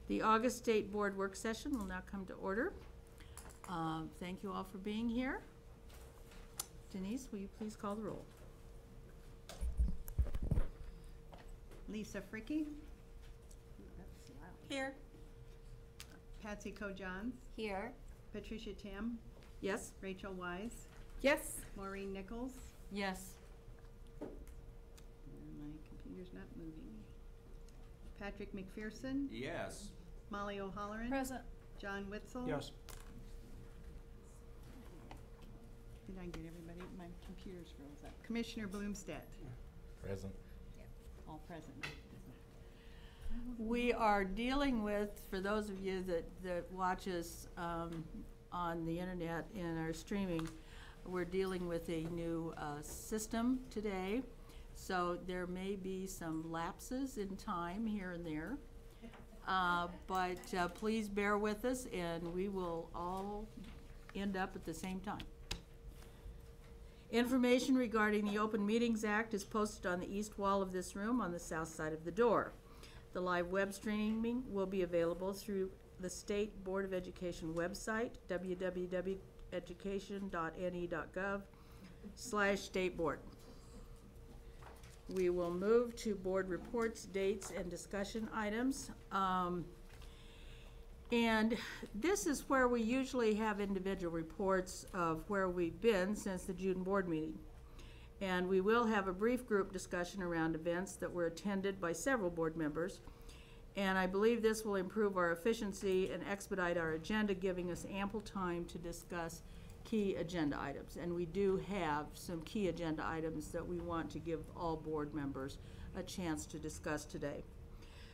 The August State Board work session will now come to order. Thank you all for being here. Denise, will you please call the roll? Lisa Fricke. Here. Patsy Ko-Johns. Here. Patricia Tam. Yes? Rachel Wise. Yes. Maureen Nichols. Yes. And my computer's not moving. Patrick McPherson. Yes. Molly O'Halloran. Present. John Witzel. Yes. Did I get everybody? My computer's froze up. Commissioner Bloomstead. Present. All present. We are dealing with, for those of you that watch us on the internet and are streaming, we're dealing with a new system today. So there may be some lapses in time here and there. But please bear with us and we will all end up at the same time. Information regarding the Open Meetings Act is posted on the east wall of this room on the south side of the door. The live web streaming will be available through the State Board of Education website, www.education.ne.gov/stateboard. We will move to board reports, dates, and discussion items. And this is where we usually have individual reports of where we've been since the June board meeting. And we will have a brief group discussion around events that were attended by several board members. And I believe this will improve our efficiency and expedite our agenda, giving us ample time to discuss key agenda items. And we do have some key agenda items that we want to give all board members a chance to discuss today.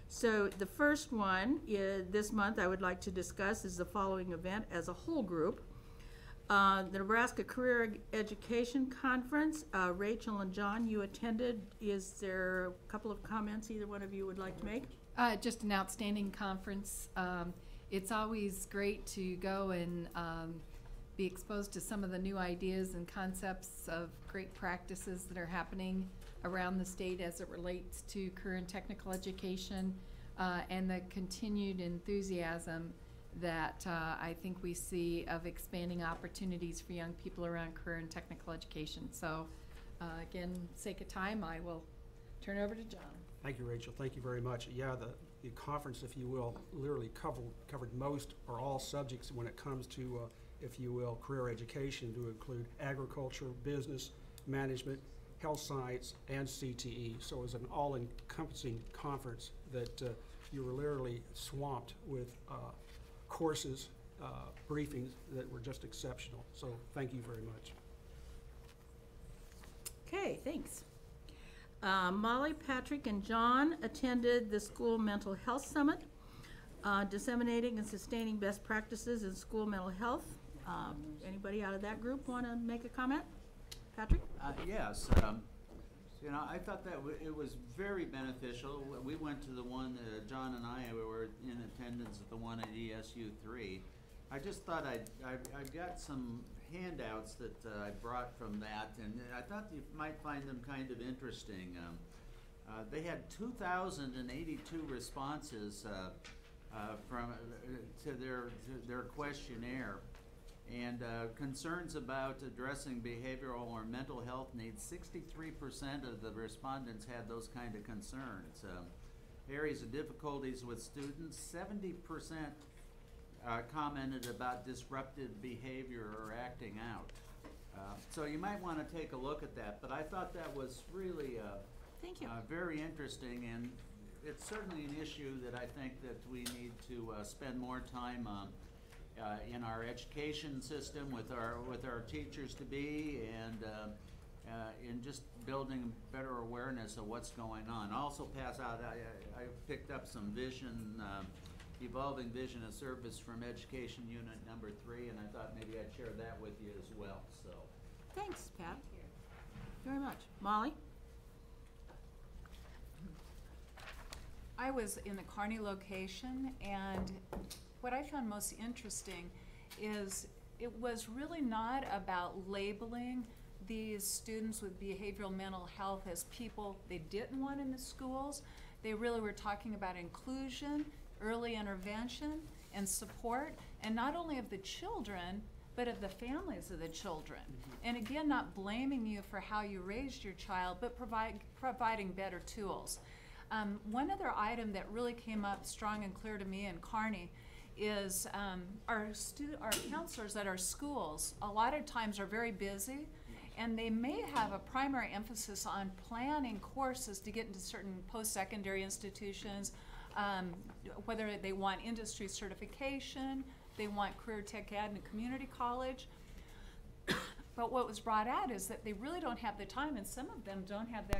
So the first one is, this month I would like to discuss is the following event as a whole group. The Nebraska Career Education Conference. Rachel and John, you attended. Is there a couple of comments either one of you would like to make? Just an outstanding conference. It's always great to go and be exposed to some of the new ideas and concepts of great practices that are happening around the state as it relates to career and technical education, and the continued enthusiasm that I think we see of expanding opportunities for young people around career and technical education. So again, sake of time, I will turn it over to John. Thank you, Rachel. Thank you very much. Yeah, the conference, if you will, literally covered most or all subjects when it comes to, if you will, career education, to include agriculture, business, management, health science, and CTE. So it was an all-encompassing conference that you were literally swamped with courses, briefings that were just exceptional. So thank you very much. Okay, thanks. Molly, Patrick, and John attended the School Mental Health Summit, disseminating and sustaining best practices in school mental health. Anybody out of that group want to make a comment? Patrick? Yes. You know, I thought that it was very beneficial. We went to the one, John and I were in attendance at the one at ESU 3. I just thought I've got some handouts that I brought from that, and I thought you might find them kind of interesting. They had 2,082 responses to their questionnaire. And concerns about addressing behavioral or mental health needs, 63% of the respondents had those kind of concerns. Areas of difficulties with students, 70% commented about disruptive behavior or acting out. So you might want to take a look at that, but I thought that was really Thank you. Very interesting, and it's certainly an issue that I think that we need to spend more time on. In our education system with our teachers to be, and in just building better awareness of what's going on. Also pass out, I picked up some vision, evolving vision of service from education unit number 3, and I thought maybe I'd share that with you as well. So Thanks, Pat. Very much. Molly? I was in the Kearney location, and what I found most interesting is it was really not about labeling these students with behavioral mental health as people they didn't want in the schools. They really were talking about inclusion, early intervention and support, and not only of the children, but of the families of the children. And again, not blaming you for how you raised your child, but providing better tools. One other item that really came up strong and clear to me in Kearney is our counselors at our schools a lot of times are very busy, and they may have a primary emphasis on planning courses to get into certain post-secondary institutions, whether they want industry certification, they want career tech ed in a community college. But what was brought out is that they really don't have the time, and some of them don't have the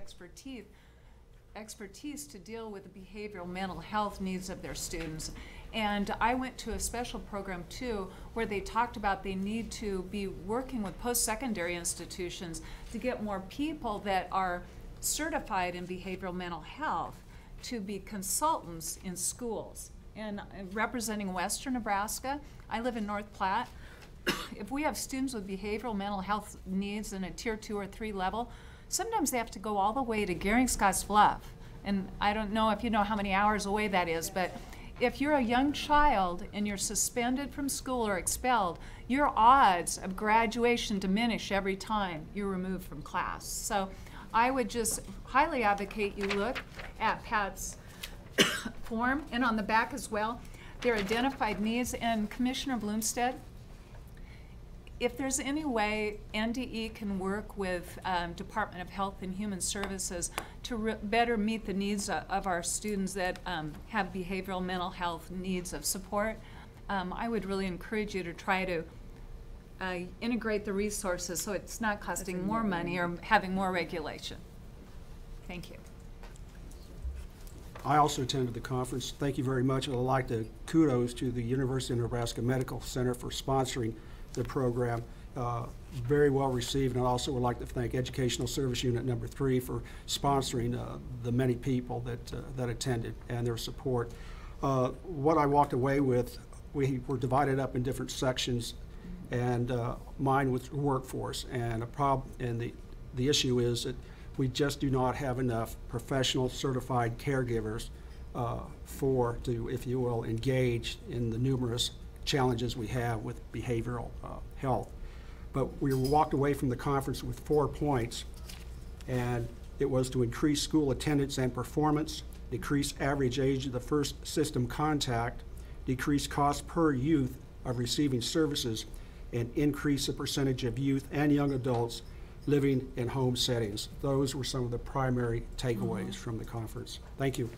expertise to deal with the behavioral mental health needs of their students. And I went to a special program too where they talked about they need to be working with post-secondary institutions to get more people that are certified in behavioral mental health to be consultants in schools. And representing Western Nebraska, I live in North Platte. If we have students with behavioral mental health needs in a tier 2 or 3 level, sometimes they have to go all the way to Gering Scotts Bluff. And I don't know if you know how many hours away that is, but if you're a young child and you're suspended from school or expelled, your odds of graduation diminish every time you're removed from class. So I would just highly advocate you look at Pat's form, and on the back as well, their identified needs. And Commissioner Bloomstead, if there's any way NDE can work with Department of Health and Human Services to better meet the needs of our students that have behavioral mental health needs of support, I would really encourage you to try to integrate the resources so it's not costing more money or having more regulation. Thank you. I also attended the conference. Thank you very much. I'd like to kudos to the University of Nebraska Medical Center for sponsoring the program. Very well received, and I also would like to thank Educational Service Unit number 3 for sponsoring the many people that attended and their support. What I walked away with, we were divided up in different sections, and mine was workforce, and the issue is that we just do not have enough professional certified caregivers to, if you will, engage in the numerous challenges we have with behavioral health. But we walked away from the conference with 4 points, and it was to increase school attendance and performance, decrease average age of the first system contact, decrease cost per youth of receiving services, and increase the percentage of youth and young adults living in home settings. Those were some of the primary takeaways from the conference. Thank you.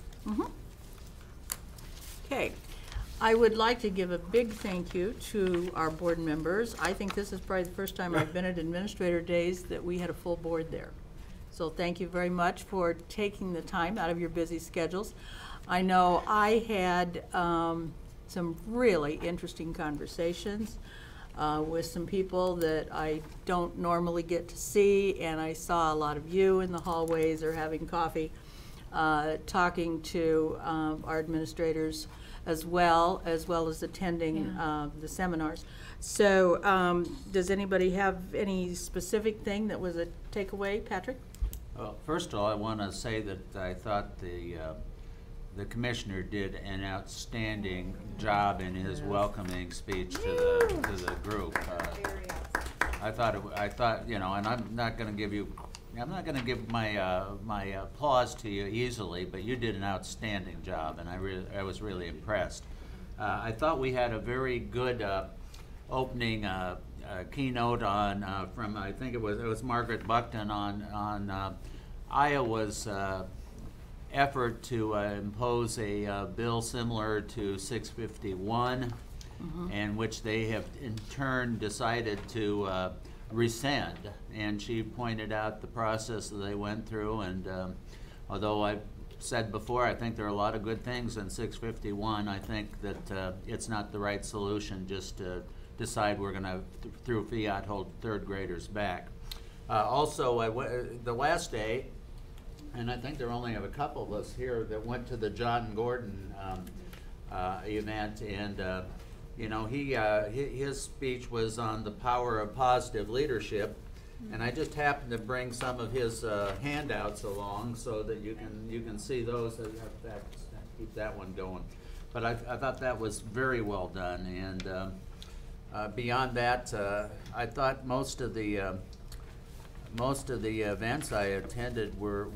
Okay. I would like to give a big thank you to our board members. I think this is probably the first time I've been at Administrator Days that we had a full board there. So thank you very much for taking the time out of your busy schedules. I know I had some really interesting conversations with some people that I don't normally get to see, and I saw a lot of you in the hallways or having coffee, talking to our administrators as well as attending the seminars. So does anybody have any specific thing that was a takeaway? Patrick? Well, first of all, I want to say that I thought the commissioner did an outstanding job in his welcoming speech to the group. I thought, you know, and I'm not going to give my applause to you easily, but you did an outstanding job, and I was really impressed. I thought we had a very good opening keynote on from, I think it was Margaret Buckton on Iowa's effort to impose a bill similar to 651, and which they have in turn decided to rescind. And she pointed out the process that they went through, and although I've said before, I think there are a lot of good things in 651, I think that it's not the right solution just to decide we're going to, through fiat, hold third graders back. Also, the last day, and I think there only have a couple of us here that went to the John Gordon event, and you know, his speech was on the power of positive leadership, and I just happened to bring some of his handouts along so that you can see those. Keep that one going. but I thought that was very well done. And beyond that, I thought most of the events I attended were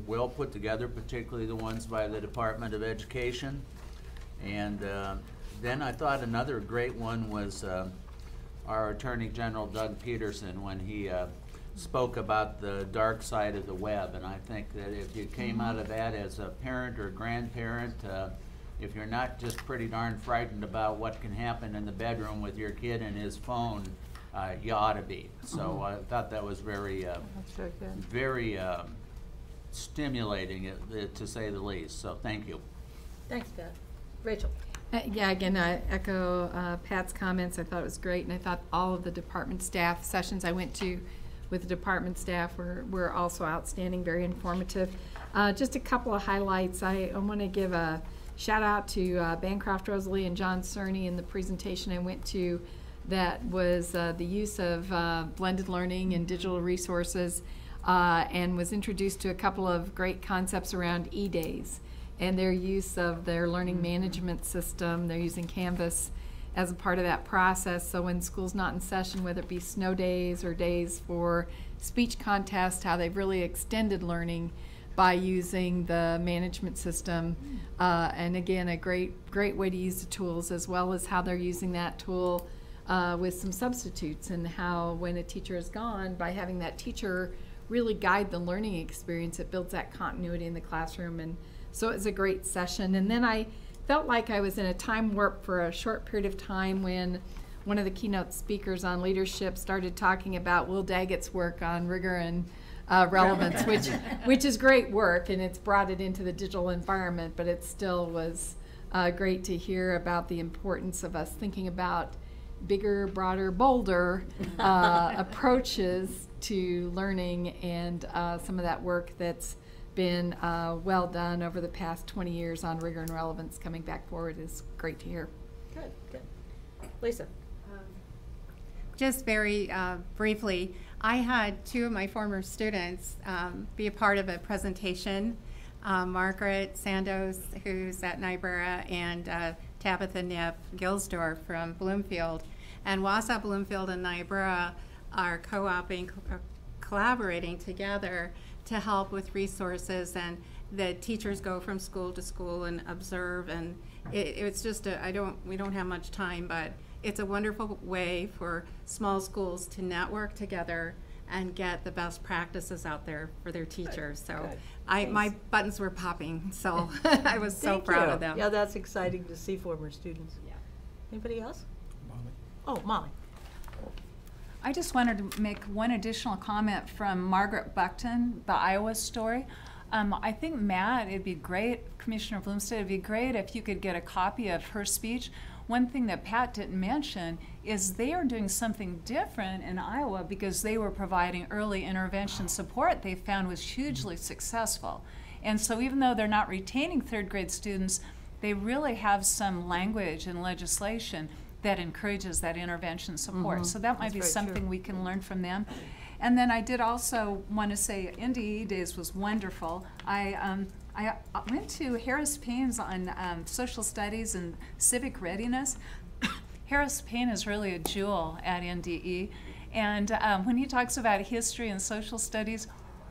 well put together, particularly the ones by the Department of Education. And then I thought another great one was our Attorney General Doug Peterson, when he spoke about the dark side of the web. And I think that if you came out of that as a parent or grandparent, if you're not just pretty darn frightened about what can happen in the bedroom with your kid and his phone, you ought to be. So I thought that was very, That's very good. very stimulating, to say the least. So thank you. Thanks, Pat. Rachel? Yeah, again, I echo Pat's comments. I thought it was great, and I thought all of the department staff sessions I went to with the department staff were also outstanding, very informative. Just a couple of highlights. I want to give a shout out to Bancroft Rosalie and John Cerny in the presentation I went to that was the use of blended learning and digital resources, and was introduced to a couple of great concepts around E-days and their use of their learning management system. They're using Canvas as a part of that process. So when school's not in session, whether it be snow days or days for speech contests, how they've really extended learning by using the management system. And again, a great way to use the tools, as well as how they're using that tool with some substitutes, and how when a teacher is gone, by having that teacher really guide the learning experience, it builds that continuity in the classroom. And so it was a great session. And then I felt like I was in a time warp for a short period of time when one of the keynote speakers on leadership started talking about Will Daggett's work on rigor and relevance, which is great work, and it's brought it into the digital environment, but it still was great to hear about the importance of us thinking about bigger, broader, bolder approaches to learning, and some of that work that's been well done over the past 20 years on rigor and relevance coming back forward is great to hear. Good, good. Lisa? Just very briefly, I had two of my former students be a part of a presentation. Margaret Sandos, who's at Niobrara, and Tabitha Neff Gilsdorf from Bloomfield. And Wausau, Bloomfield, and Niobrara are co-oping, collaborating together to help with resources, and the teachers go from school to school and observe, and it's just we don't have much time, but it's a wonderful way for small schools to network together and get the best practices out there for their teachers. So my buttons were popping, so I was so proud of them. Yeah, that's exciting to see former students. Yeah. Anybody else? Molly? Oh, Molly. I just wanted to make one additional comment from Margaret Buckton, the Iowa story. I think, Matt, it'd be great, Commissioner Bloomstead, it'd be great if you could get a copy of her speech. One thing that Pat didn't mention is they are doing something different in Iowa because they were providing early intervention support they found was hugely successful. And so even though they're not retaining third grade students, they really have some language and legislation that encourages that intervention support. So that might be something we can learn from them. And then I did also want to say NDE Days was wonderful. I went to Harris Payne's on social studies and civic readiness. Harris Payne is really a jewel at NDE. And when he talks about history and social studies,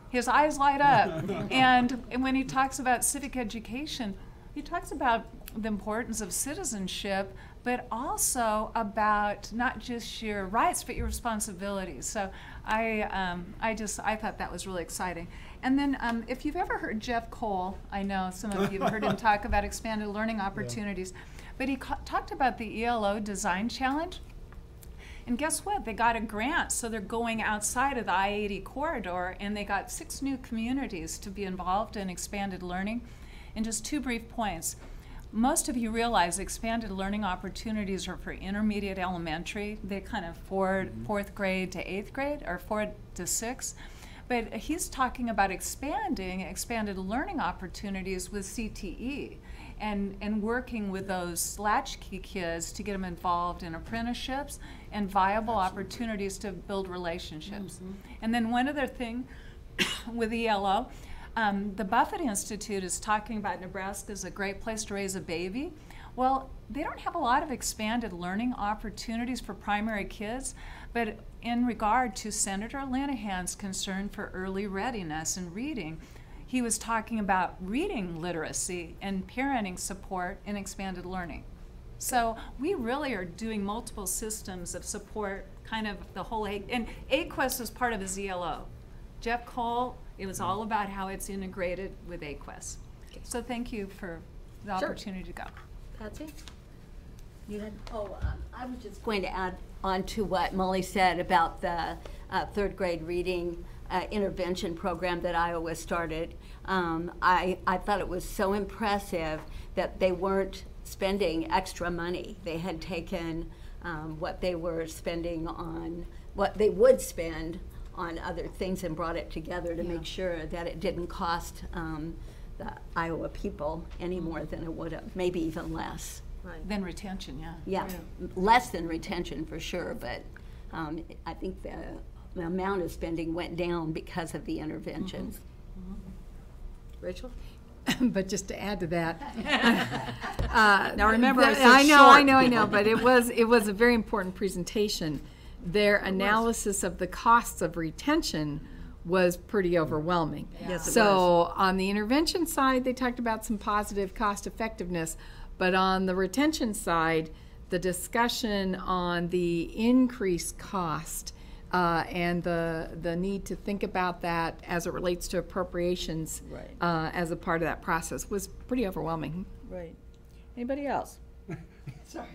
his eyes light up. And when he talks about civic education, he talks about the importance of citizenship, but also about not just your rights, but your responsibilities. So I thought that was really exciting. And then if you've ever heard Jeff Cole, I know some of you have heard him talk about expanded learning opportunities, but he talked about the ELO Design Challenge. And guess what? They got a grant, so they're going outside of the I-80 corridor, and they got 6 new communities to be involved in expanded learning. And just 2 brief points. Most of you realize expanded learning opportunities are for intermediate elementary. They're kind of 4th grade to 8th grade, or 4th to 6th. But he's talking about expanding expanded learning opportunities with CTE and working with those latchkey kids to get them involved in apprenticeships and viable opportunities to build relationships. And then one other thing with ELO, The Buffett Institute is talking about Nebraska as a great place to raise a baby. Well, they don't have a lot of expanded learning opportunities for primary kids, but in regard to Senator Linehan's concern for early readiness and reading, he was talking about reading literacy and parenting support in expanded learning. So we really are doing multiple systems of support, kind of the whole, and AQuest was part of the ZLO. Jeff Cole, it was all about how it's integrated with AQuest. So thank you for the Sure. opportunity to go. Patsy? You had, I was just going to add on to what Molly said about the third grade reading intervention program that Iowa started. I thought it was so impressive that they weren't spending extra money. They had taken what they were spending on, what they would spend on other things and brought it together to make sure that it didn't cost the Iowa people any more than it would have, maybe even less. right. Then retention, yeah. Yeah, less than retention for sure, but I think the amount of spending went down because of the interventions. Rachel? But just to add to that. Now remember, I said I short. know, but it was a very important presentation. Their analysis of the costs of retention was pretty overwhelming. Yes, it So on the intervention side, they talked about some positive cost effectiveness, but on the retention side, the discussion on the increased cost and the need to think about that as it relates to appropriations Right. as a part of that process was pretty overwhelming. Right. Anybody else? Sorry.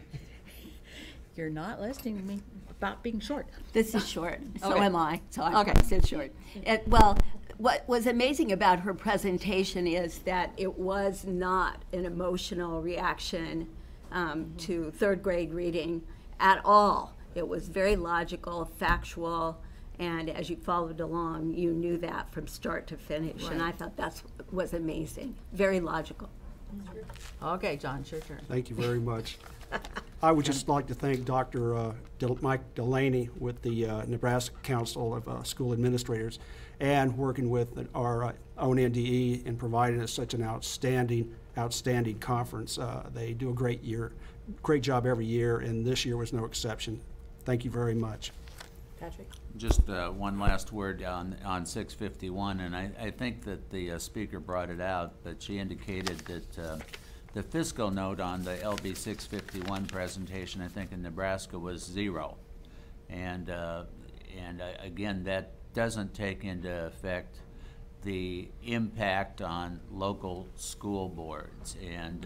You're not listening to me about being short. This is short, so Okay. am I, so I Okay. promise it's short. Well, what was amazing about her presentation is that it was not an emotional reaction to third grade reading at all. It was very logical, factual, and as you followed along, you knew that from start to finish. And I thought that was amazing, very logical. Okay, John, it's your turn. Thank you very much. I would just like to thank Dr. Mike Delaney with the Nebraska Council of School Administrators and working with our own NDE in providing us such an outstanding conference. They do a great job every year, and this year was no exception. Thank you very much. Patrick? Just one last word on 651, and I think that the speaker brought it out, but she indicated that the fiscal note on the LB 651 presentation, I think in Nebraska, was 0. And again, that doesn't take into effect the impact on local school boards, and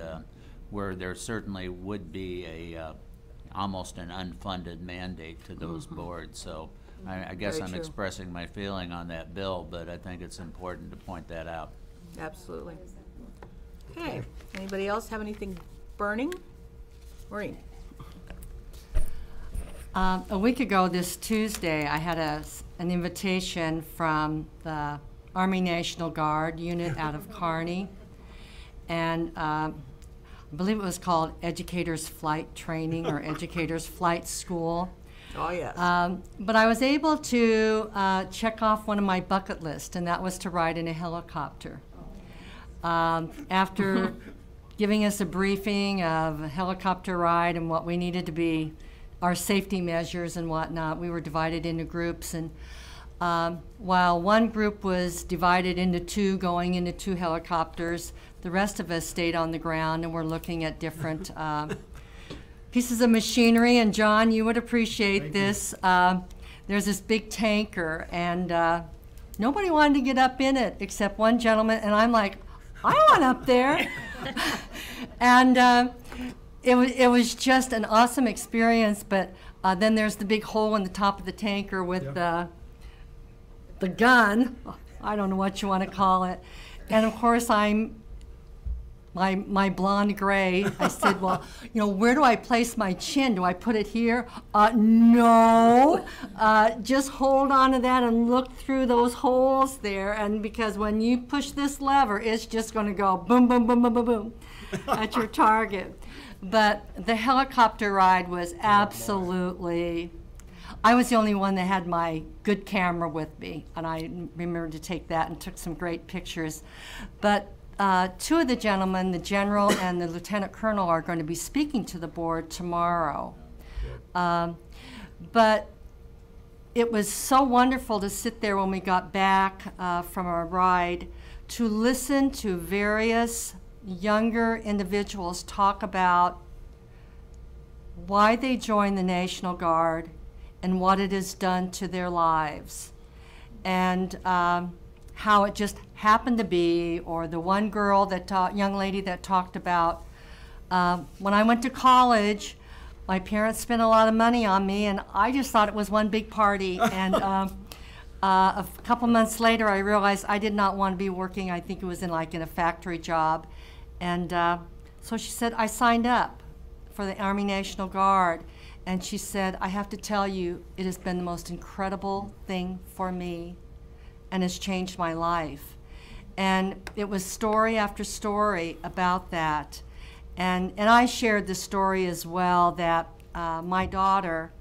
where there certainly would be almost an unfunded mandate to those boards. So I guess Very I'm true. expressing my feeling on that bill, but I think it's important to point that out. Absolutely. Okay, anybody else have anything burning? Maureen? A week ago this Tuesday, I had an invitation from the Army National Guard unit out of Kearney, and I believe it was called Educators Flight Training or Educators Flight School. Oh, yes. But I was able to check off one of my bucket lists, and that was to ride in a helicopter. After giving us a briefing of a helicopter ride and what we needed to be, our safety measures and whatnot, we were divided into groups. And while one group was divided into two, going into two helicopters, the rest of us stayed on the ground and were looking at different pieces of machinery. And John, you would appreciate this. There's this big tanker, and nobody wanted to get up in it except one gentleman, and I'm like, I want up there. And it was just an awesome experience, but then there's the big hole in the top of the tanker with the gun. I don't know what you want to call it. And of course, my blonde gray, I said, well, where do I place my chin? Do I put it here? No. Just hold on to that and look through those holes there. And because when you push this lever, it's just going to go boom, boom, boom, boom, boom, boom at your target. But the helicopter ride was absolutely I was the only one that had my good camera with me, and I remembered to take that and took some great pictures. But two of the gentlemen, the general and the lieutenant colonel, are going to be speaking to the board tomorrow. But it was so wonderful to sit there when we got back from our ride to listen to various younger individuals talk about why they joined the National Guard and what it has done to their lives, and how it just happened to be, or the one girl that young lady that talked about, when I went to college, my parents spent a lot of money on me, and I just thought it was one big party. And a couple months later, I realized I did not want to be working. I think it was in a factory job, and so she said I signed up for the Army National Guard, and she said, I have to tell you, it has been the most incredible thing for me, and has changed my life. And it was story after story about that. And I shared the story as well that my daughter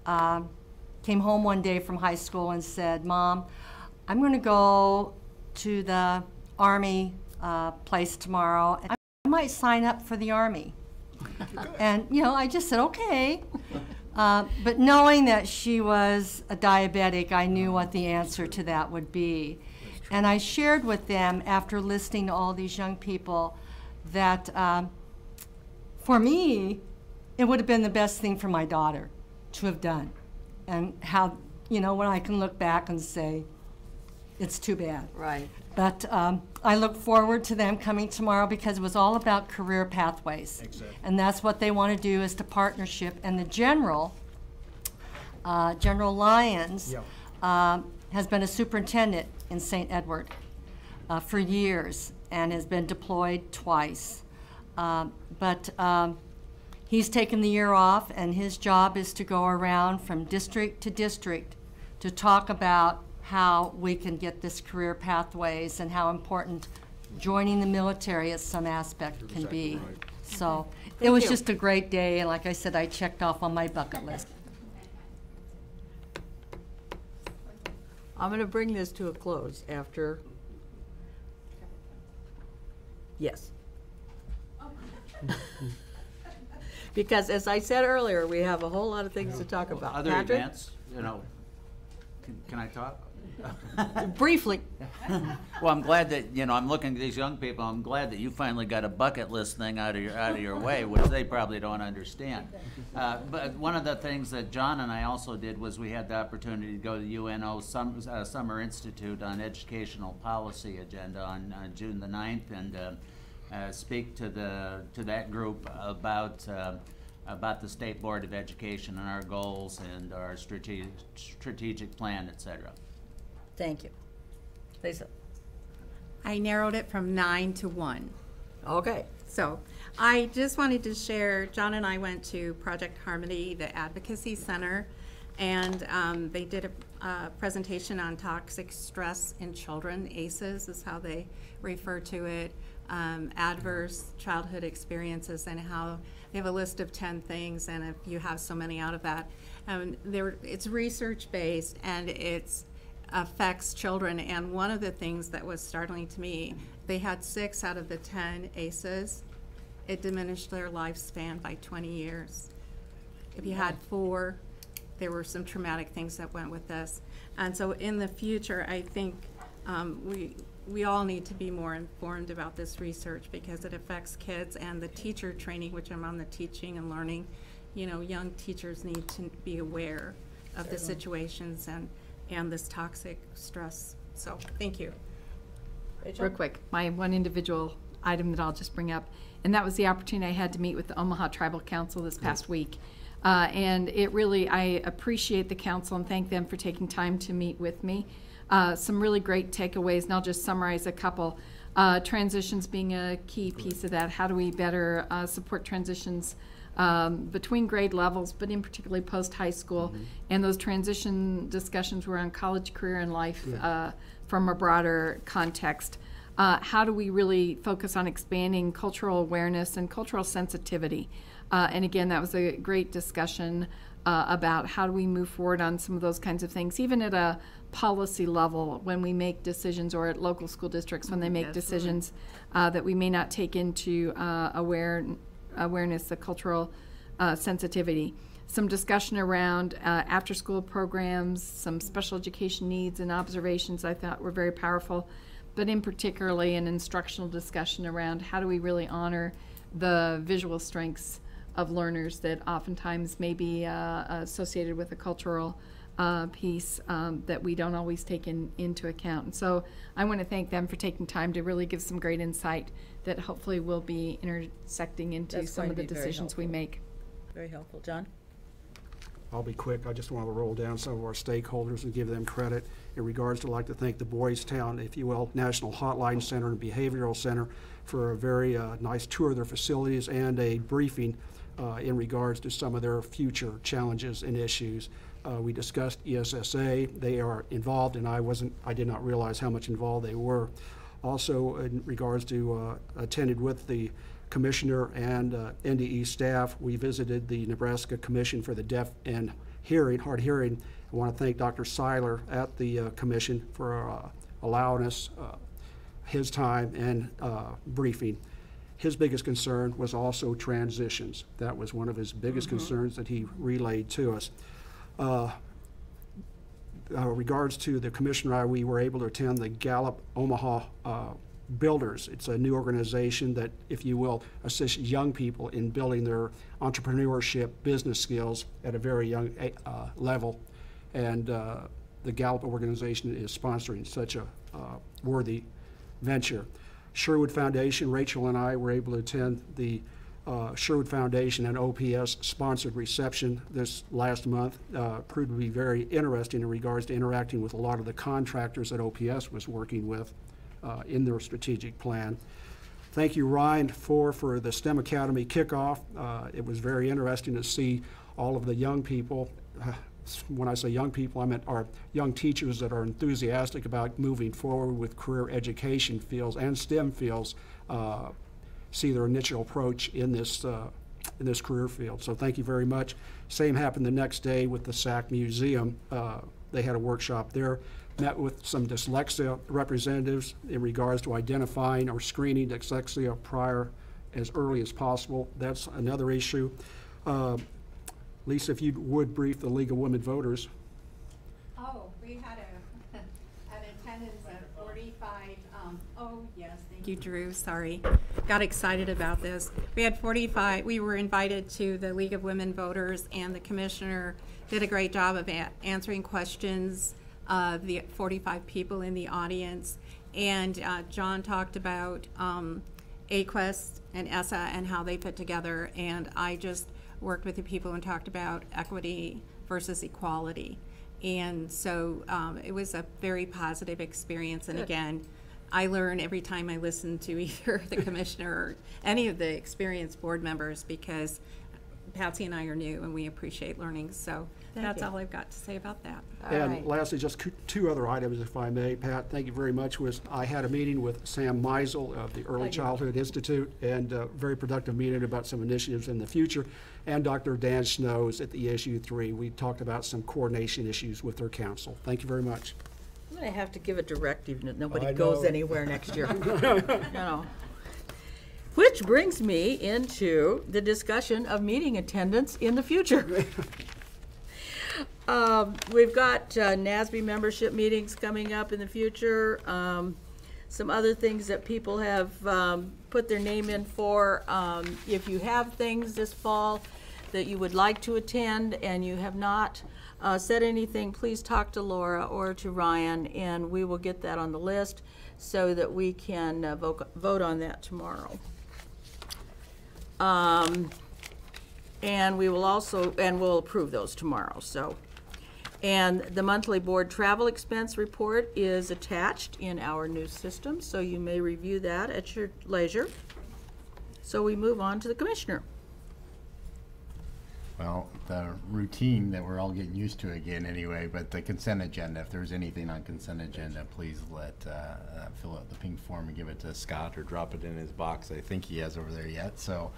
came home one day from high school and said, Mom, I'm going to go to the Army place tomorrow. I might sign up for the Army. And, I just said, okay. But knowing that she was a diabetic, I knew what the answer to that would be. And I shared with them, after listening to all these young people, that for me, it would have been the best thing for my daughter to have done. And how, when I can look back and say, it's too bad. Right. But I look forward to them coming tomorrow, because it was all about career pathways. Exactly. And that's what they want to do, is to partnership. And the General Lyons, has been a superintendent in St. Edward for years and has been deployed twice. But he's taken the year off, and his job is to go around from district to district to talk about how we can get this career pathways and how important joining the military at some aspect can be. So it was just a great day, and like I said, I checked off on my bucket list. I'm going to bring this to a close after. Yes. Because as I said earlier, we have a whole lot of things to talk about. Other Patrick? events, can I talk? Briefly. Well, I'm glad that, I'm looking at these young people, I'm glad that you finally got a bucket list thing out of your way, which they probably don't understand. But one of the things that John and I also did was we had the opportunity to go to the UNO Summer Institute on Educational Policy agenda on June the 9th, and speak to that group about the State Board of Education and our goals and our strategic plan, et cetera. Thank you. Lisa? I narrowed it from 9 to 1. Okay. So I just wanted to share, John and I went to Project Harmony, the Advocacy Center, and they did a presentation on toxic stress in children. ACEs is how they refer to it. Adverse childhood experiences, and how they have a list of 10 things, and if you have so many out of that, it's research-based, and it affects children. And one of the things that was startling to me, they had 6 out of the 10 ACEs. It diminished their lifespan by 20 years. If you had 4, there were some traumatic things that went with this. And so in the future, I think we all need to be more informed about this research, because it affects kids, and the teacher training, which I'm on the teaching and learning, young teachers need to be aware of the situations and this toxic stress. So, thank you. Rachel? Real quick, my one individual item that I'll just bring up, and that was the opportunity I had to meet with the Omaha Tribal Council this past week. And it really, I appreciate the council and thank them for taking time to meet with me. Some really great takeaways, and I'll just summarize a couple. Transitions being a key piece of that. How do we better support transitions between grade levels, but in particularly post-high school? And those transition discussions were on college, career, and life from a broader context. How do we really focus on expanding cultural awareness and cultural sensitivity? And again, that was a great discussion. about how do we move forward on some of those kinds of things, even at a policy level when we make decisions, or at local school districts when they make decisions that we may not take into awareness, the cultural sensitivity. Some discussion around after-school programs, some special education needs and observations I thought were very powerful, but in particularly an instructional discussion around how do we really honor the visual strengths of learners that oftentimes may be associated with a cultural piece that we don't always take into account. And so I want to thank them for taking time to really give some great insight that hopefully will be intersecting into That's some going of to the be very decisions we helpful. make. Very helpful. John? I'll be quick. I just want to roll down some of our stakeholders and give them credit. In regards to, I'd like to thank the Boys Town, if you will, National Hotline Center and Behavioral Center for a very nice tour of their facilities and a briefing in regards to some of their future challenges and issues. We discussed ESSA. They are involved, and I did not realize how much involved they were. Also, in regards to attended with the Commissioner and NDE staff, we visited the Nebraska Commission for the Deaf and Hard Hearing. I want to thank Dr. Seiler at the Commission for allowing us his time and briefing. His biggest concern was also transitions. That was one of his biggest concerns that he relayed to us. Regards to the Commissioner, we were able to attend the Gallup Omaha Builders. It's a new organization that, if you will, assists young people in building their entrepreneurship business skills at a very young level. And the Gallup organization is sponsoring such a worthy venture. Sherwood Foundation, Rachel and I were able to attend the Sherwood Foundation and OPS sponsored reception this last month. Proved to be very interesting in regards to interacting with a lot of the contractors that OPS was working with in their strategic plan. Thank you, Ryan, for the STEM Academy kickoff. It was very interesting to see all of the young people. When I say young people, I meant our young teachers that are enthusiastic about moving forward with career education fields and STEM fields, see their initial approach in this career field. So thank you very much. Same happened the next day with the SAC Museum. They had a workshop there. Met with some dyslexia representatives in regards to identifying or screening dyslexia prior as early as possible. That's another issue. Lisa, if you would brief the League of Women Voters. Oh, we had an attendance of 45, thank you, Drew, sorry. Got excited about this. We had 45, we were invited to the League of Women Voters, and the Commissioner did a great job of answering questions of the 45 people in the audience. And John talked about AQuest and ESSA and how they fit together, and I just worked with the people and talked about equity versus equality. And so it was a very positive experience. And again, I learn every time I listen to either the Commissioner or any of the experienced board members, because Patsy and I are new and we appreciate learning. So that's all I've got to say about that. And lastly, just two other items, if I may. Pat, thank you very much. I had a meeting with Sam Meisel of the Early Childhood Institute, and a very productive meeting about some initiatives in the future, and Dr. Dan Snows at the ESU 3. We talked about some coordination issues with their council. Thank you very much. I'm going to have to give a directive that nobody I goes know. anywhere next year. No. Which brings me into the discussion of meeting attendance in the future. We've got NASB membership meetings coming up in the future. Some other things that people have put their name in for. If you have things this fall that you would like to attend and you have not said anything, please talk to Laura or to Ryan, and we will get that on the list so that we can vote on that tomorrow. And we will also, and we'll approve those tomorrow, so. And the monthly board travel expense report is attached in our new system, so you may review that at your leisure. So we move on to the Commissioner. Well, the routine that we're all getting used to again anyway, but the consent agenda, if there's anything on consent agenda, please fill out the pink form and give it to Scott or drop it in his box. I think he has over there yet. So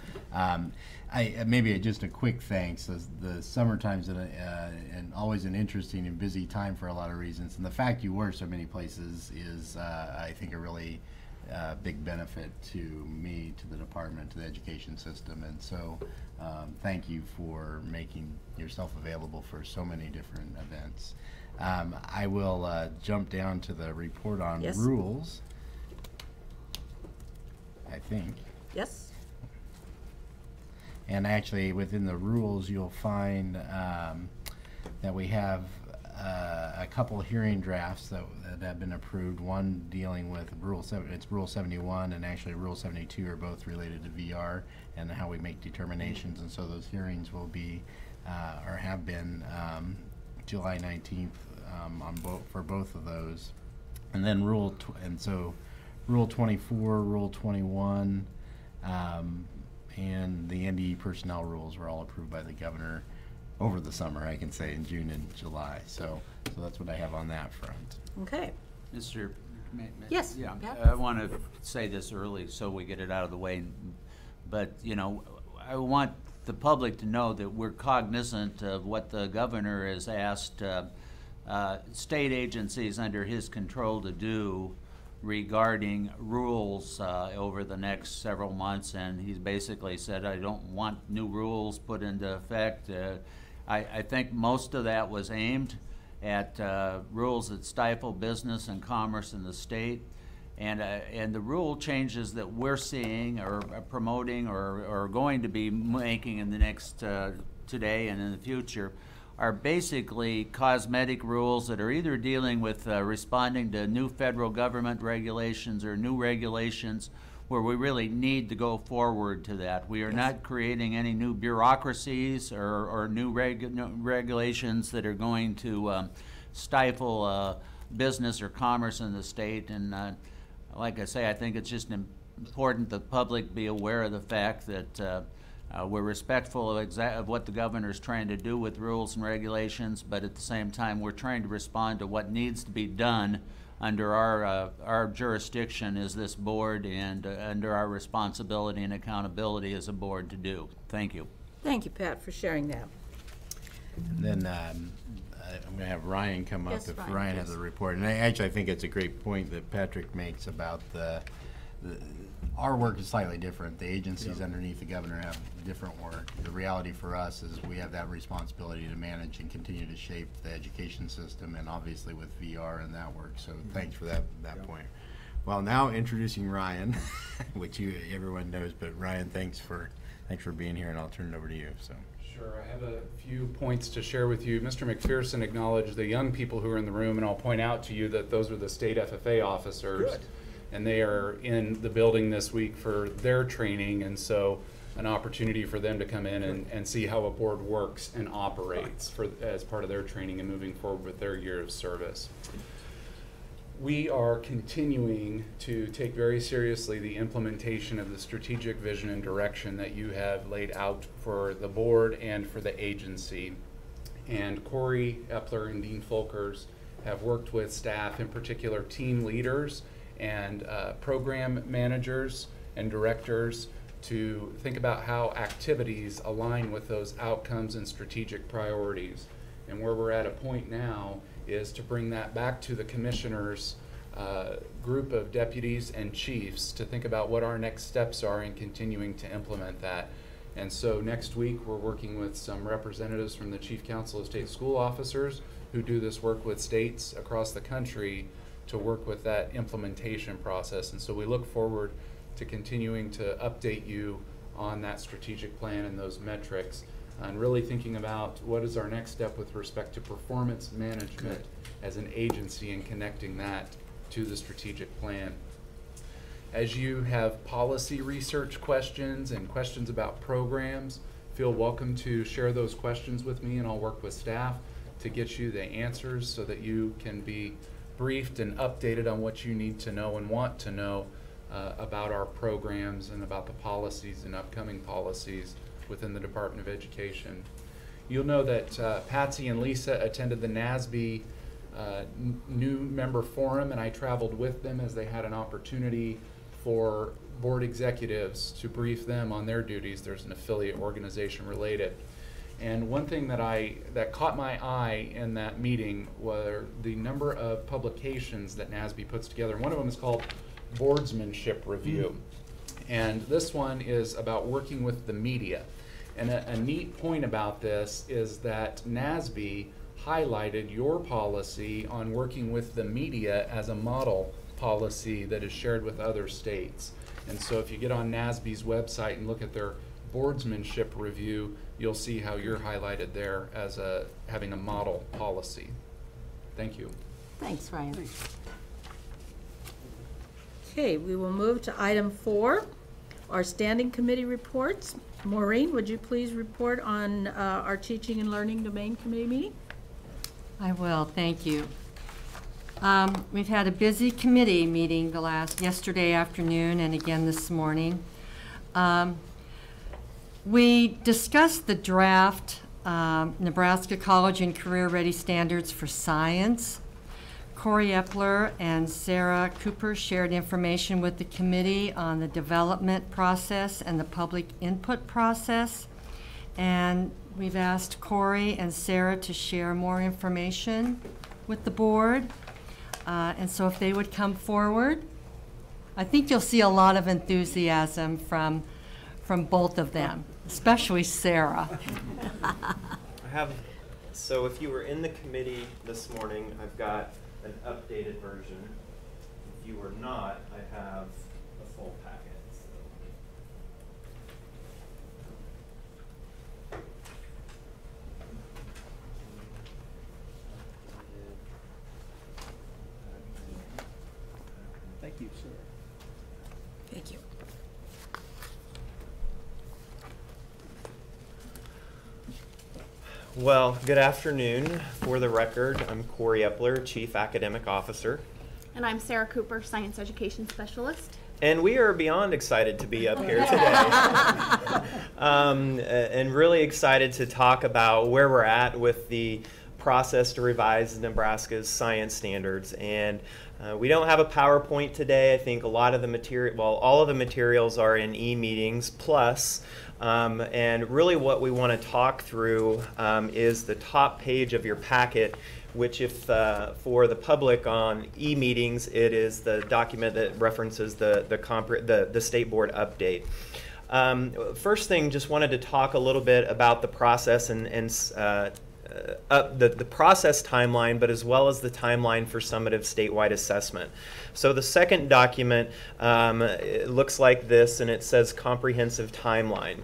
maybe just a quick thanks. The summertime's and always an interesting and busy time for a lot of reasons. And the fact you were so many places is, I think, a really big benefit to me, to the department, to the education system. And so thank you for making yourself available for so many different events. I will jump down to the report on Yes. rules, I think. Yes? And actually, within the rules, you'll find that we have a couple hearing drafts that have been approved. One dealing with Rule 71, and actually Rule 72 are both related to VR and how we make determinations. And so those hearings will be, or have been, July 19th for both of those. And then Rule 24, Rule 21, and the NDE personnel rules were all approved by the governor over the summer, I can say, in June and July. So that's what I have on that front. Okay. Mr. Yes, Yeah, Pat? I want to say this early so we get it out of the way. But, you know, I want the public to know that we're cognizant of what the governor has asked state agencies under his control to do regarding rules over the next several months. And he's basically said, I don't want new rules put into effect. I think most of that was aimed at rules that stifle business and commerce in the state. And the rule changes that we're seeing or promoting or going to be making in the next today and in the future are basically cosmetic rules that are either dealing with responding to new federal government regulations or new regulations where we really need to go forward to that. We are not creating any new bureaucracies or new regulations that are going to stifle business or commerce in the state. And like I say, I think it's just important that the public be aware of the fact that we're respectful of what the governor is trying to do with rules and regulations, but at the same time, we're trying to respond to what needs to be done under our jurisdiction as this board and under our responsibility and accountability as a board to do. Thank you. Thank you, Pat, for sharing that. And then I'm going to have Ryan come up Yes, if Ryan, Ryan has please. a report. And I think it's a great point that Patrick makes about our work is slightly different. The agencies underneath the governor have different work. The reality for us is we have that responsibility to manage and continue to shape the education system, and obviously with VR and that work. So thanks for that point. Well, now introducing Ryan, which everyone knows, but Ryan, thanks for being here, and I'll turn it over to you. So. Sure, I have a few points to share with you. Mr. McPherson acknowledged the young people who are in the room, and I'll point out to you that those are the state FFA officers. Good. And they are in the building this week for their training, and so an opportunity for them to come in and see how a board works and operates as part of their training and moving forward with their year of service. We are continuing to take very seriously the implementation of the strategic vision and direction that you have laid out for the board and for the agency. And Corey Epler and Dean Folkers have worked with staff, in particular team leaders and program managers and directors, to think about how activities align with those outcomes and strategic priorities. And where we're at a point now is to bring that back to the commissioners' group of deputies and chiefs to think about what our next steps are in continuing to implement that. And so next week we're working with some representatives from the Chief Council of State School Officers who do this work with states across the country to work with that implementation process. And so we look forward to continuing to update you on that strategic plan and those metrics, and really thinking about what is our next step with respect to performance management as an agency and connecting that to the strategic plan. As you have policy research questions and questions about programs, feel welcome to share those questions with me, and I'll work with staff to get you the answers so that you can be briefed and updated on what you need to know and want to know about our programs and about the policies and upcoming policies within the Department of Education. You'll know that Patsy and Lisa attended the NASB new member forum, and I traveled with them as they had an opportunity for board executives to brief them on their duties. There's an affiliate organization related. And one thing that caught my eye in that meeting were the number of publications that NASB puts together. One of them is called Boardsmanship Review. And this one is about working with the media. And a neat point about this is that NASB highlighted your policy on working with the media as a model policy that is shared with other states. And so if you get on NASB's website and look at their boardsmanship review, you'll see how you're highlighted there as having a model policy. Thank you. Thanks, Ryan. Okay, we will move to item 4, our standing committee reports. Maureen, would you please report on our Teaching and Learning Domain Committee meeting? I will, thank you. We've had a busy committee meeting yesterday afternoon and again this morning. We discussed the draft Nebraska College and Career Ready Standards for Science. Corey Epler and Sarah Cooper shared information with the committee on the development process and the public input process. And we've asked Corey and Sarah to share more information with the board. And so if they would come forward, I think you'll see a lot of enthusiasm from both of them, especially Sarah. So if you were in the committee this morning, I've got an updated version. If you were not, I have a full packet. Thank you, sir. Thank you. Well, good afternoon. For the record, I'm Corey Epler, Chief Academic Officer. And I'm Sarah Cooper, Science Education Specialist. And we are beyond excited to be up here today. And really excited to talk about where we're at with the process to revise Nebraska's science standards. And we don't have a PowerPoint today. I think a lot of the material, well, all of the materials are in e-meetings plus. And really what we want to talk through is the top page of your packet, which if for the public on e-meetings, it is the document that references the state board update. First thing, just wanted to talk a little bit about the process and the process timeline, but as well as the timeline for summative statewide assessment. So the second document it looks like this, and it says comprehensive timeline.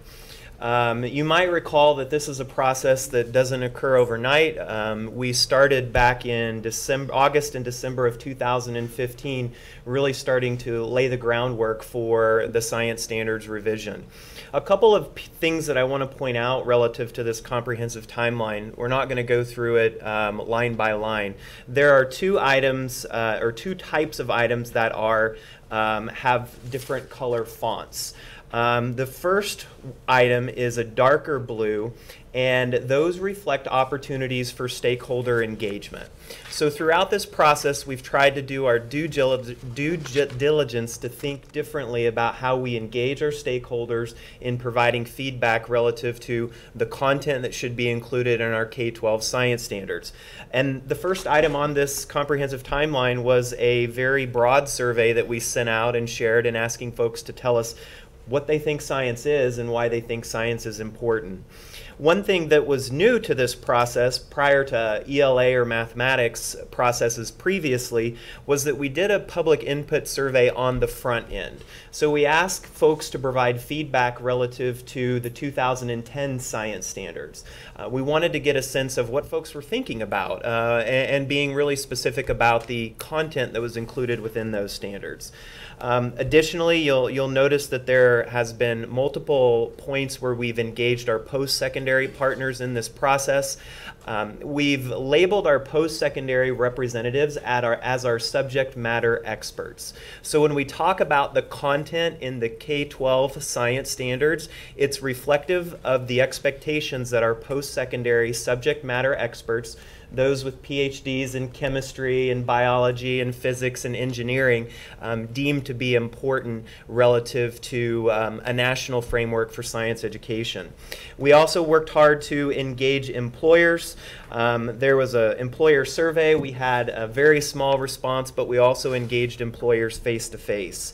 You might recall that this is a process that doesn't occur overnight. We started back in August and December of 2015, really starting to lay the groundwork for the science standards revision. A couple of things that I want to point out relative to this comprehensive timeline. We're not going to go through it line by line. There are two items or two types of items that are have different color fonts. The first item is a darker blue, and those reflect opportunities for stakeholder engagement. So throughout this process, we've tried to do our due diligence to think differently about how we engage our stakeholders in providing feedback relative to the content that should be included in our K-12 science standards. And the first item on this comprehensive timeline was a very broad survey that we sent out and shared, and asking folks to tell us what they think science is and why they think science is important. One thing that was new to this process prior to ELA or mathematics processes previously was that we did a public input survey on the front end. So we asked folks to provide feedback relative to the 2010 science standards. We wanted to get a sense of what folks were thinking about and being really specific about the content that was included within those standards. Additionally, you'll notice that there has been multiple points where we've engaged our post-secondary post-secondary partners in this process. We've labeled our post-secondary representatives as our subject matter experts. So when we talk about the content in the K-12 science standards, it's reflective of the expectations that our post-secondary subject matter experts, those with PhDs in chemistry and biology and physics and engineering, deem to be important relative to a national framework for science education. We also worked hard to engage employers. There was an employer survey. We had a very small response, but we also engaged employers face-to-face.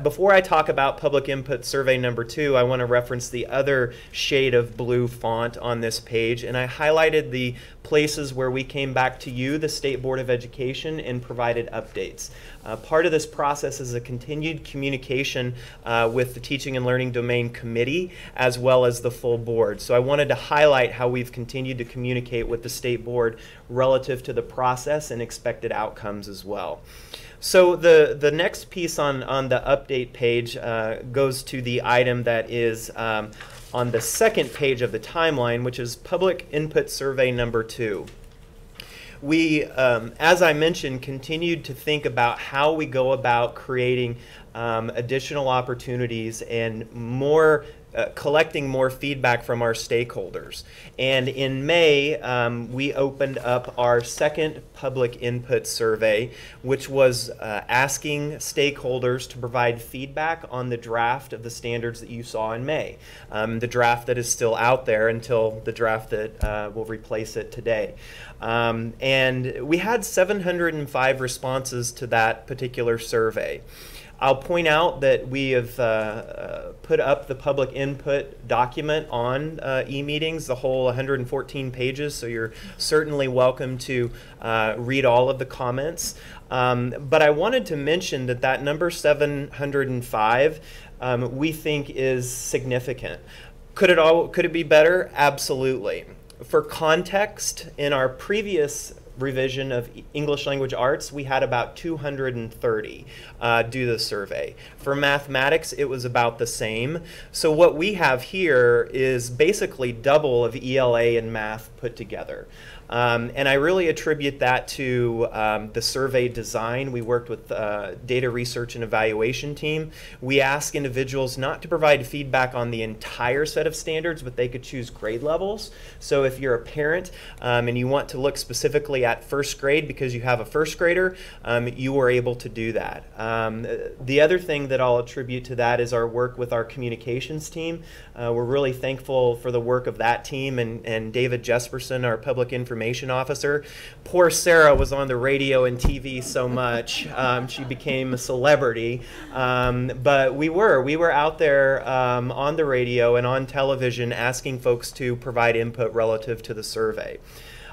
Before I talk about public input survey number 2, I want to reference the other shade of blue font on this page, and I highlighted the places where we came back to you, the State Board of Education, and provided updates. Part of this process is a continued communication with the Teaching and Learning Domain Committee as well as the full board. So I wanted to highlight how we've continued to communicate with the State Board relative to the process and expected outcomes as well. So the next piece on the update page goes to the item that is on the second page of the timeline, which is public input survey number 2. We, as I mentioned, continued to think about how we go about creating additional opportunities and more collecting more feedback from our stakeholders. And in May, we opened up our second public input survey, which was asking stakeholders to provide feedback on the draft of the standards that you saw in May, the draft that is still out there until the draft that will replace it today. And we had 705 responses to that particular survey. I'll point out that we have put up the public input document on e-meetings, the whole 114 pages, so you're certainly welcome to read all of the comments. But I wanted to mention that that number 705 we think is significant. Could it be better? Absolutely. For context, in our previous revision of English Language Arts, we had about 230 do the survey. For mathematics, it was about the same. So what we have here is basically double of ELA and math put together. And I really attribute that to the survey design. We worked with data research and evaluation team. We asked individuals not to provide feedback on the entire set of standards, but they could choose grade levels. So if you're a parent and you want to look specifically at first grade because you have a first grader, you were able to do that. The other thing that I'll attribute to that is our work with our communications team. We're really thankful for the work of that team and David Jesperson, our public information officer. Poor Sarah was on the radio and TV so much. She became a celebrity. But we were out there on the radio and on television asking folks to provide input relative to the survey.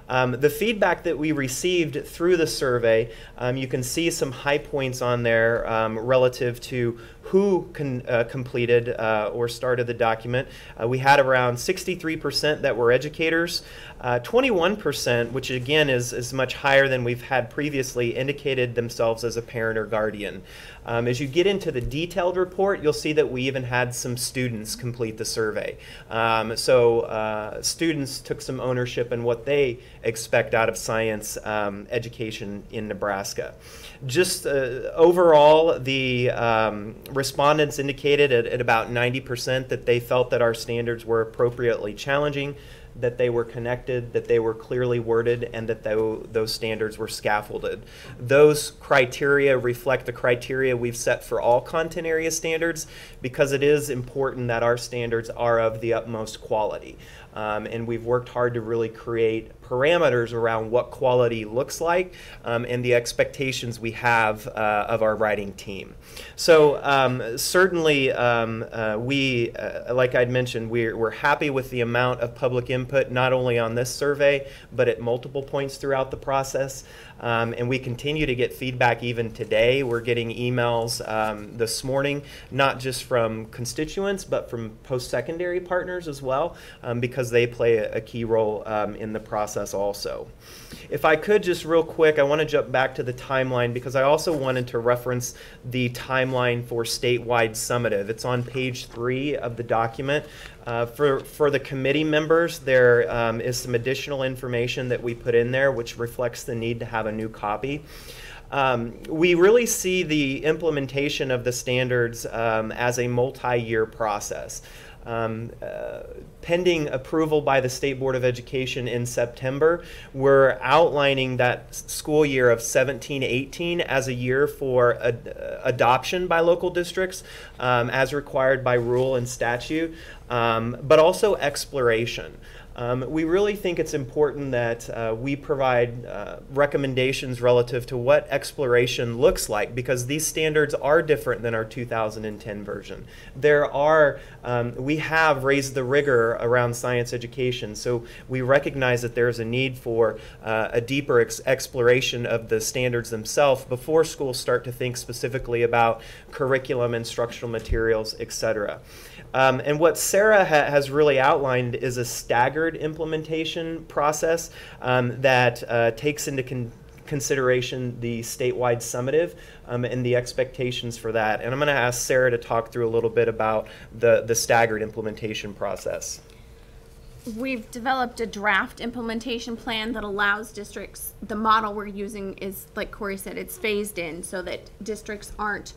The feedback that we received through the survey, you can see some high points on there relative to who completed or started the document. We had around 63% that were educators. 21%, which again is much higher than we've had previously, indicated themselves as a parent or guardian. As you get into the detailed report, you'll see that we even had some students complete the survey. So students took some ownership in what they expect out of science education in Nebraska. Just overall, the respondents indicated at about 90% that they felt that our standards were appropriately challenging, that they were connected, that they were clearly worded, and that those standards were scaffolded. Those criteria reflect the criteria we've set for all content area standards because it is important that our standards are of the utmost quality. And we've worked hard to really create parameters around what quality looks like and the expectations we have of our writing team. So certainly we, like I'd mentioned, we're happy with the amount of public input, not only on this survey, but at multiple points throughout the process. And we continue to get feedback even today. We're getting emails this morning, not just from constituents, but from post-secondary partners as well, because because they play a key role in the process also. If I could just real quick, I want to jump back to the timeline because I also wanted to reference the timeline for statewide summative. It's on page 3 of the document. For the committee members, there is some additional information that we put in there which reflects the need to have a new copy. We really see the implementation of the standards as a multi-year process. Pending approval by the State Board of Education in September, we're outlining that school year of 17-18 as a year for adoption by local districts as required by rule and statute, but also exploration. We really think it's important that we provide recommendations relative to what exploration looks like because these standards are different than our 2010 version. We have raised the rigor around science education, so we recognize that there's a need for a deeper exploration of the standards themselves before schools start to think specifically about curriculum, instructional materials, etc. And what Sarah has really outlined is a staggered implementation process that takes into consideration the statewide summative and the expectations for that. And I'm going to ask Sarah to talk through a little bit about the staggered implementation process. We've developed a draft implementation plan that allows districts, the model we're using is, like Corey said, it's phased in so that districts aren't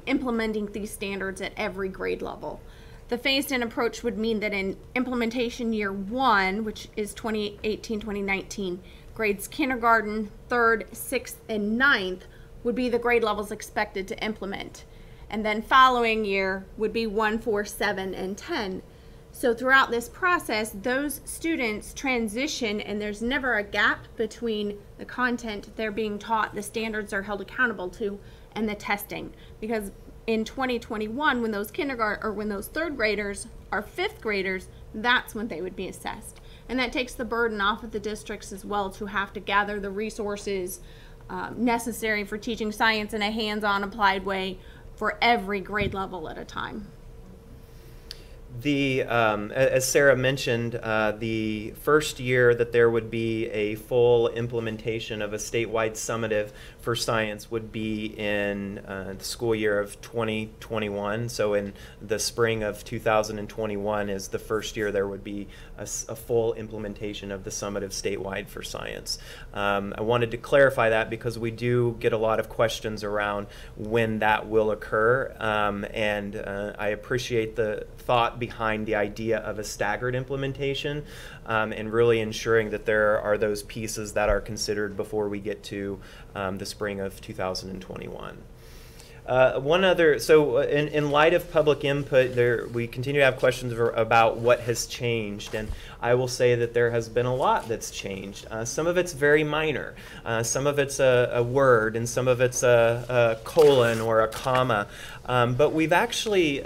implementing these standards at every grade level. The phased-in approach would mean that in implementation year 1, which is 2018-2019, grades kindergarten, 3rd, 6th, and 9th would be the grade levels expected to implement. And then following year would be 1, 4, 7, and 10. So throughout this process, those students transition and there's never a gap between the content they're being taught, the standards they're held accountable to, and the testing. Because in 2021, when those kindergarten or when those 3rd graders are 5th graders, that's when they would be assessed. And that takes the burden off of the districts as well to have to gather the resources necessary for teaching science in a hands-on applied way for every grade level at a time. As Sarah mentioned, the first year that there would be a full implementation of a statewide summative for science would be in the school year of 2021. So in the spring of 2021 is the first year there would be a full implementation of the summative statewide for science. I wanted to clarify that because we do get a lot of questions around when that will occur, and I appreciate the thought behind the idea of a staggered implementation and really ensuring that there are those pieces that are considered before we get to the spring of 2021. In light of public input, we continue to have questions about what has changed, and I will say that there has been a lot that's changed. Some of it's very minor. Some of it's a word, and some of it's a colon or a comma. But we've actually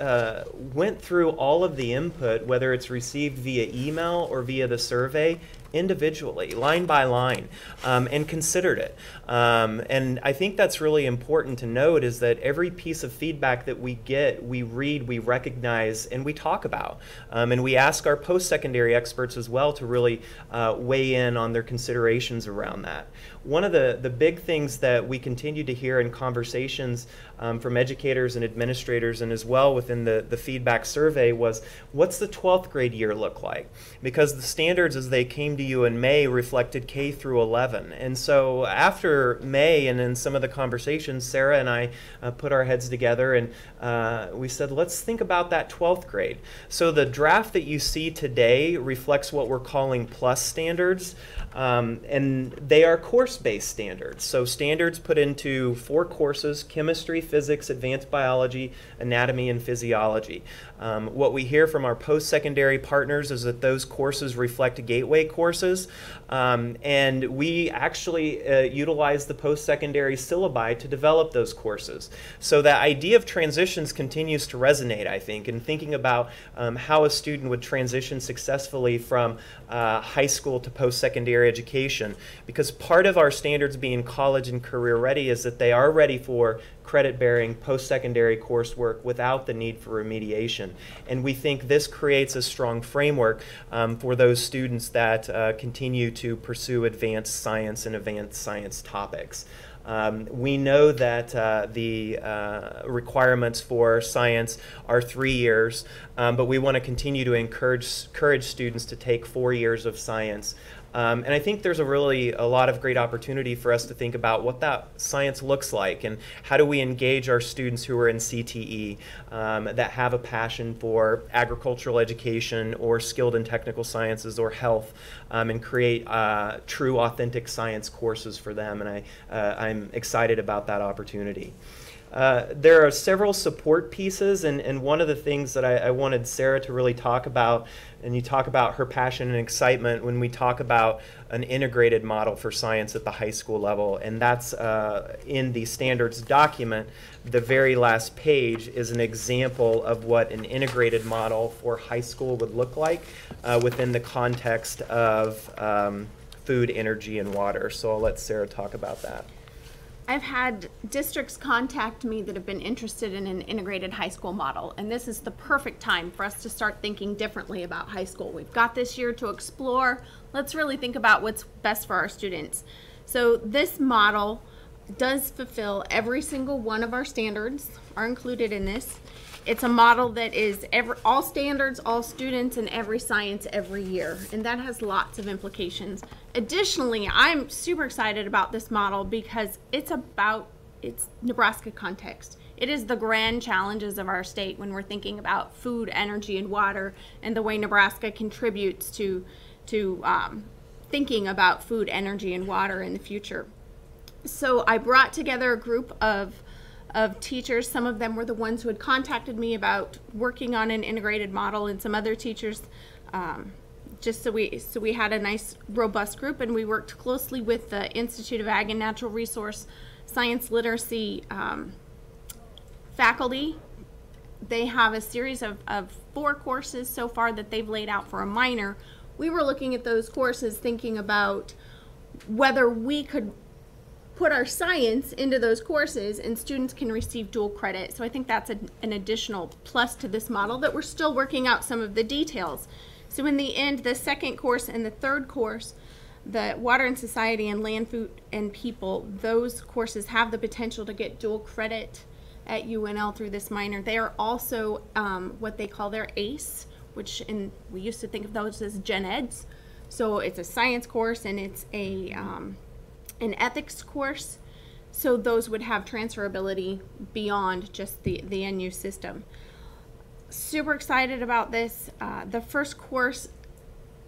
went through all of the input, whether it's received via email or via the survey, individually, line by line, and considered it. And I think that's really important to note is that every piece of feedback that we get, we read, we recognize, and we talk about. And we ask our post-secondary experts as well to really weigh in on their considerations around that. One of the big things that we continue to hear in conversations from educators and administrators and as well within the feedback survey was, what's the 12th grade year look like? Because the standards as they came to you in May reflected K through 11. And so after May and in some of the conversations, Sarah and I put our heads together and we said, let's think about that 12th grade. So the draft that you see today reflects what we're calling plus standards. And they are course-based standards. So standards put into 4 courses: chemistry, physics, advanced biology, anatomy, and physiology. What we hear from our post-secondary partners is that those courses reflect gateway courses courses, and we actually utilize the post-secondary syllabi to develop those courses. So that idea of transitions continues to resonate, I think, in thinking about how a student would transition successfully from high school to post-secondary education, because part of our standards being college and career ready is that they are ready for credit-bearing post-secondary coursework without the need for remediation. And we think this creates a strong framework for those students that continue to pursue advanced science and advanced science topics. We know that the requirements for science are 3 years, but we want to continue to encourage students to take 4 years of science. And I think there's a lot of great opportunity for us to think about what that science looks like and how do we engage our students who are in CTE that have a passion for agricultural education or skilled in technical sciences or health, and create true authentic science courses for them. And I'm excited about that opportunity. There are several support pieces, and one of the things that I wanted Sarah to really talk about, and you talk about her passion and excitement when we talk about an integrated model for science at the high school level, and that's in the standards document. The very last page is an example of what an integrated model for high school would look like within the context of food, energy, and water. So I'll let Sarah talk about that. I've had districts contact me that have been interested in an integrated high school model, and this is the perfect time for us to start thinking differently about high school. We've got this year to explore. Let's really think about what's best for our students. So this model does fulfill every single one of our standards are included in this. It's a model that is all standards, all students, and every science every year, and that has lots of implications. Additionally, I'm super excited about this model because it's Nebraska context. It is the grand challenges of our state when we're thinking about food, energy, and water, and the way Nebraska contributes to thinking about food, energy, and water in the future. So I brought together a group of teachers. Some of them were the ones who had contacted me about working on an integrated model, and some other teachers, just so we had a nice robust group, and we worked closely with the Institute of Ag and Natural Resource Science Literacy faculty. They have a series of 4 courses so far that they've laid out for a minor. We were looking at those courses thinking about whether we could put our science into those courses and students can receive dual credit. So I think that's an additional plus to this model that we're still working out some of the details. So in the end, the second course and the third course, the Water and Society and Land, Food, and People, those courses have the potential to get dual credit at UNL through this minor. They are also what they call their ACE, which we used to think of those as gen eds. So it's a science course and it's an ethics course, so those would have transferability beyond just the NU system. Super excited about this. The first course,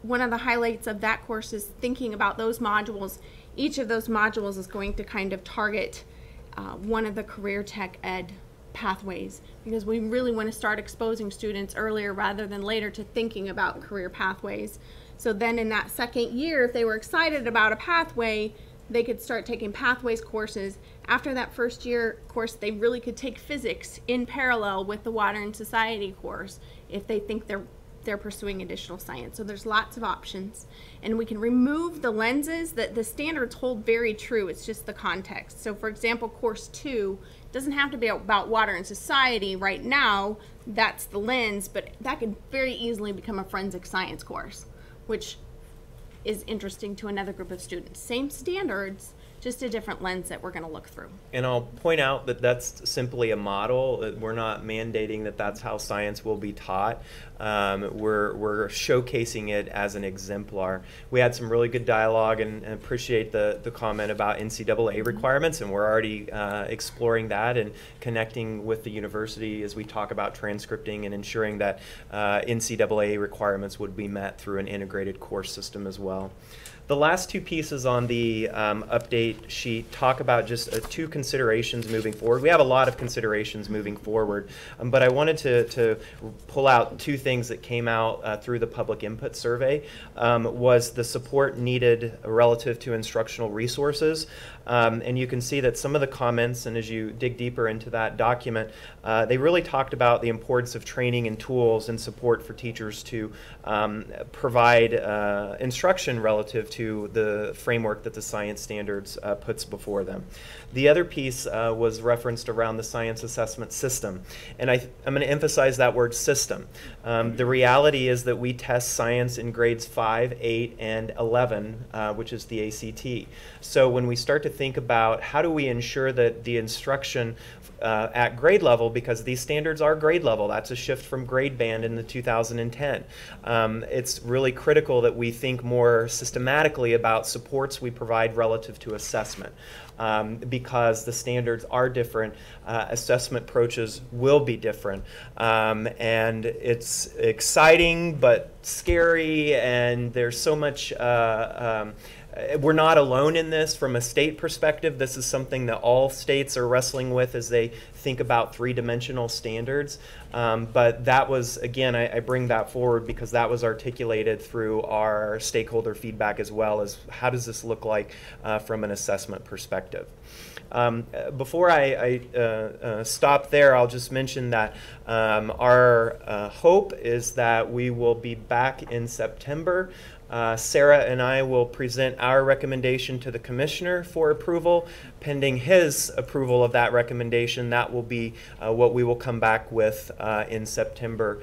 one of the highlights of that course is thinking about those modules. Each of those modules is going to kind of target one of the career tech ed pathways, because we really want to start exposing students earlier rather than later to thinking about career pathways. So then in that second year, if they were excited about a pathway, they could start taking pathways courses. After that first year course, they really could take physics in parallel with the Water and Society course if they think they're pursuing additional science. So there's lots of options. And we can remove the lenses that the standards hold very true. It's just the context. So for example, course 2 doesn't have to be about Water and Society right now. That's the lens, but that could very easily become a forensic science course, which is interesting to another group of students. Same standards, just a different lens that we're going to look through. And I'll point out that that's simply a model. We're not mandating that that's how science will be taught. We're showcasing it as an exemplar. We had some really good dialogue and appreciate the comment about NCAA requirements, and we're already exploring that and connecting with the university as we talk about transcripting and ensuring that NCAA requirements would be met through an integrated course system as well. The last two pieces on the update sheet talk about just two considerations moving forward. We have a lot of considerations moving forward, but I wanted to pull out two things that came out through the public input survey. Was the support needed relative to instructional resources. And you can see that some of the comments, and as you dig deeper into that document, they really talked about the importance of training and tools and support for teachers to provide instruction relative to the framework that the science standards puts before them. The other piece was referenced around the science assessment system. And I'm going to emphasize that word system. The reality is that we test science in grades 5, 8, and 11, which is the ACT. So when we start to think about how do we ensure that the instruction at grade level, because these standards are grade level, that's a shift from grade band in the 2010. It's really critical that we think more systematically about supports we provide relative to assessment. Because the standards are different, assessment approaches will be different. And it's exciting but scary, and there's so much we're not alone in this from a state perspective. This is something that all states are wrestling with as they think about three-dimensional standards. But that was, again, I bring that forward because that was articulated through our stakeholder feedback as well as how does this look like from an assessment perspective. Before I stop there, I'll just mention that our hope is that we will be back in September. Sarah and I will present our recommendation to the commissioner for approval. Pending his approval of that recommendation, that will be what we will come back with in September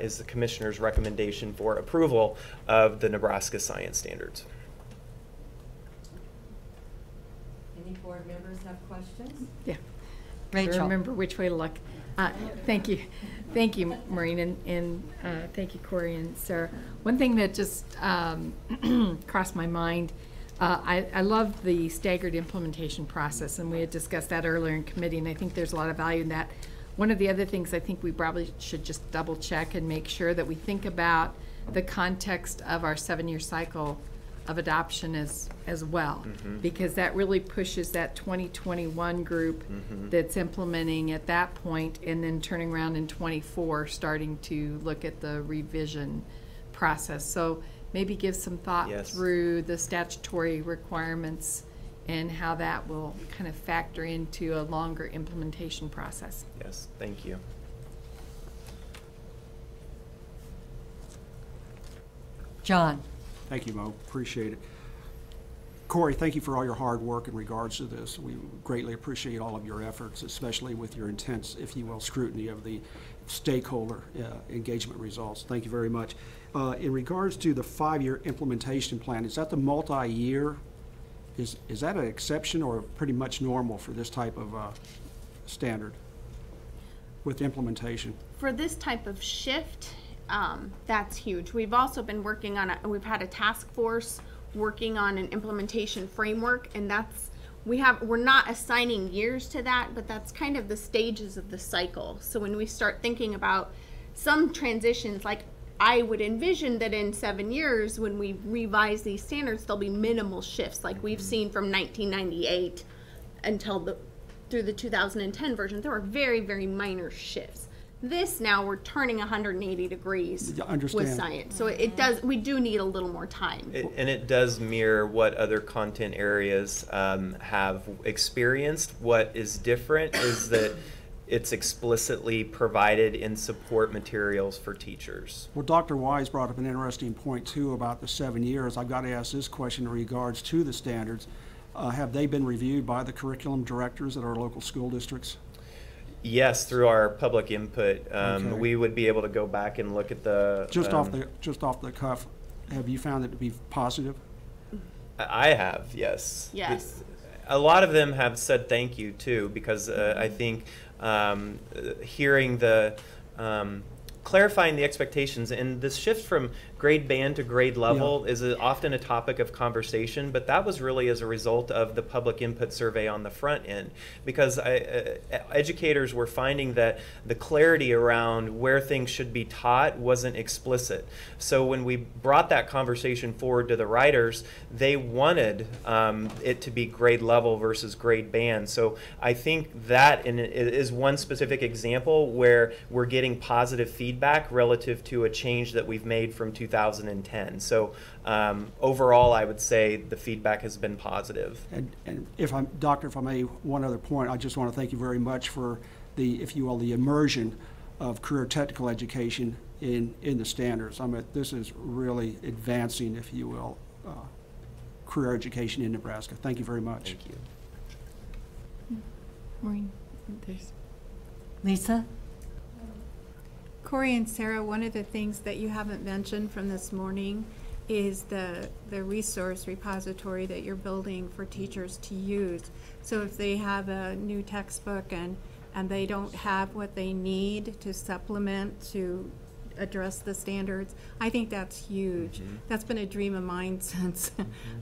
is the commissioner's recommendation for approval of the Nebraska Science Standards. Any board members have questions? Yeah. Rachel. Remember which way to look. Thank you. Thank you, Maureen, and thank you, Corey and Sarah. One thing that just crossed my mind, I love the staggered implementation process, and we had discussed that earlier in committee, and I think there's a lot of value in that. One of the other things I think we probably should just double check and make sure that we think about the context of our 7-year cycle of adoption as well, because that really pushes that 2021 group that's implementing at that point, and then turning around in 24 starting to look at the revision process. So maybe give some thought through the statutory requirements and how that will kind of factor into a longer implementation process. Yes, thank you. John. Thank you, Mo. Appreciate it. Corey, thank you for all your hard work in regards to this. We greatly appreciate all of your efforts, especially with your intense, if you will, scrutiny of the stakeholder engagement results. Thank you very much. In regards to the 5-year implementation plan, is that the multi-year? Is that an exception or pretty much normal for this type of standard with implementation? For this type of shift, that's huge. We've also been working on we've had a task force working on an implementation framework, and we're not assigning years to that, but that's kind of the stages of the cycle. So when we start thinking about some transitions, like I would envision that in 7 years, when we revise these standards, there'll be minimal shifts, like we've seen from 1998 until through the 2010 version. There were very, very minor shifts. This now we're turning 180 degrees with science. So we do need a little more time. And it does mirror what other content areas have experienced. What is different is that it's explicitly provided in support materials for teachers. Well, Dr. Wise brought up an interesting point too about the 7 years. I've got to ask this question in regards to the standards. Have they been reviewed by the curriculum directors at our local school districts? Yes, through our public input, we would be able to go back and look at the just off the cuff. Have you found it to be positive? I have, yes. Yes. A lot of them have said thank you too, because I think hearing the clarifying the expectations, and this shift from grade band to grade level is often a topic of conversation, but that was really as a result of the public input survey on the front end, because educators were finding that the clarity around where things should be taught wasn't explicit. So when we brought that conversation forward to the writers, they wanted it to be grade level versus grade band. So I think that is one specific example where we're getting positive feedback relative to a change that we've made from 2010. So overall, I would say the feedback has been positive. And Doctor, if I may, one other point, I just want to thank you very much for the, if you will, the immersion of career technical education in the standards. I mean, this is really advancing, if you will, career education in Nebraska. Thank you very much. Thank you. Maureen, there's Lisa? Corey and Sarah, one of the things that you haven't mentioned from this morning is the resource repository that you're building for teachers to use. So if they have a new textbook and they don't have what they need to supplement to address the standards, I think that's huge. That's been a dream of mine since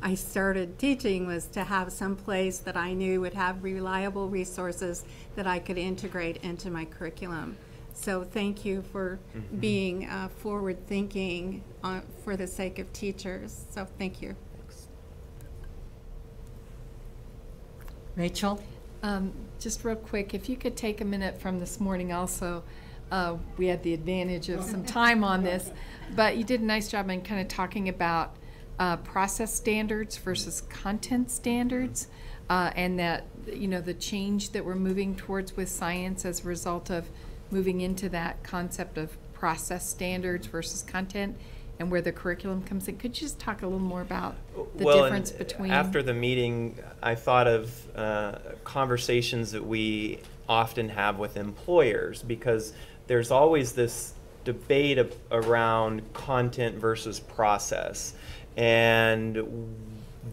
I started teaching, was to have some place that I knew would have reliable resources that I could integrate into my curriculum. So thank you for being forward-thinking for the sake of teachers. So thank you. Rachel? just real quick, if you could take a minute from this morning also, we had the advantage of some time on this, but you did a nice job in kind of talking about process standards versus content standards, and that, you know, the change that we're moving towards with science as a result of moving into that concept of process standards versus content, and where the curriculum comes in. Could you just talk a little more about the difference between? After the meeting, I thought of conversations that we often have with employers, because there's always this debate around content versus process, and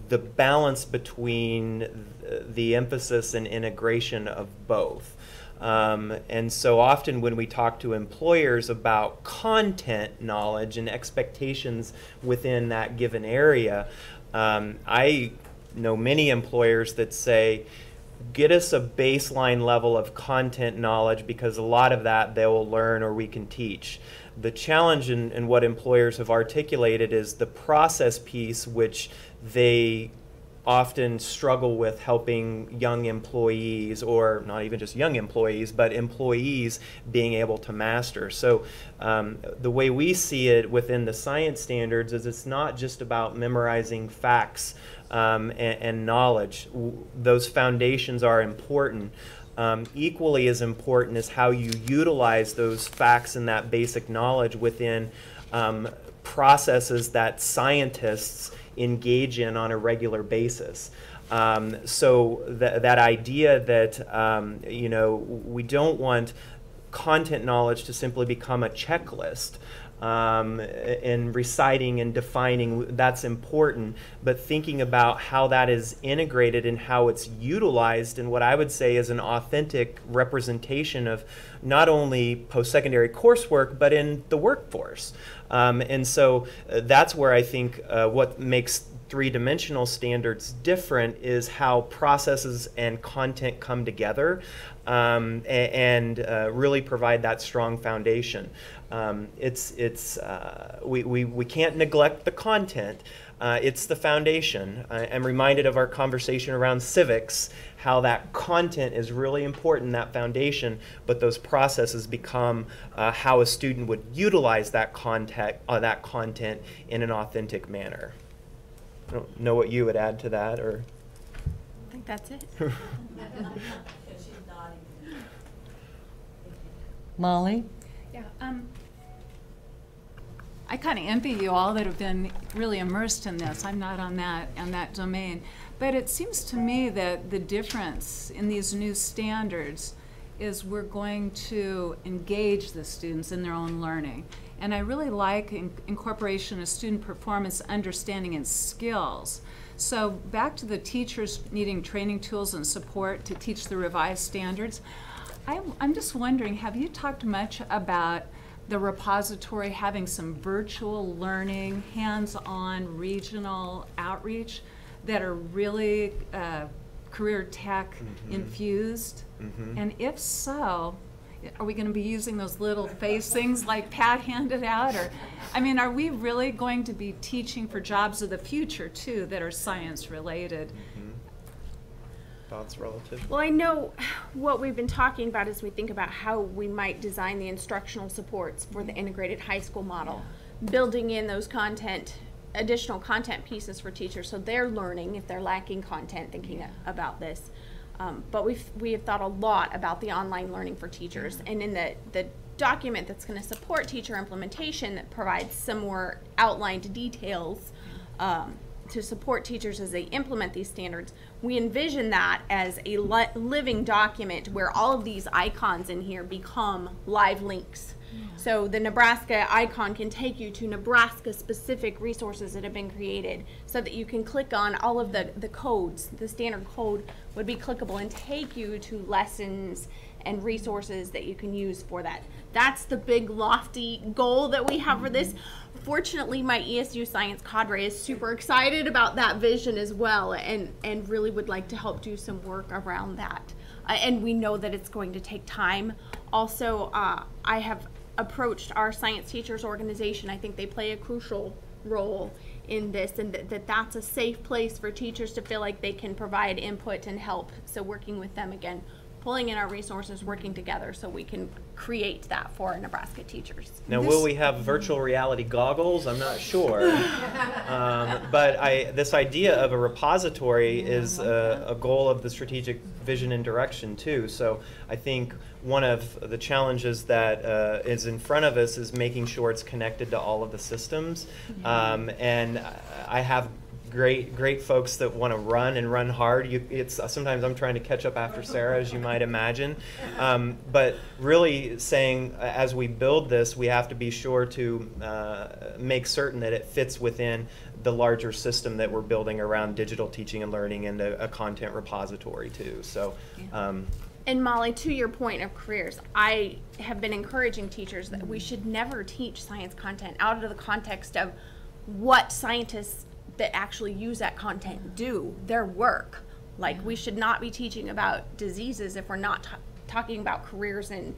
the balance between the emphasis and integration of both. And so often when we talk to employers about content knowledge and expectations within that given area, I know many employers that say, get us a baseline level of content knowledge, because a lot of that they will learn or we can teach. The challenge in what employers have articulated is the process piece, which they often struggle with helping young employees, or not even just young employees, but employees being able to master. So the way we see it within the science standards is it's not just about memorizing facts and knowledge. Those foundations are important. Equally as important is how you utilize those facts and that basic knowledge within processes that scientists engage in on a regular basis. So that idea that you know, we don't want content knowledge to simply become a checklist. And reciting and defining, that's important, but thinking about how that is integrated and how it's utilized in what I would say is an authentic representation of not only post-secondary coursework, but in the workforce. And so that's where I think what makes three-dimensional standards different is how processes and content come together and really provide that strong foundation. We can't neglect the content. It's the foundation. I'm reminded of our conversation around civics, how that content is really important, that foundation, but those processes become how a student would utilize that content in an authentic manner. I don't know what you would add to that, or? I think that's it. Molly? Yeah, I kind of envy you all that have been really immersed in this. I'm not on that domain. But it seems to me that the difference in these new standards is we're going to engage the students in their own learning. And I really like incorporation of student performance, understanding, and skills. So back to the teachers needing training tools and support to teach the revised standards, I'm just wondering, have you talked much about the repository, having some virtual learning, hands-on regional outreach that are really career tech infused? And if so, are we going to be using those little face things like Pat handed out? Or, I mean, are we really going to be teaching for jobs of the future too that are science related? Thoughts relative? Well, I know what we've been talking about as we think about how we might design the instructional supports for the integrated high school model, building in those additional content pieces for teachers so they're learning if they're lacking content, thinking about this. But we have thought a lot about the online learning for teachers, and in the document that's going to support teacher implementation that provides some more outlined details to support teachers as they implement these standards, we envision that as a living document where all of these icons in here become live links. So the Nebraska icon can take you to Nebraska-specific resources that have been created so that you can click on all of the codes. The standard code would be clickable and take you to lessons and resources that you can use for that. That's the big lofty goal that we have for this. Fortunately, my ESU science cadre is super excited about that vision as well, and really would like to help do some work around that. And we know that it's going to take time. Also, I have approached our science teachers organization. I think they play a crucial role in this, and that's a safe place for teachers to feel like they can provide input and help. So working with them again, pulling in our resources, working together so we can create that for our Nebraska teachers. Now, will we have virtual reality goggles? I'm not sure. But this idea of a repository is a goal of the strategic vision and direction too. So I think one of the challenges that is in front of us is making sure it's connected to all of the systems. And I have great folks that want to run hard. Sometimes I'm trying to catch up after Sarah, as you might imagine. But really saying, as we build this, we have to be sure to make certain that it fits within the larger system that we're building around digital teaching and learning and a content repository too. So. And Molly, to your point of careers, I have been encouraging teachers that we should never teach science content out of the context of what scientists that actually use that content do, their work. Like, we should not be teaching about diseases if we're not talking about careers in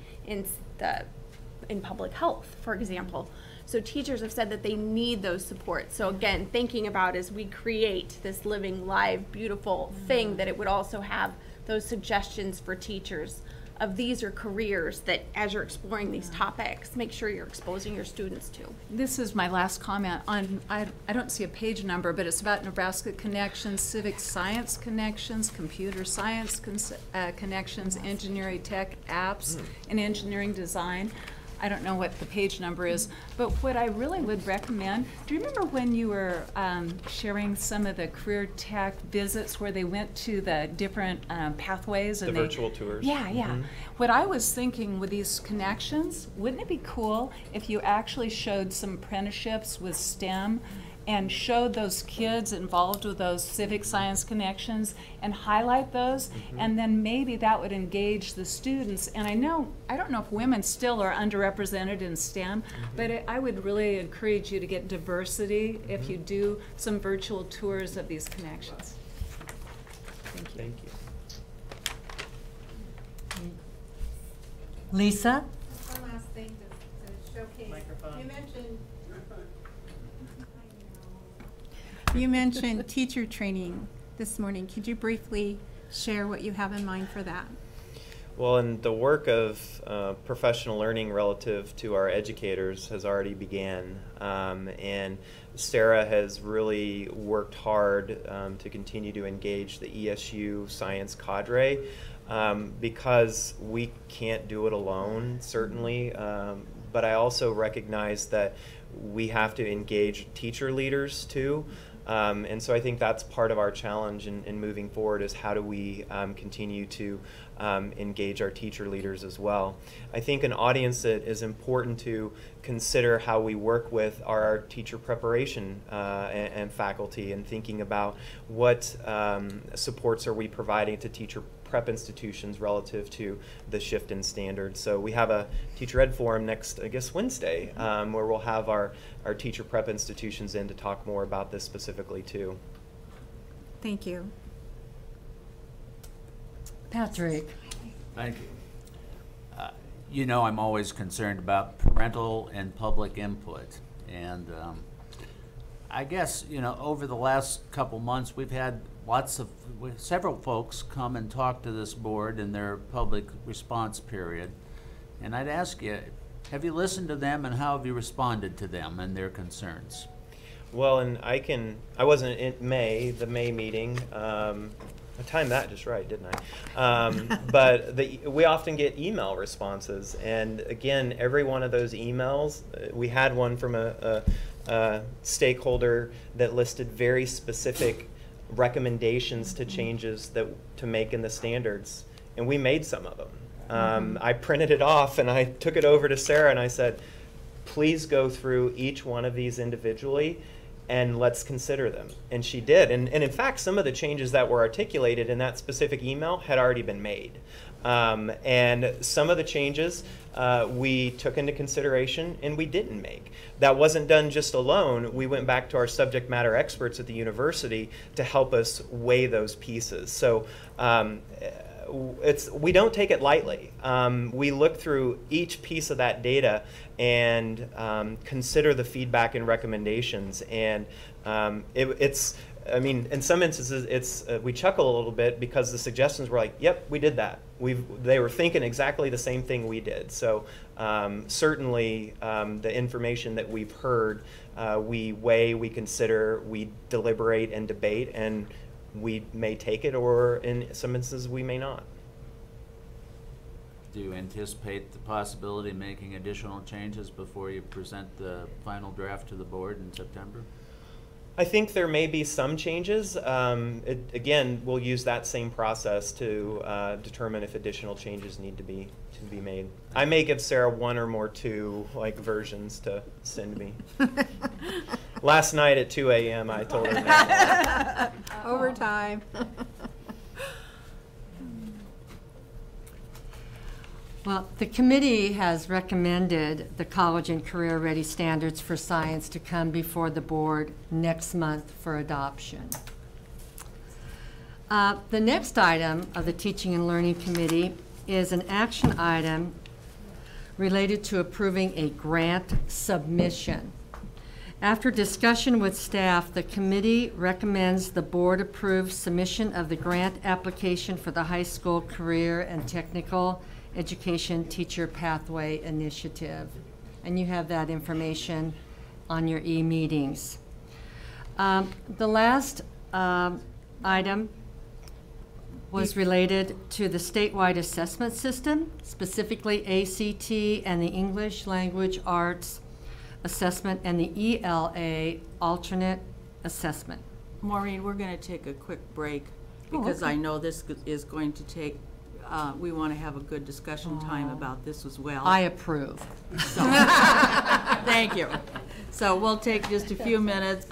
public health, for example. So teachers have said that they need those supports. So again, thinking about as we create this living, live, beautiful thing, that it would also have those suggestions for teachers of these are careers that, as you're exploring these topics, make sure you're exposing your students to. This is my last comment on, I don't see a page number, but it's about Nebraska Connections, Civic Science Connections, Computer Science Connections, Engineering Tech Apps, and Engineering Design. I don't know what the page number is, but what I really would recommend, do you remember when you were sharing some of the career tech visits where they went to the different pathways? And the virtual tours. Yeah. What I was thinking with these connections, wouldn't it be cool if you actually showed some apprenticeships with STEM and showed those kids involved with those civic science connections and highlight those, and then maybe that would engage the students. And I don't know if women still are underrepresented in STEM, but I would really encourage you to get diversity if you do some virtual tours of these connections. Thank you. Thank you. Lisa? One last thing to showcase. Microphone. You mentioned teacher training this morning. Could you briefly share what you have in mind for that? Well, and the work of professional learning relative to our educators has already began, and Sarah has really worked hard to continue to engage the ESU science cadre, because we can't do it alone, certainly, but I also recognize that we have to engage teacher leaders too. And so I think that's part of our challenge in moving forward, is how do we continue to engage our teacher leaders as well. I think an audience that is important to consider how we work with are our teacher preparation and faculty, and thinking about what supports are we providing to teacher prep institutions relative to the shift in standards. So we have a teacher ed forum next, I guess, Wednesday, where we'll have our teacher prep institutions in to talk more about this specifically too. Thank you. Patrick. Thank you. You know, I'm always concerned about parental and public input. And I guess, you know, over the last couple months, we've had several folks come and talk to this board in their public response period. And I'd ask you, have you listened to them, and how have you responded to them and their concerns? Well, and I wasn't in the May meeting. I timed that just right, didn't I? But we often get email responses, and again, every one of those emails, we had one from a stakeholder that listed very specific recommendations to changes to make in the standards, and we made some of them. I printed it off and I took it over to Sarah and I said, please go through each one of these individually and let's consider them. And she did. And in fact, some of the changes that were articulated in that specific email had already been made. And some of the changes we took into consideration and we didn't make. That wasn't done just alone. We went back to our subject matter experts at the university to help us weigh those pieces. So we don't take it lightly. We look through each piece of that data and consider the feedback and recommendations. And I mean, in some instances, we chuckle a little bit because the suggestions were like, "Yep, we did that." They were thinking exactly the same thing we did. So certainly, the information that we've heard, we weigh, we consider, we deliberate and debate, and we may take it, or in some instances, we may not. Do you anticipate the possibility of making additional changes before you present the final draft to the board in September? I think there may be some changes. Again, we'll use that same process to determine if additional changes need to be made. I may give Sarah one or more versions to send me. Last night at 2 a.m. I told her that. Overtime. Well, the committee has recommended the college and career ready standards for science to come before the board next month for adoption. The next item of the Teaching and Learning Committee is an action item related to approving a grant submission. After discussion with staff, the committee recommends the board approve submission of the grant application for the high school career and technical education teacher pathway initiative. And you have that information on your e-meetings. The last item was related to the statewide assessment system, specifically ACT and the English Language Arts Assessment and the ELA alternate assessment. Maureen, we're going to take a quick break because I know this is going to take, we want to have a good discussion time about this as well. I approve. So, thank you. So we'll take just a few minutes.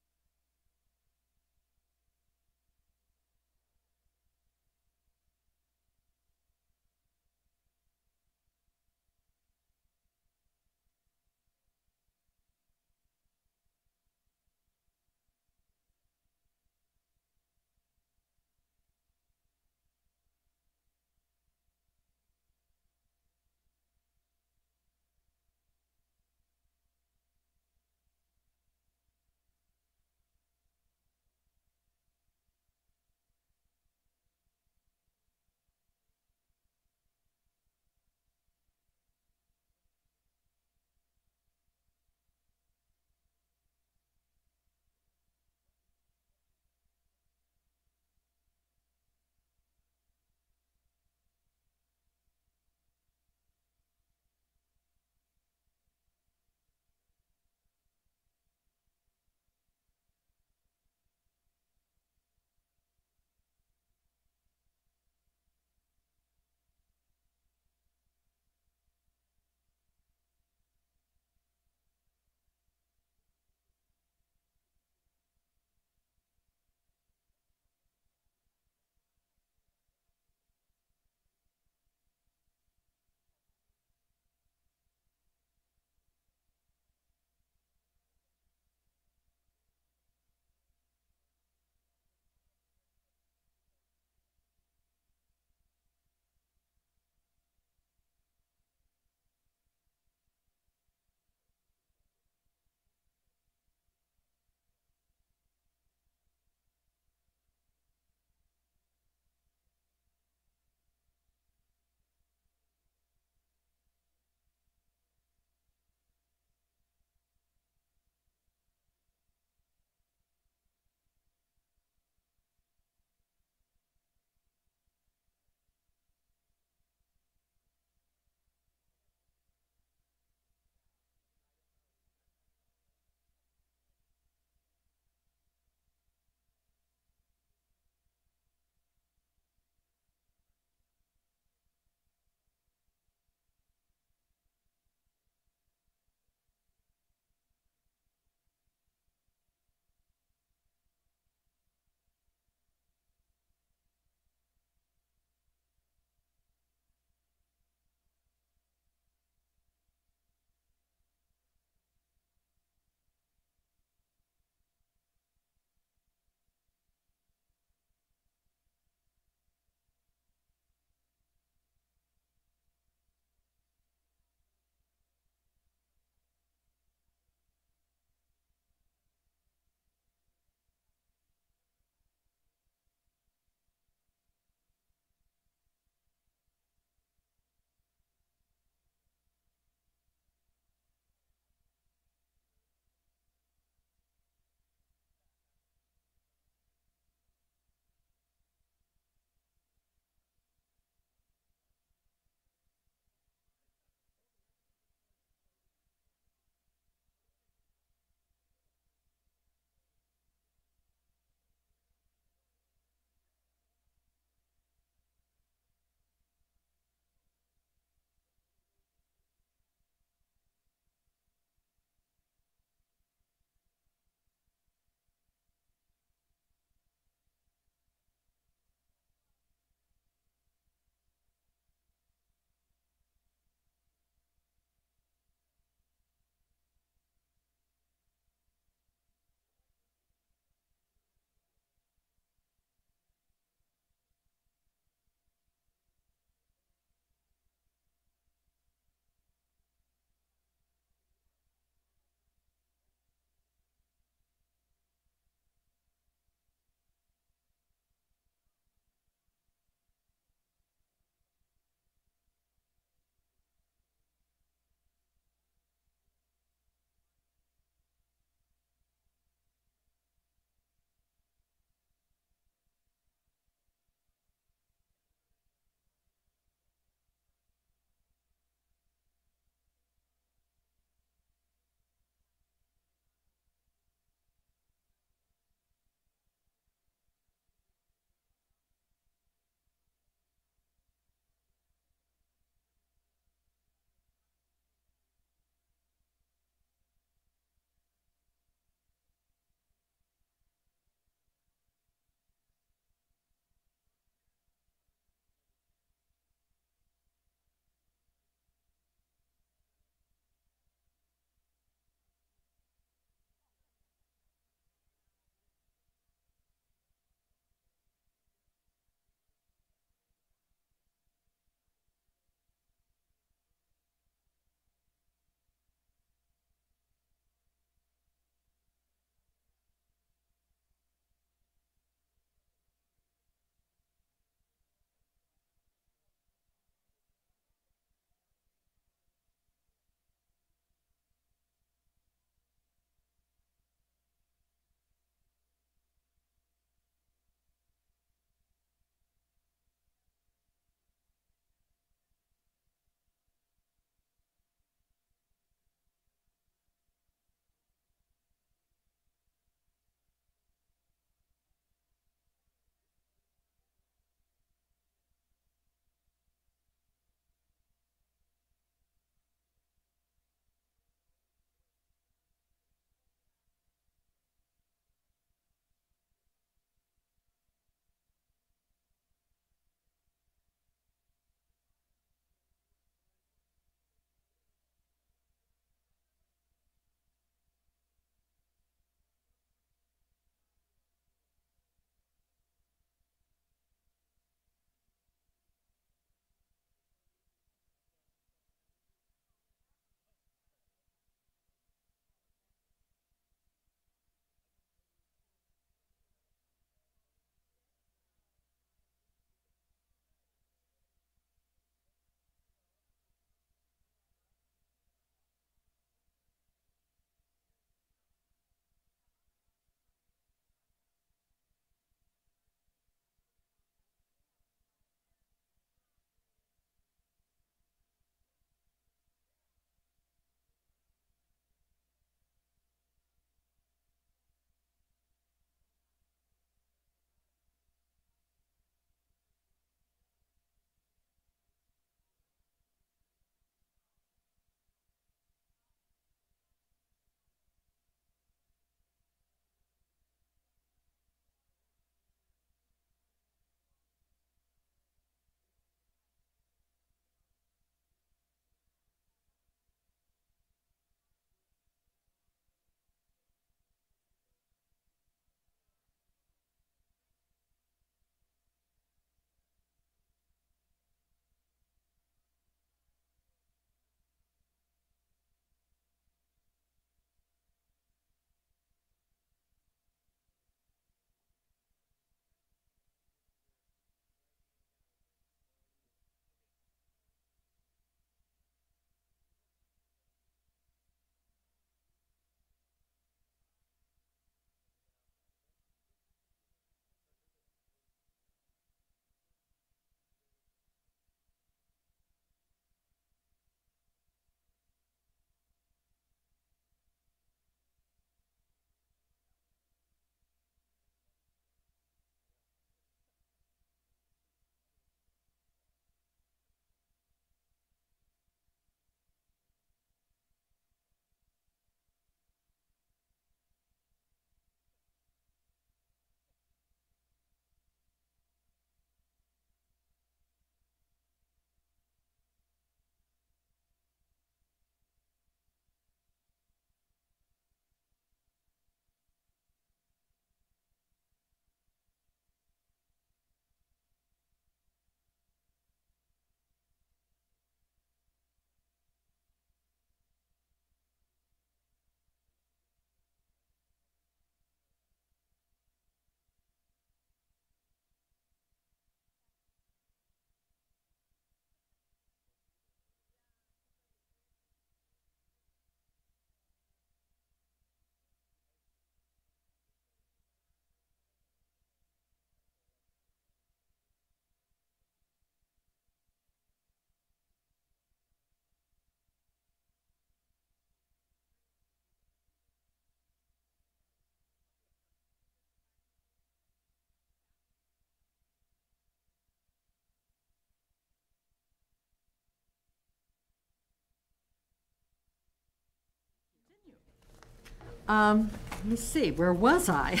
Let me see, where was I?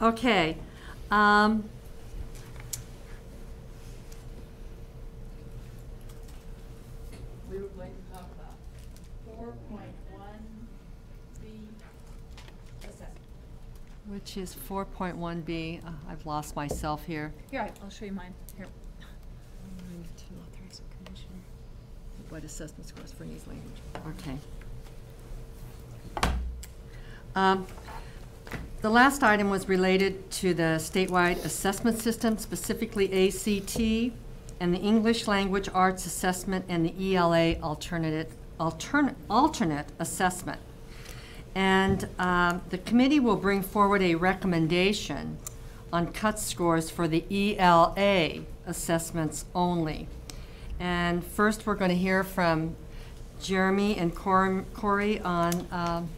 Okay. We were going to talk about 4.1B assessment. Which is 4.1B. I've lost myself here. Here, I'll show you mine. Here. What assessment scores for English language? Okay. The last item was related to the statewide assessment system, specifically ACT, and the English Language Arts Assessment and the ELA alternate assessment. And the committee will bring forward a recommendation on cut scores for the ELA assessments only. And first, we're going to hear from Jeremy and Corey on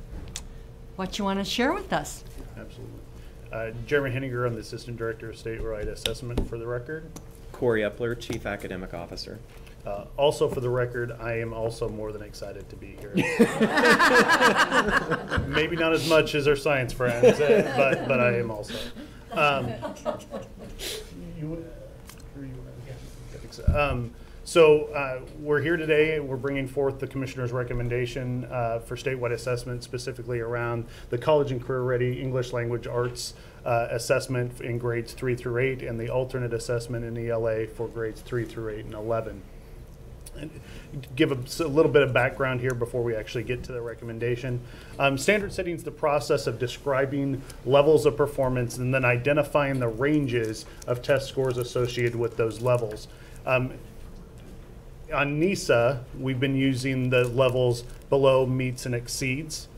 what you want to share with us. Absolutely. Jeremy Henninger, I'm the Assistant Director of Statewide Assessment for the record. Corey Epler, Chief Academic Officer. Also for the record, I am also more than excited to be here. Maybe not as much as our science friends, but I am also. So we're here today. We're bringing forth the Commissioner's recommendation for statewide assessment, specifically around the College and Career Ready English Language Arts assessment in grades 3 through 8 and the alternate assessment in ELA for grades 3 through 8 and 11. And give a little bit of background here before we actually get to the recommendation. Standard setting is the process of describing levels of performance and then identifying the ranges of test scores associated with those levels. On NISA, we've been using the levels below, meets, and exceeds.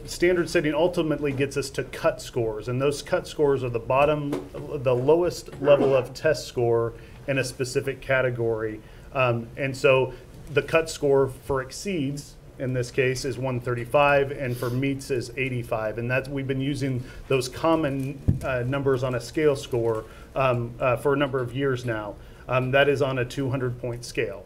Standard setting ultimately gets us to cut scores, and those cut scores are the lowest level of test score in a specific category. And so the cut score for exceeds, in this case, is 135, and for meets is 85. And that's, we've been using those common numbers on a scale score for a number of years now. That is on a 200-point scale.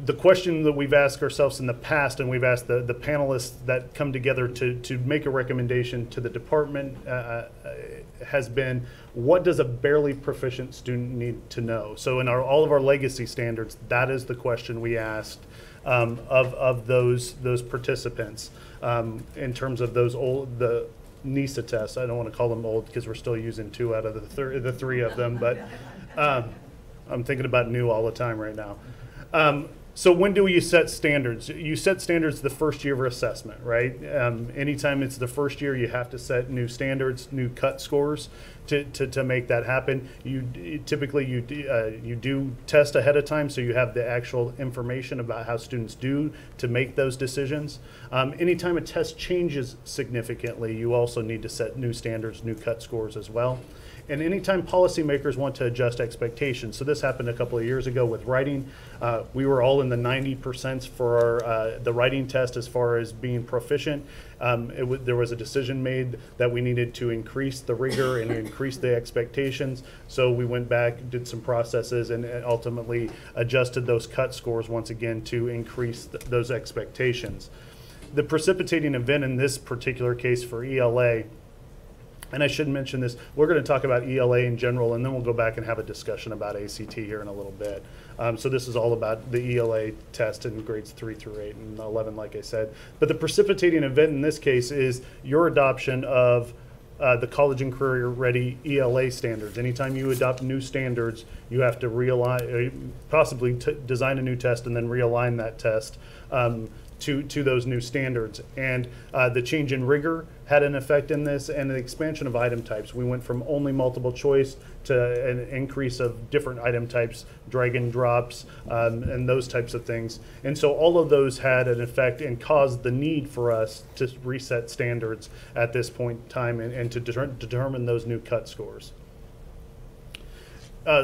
The question that we've asked ourselves in the past, and we've asked the panelists that come together to make a recommendation to the department, has been, what does a barely proficient student need to know? So in all of our legacy standards, that is the question we asked of those participants in terms of those the NISA tests. I don't want to call them old because we're still using 2 out of the 3 of them, but I'm thinking about new all the time right now. So when do you set standards? You set standards the first year of assessment, right? Anytime it's the first year, you have to set new standards, new cut scores to make that happen. Typically you do test ahead of time, so you have the actual information about how students do to make those decisions. Anytime a test changes significantly, you also need to set new standards, new cut scores as well. And anytime policymakers want to adjust expectations, so this happened a couple of years ago with writing. We were all in the 90% for the writing test as far as being proficient. There was a decision made that we needed to increase the rigor and increase the expectations. So we went back, did some processes, and ultimately adjusted those cut scores once again to increase those expectations. The precipitating event in this particular case for ELA, and I should mention this, we're going to talk about ELA in general, and then we'll go back and have a discussion about ACT here in a little bit. So this is all about the ELA test in grades 3 through 8 and 11, like I said. But the precipitating event in this case is your adoption of the College and Career Ready ELA standards. Anytime you adopt new standards, you have to realign, possibly design a new test and then realign that test to those new standards. And the change in rigor had an effect in this, and the expansion of item types. We went from only multiple choice to an increase of different item types, drag and drops, and those types of things. And so all of those had an effect and caused the need for us to reset standards at this point in time and to determine those new cut scores.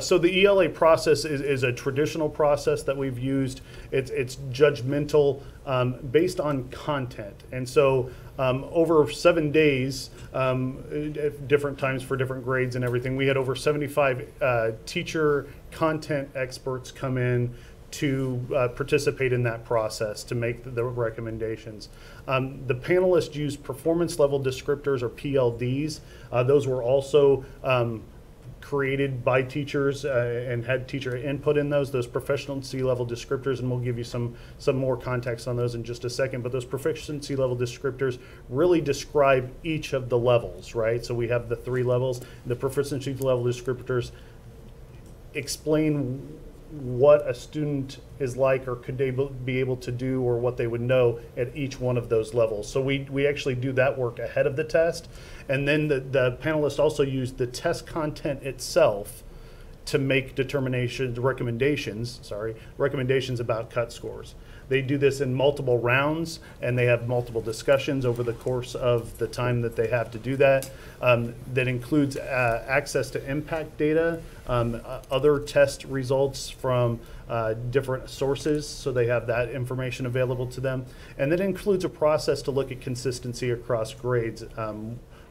So the ELA process is a traditional process that we've used. It's judgmental based on content. And so over 7 days, at different times for different grades and everything, we had over 75 teacher content experts come in to participate in that process to make the recommendations. The panelists used performance level descriptors, or PLDs. Those were also created by teachers and had teacher input in those proficiency level descriptors, and we'll give you some more context on those in just a second. But those proficiency level descriptors really describe each of the levels, right? So we have the 3 levels. The proficiency level descriptors explain what a student is like or could be able to do, or what they would know at each one of those levels. So we actually do that work ahead of the test. And then the panelists also use the test content itself to make recommendations about cut scores. They do this in multiple rounds, and they have multiple discussions over the course of the time that they have to do that. That includes access to impact data, other test results from different sources, so they have that information available to them. And that includes a process to look at consistency across grades.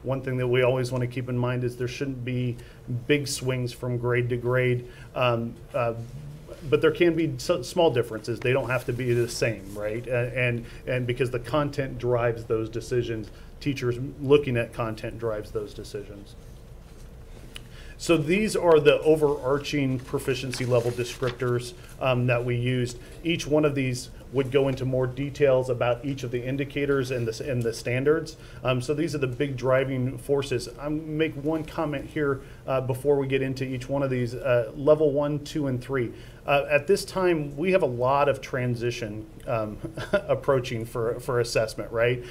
One thing that we always want to keep in mind is there shouldn't be big swings from grade to grade. But there can be small differences. They don't have to be the same, right? And because the content drives those decisions, teachers looking at content drives those decisions. So these are the overarching proficiency level descriptors that we used. Each one of these would go into more details about each of the indicators and the standards. So these are the big driving forces. I'll make one comment here before we get into each one of these. Level 1, 2, and 3. At this time, we have a lot of transition approaching for assessment, right?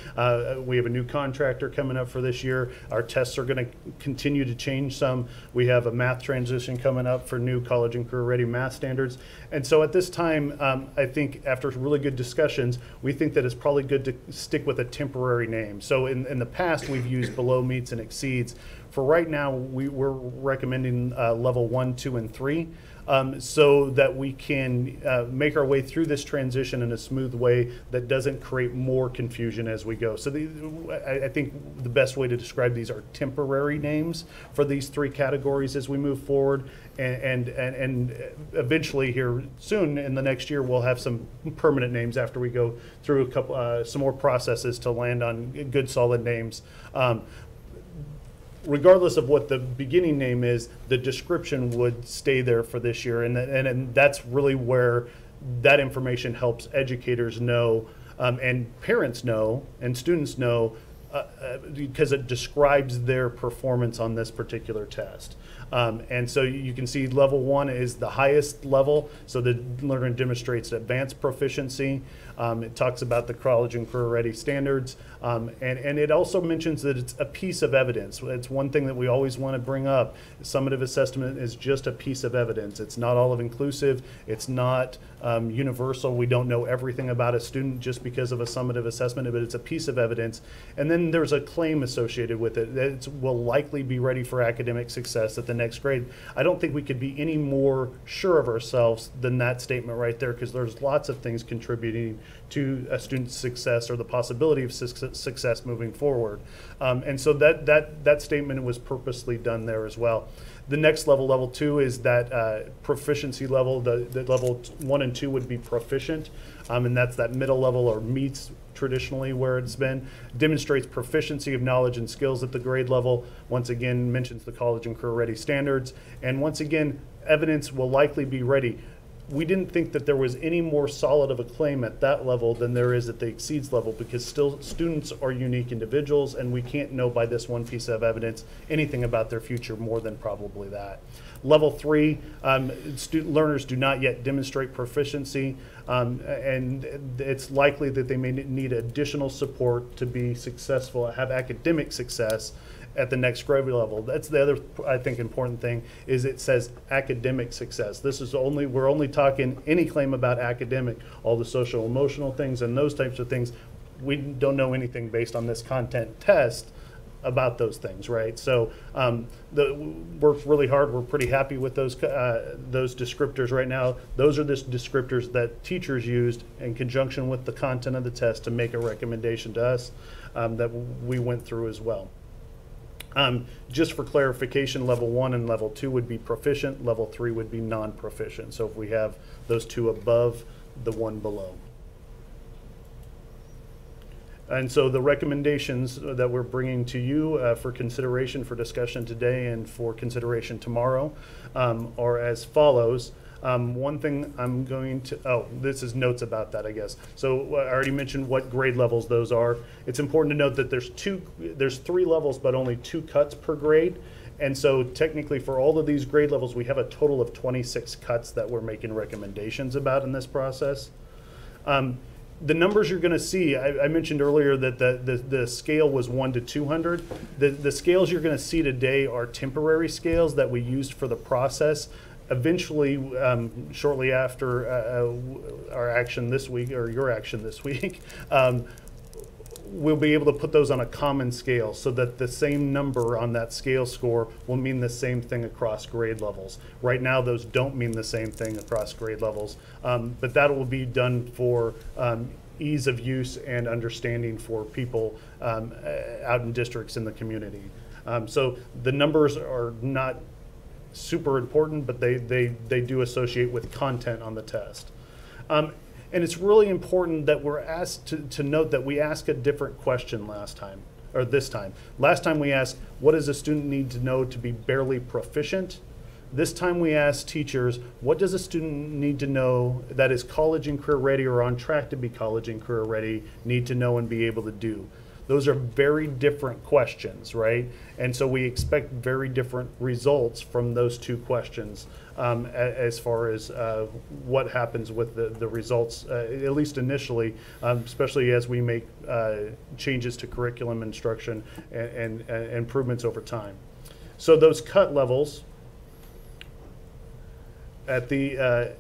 We have a new contractor coming up for this year. Our tests are going to continue to change some. We have a math transition coming up for new college and career ready math standards. And so at this time, I think after really good discussions, we think that it's probably good to stick with a temporary name. So in the past, we've used below, meets, and exceeds. For right now, we're recommending level 1, 2, and 3. So that we can make our way through this transition in a smooth way that doesn't create more confusion as we go. So I think the best way to describe these are temporary names for these 3 categories as we move forward. And eventually here soon in the next year, we'll have some permanent names after we go through some more processes to land on good solid names. Regardless of what the beginning name is, the description would stay there for this year. And that's really where that information helps educators know, and parents know, and students know, because it describes their performance on this particular test. And so you can see level 1 is the highest level. So the learner demonstrates advanced proficiency. It talks about the college and career ready standards. And it also mentions that it's a piece of evidence. It's one thing that we always want to bring up. Summative assessment is just a piece of evidence. It's not all of inclusive. It's not universal. We don't know everything about a student just because of a summative assessment, but it's a piece of evidence. And then there's a claim associated with it that it will likely be ready for academic success at the next grade. I don't think we could be any more sure of ourselves than that statement right there, because there's lots of things contributing to a student's success or the possibility of success moving forward. And so that statement was purposely done there as well. The next level, level 2, is that proficiency level. The level 1 and 2 would be proficient, and that's that middle level, or meets traditionally where it's been. Demonstrates proficiency of knowledge and skills at the grade level. Once again, mentions the college and career ready standards. And once again, evidence will likely be ready. We didn't think that there was any more solid of a claim at that level than there is at the exceeds level, because still students are unique individuals, and we can't know by this one piece of evidence anything about their future more than probably that. Level 3, learners do not yet demonstrate proficiency, and it's likely that they may need additional support to be successful, have academic success at the next grade level. That's the other, I think, important thing, is it says academic success. This is we're only talking any claim about academic, all the social emotional things and those types of things. We don't know anything based on this content test about those things, right? So worked really hard. We're pretty happy with those descriptors right now. Those are the descriptors that teachers used in conjunction with the content of the test to make a recommendation to us that we went through as well. Just for clarification, level 1 and level 2 would be proficient, level 3 would be non-proficient. So if we have those two above, the one below. And so the recommendations that we're bringing to you for consideration for discussion today and for consideration tomorrow are as follows. One thing I'm going to, this is notes about that, I guess. So I already mentioned what grade levels those are. It's important to note that there's 3 levels, but only 2 cuts per grade. And so technically for all of these grade levels, we have a total of 26 cuts that we're making recommendations about in this process. The numbers you're going to see, I mentioned earlier that the scale was 1 to 200. The scales you're going to see today are temporary scales that we used for the process. Eventually, shortly after our action this week, or your action this week, we'll be able to put those on a common scale so that the same number on that scale score will mean the same thing across grade levels. Right now, those don't mean the same thing across grade levels, but that will be done for ease of use and understanding for people out in districts in the community. So the numbers are not super important, but they do associate with content on the test. And it's really important that we're asked to note that we ask a different question this time. Last time we asked, what does a student need to know to be barely proficient? This time we asked teachers, what does a student need to know that is college and career ready or on track to be college and career ready need to know and be able to do? Those are very different questions, right? And so we expect very different results from those two questions as far as what happens with the results, at least initially, especially as we make changes to curriculum instruction and improvements over time. So those cut levels at the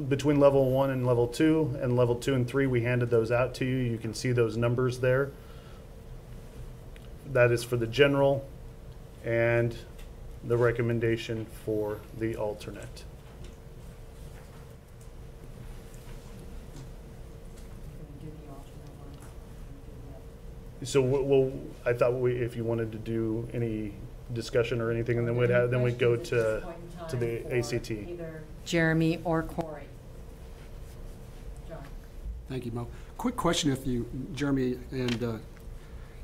between level 1 and level 2 and level 2 and 3, we handed those out to you. You can see those numbers there. That is for the general and the recommendation for the alternate. So I thought if you wanted to do any discussion or anything, and then we'd go to the ACT. Either Jeremy or Corey. John. Thank you, Mo. Quick question, Jeremy, and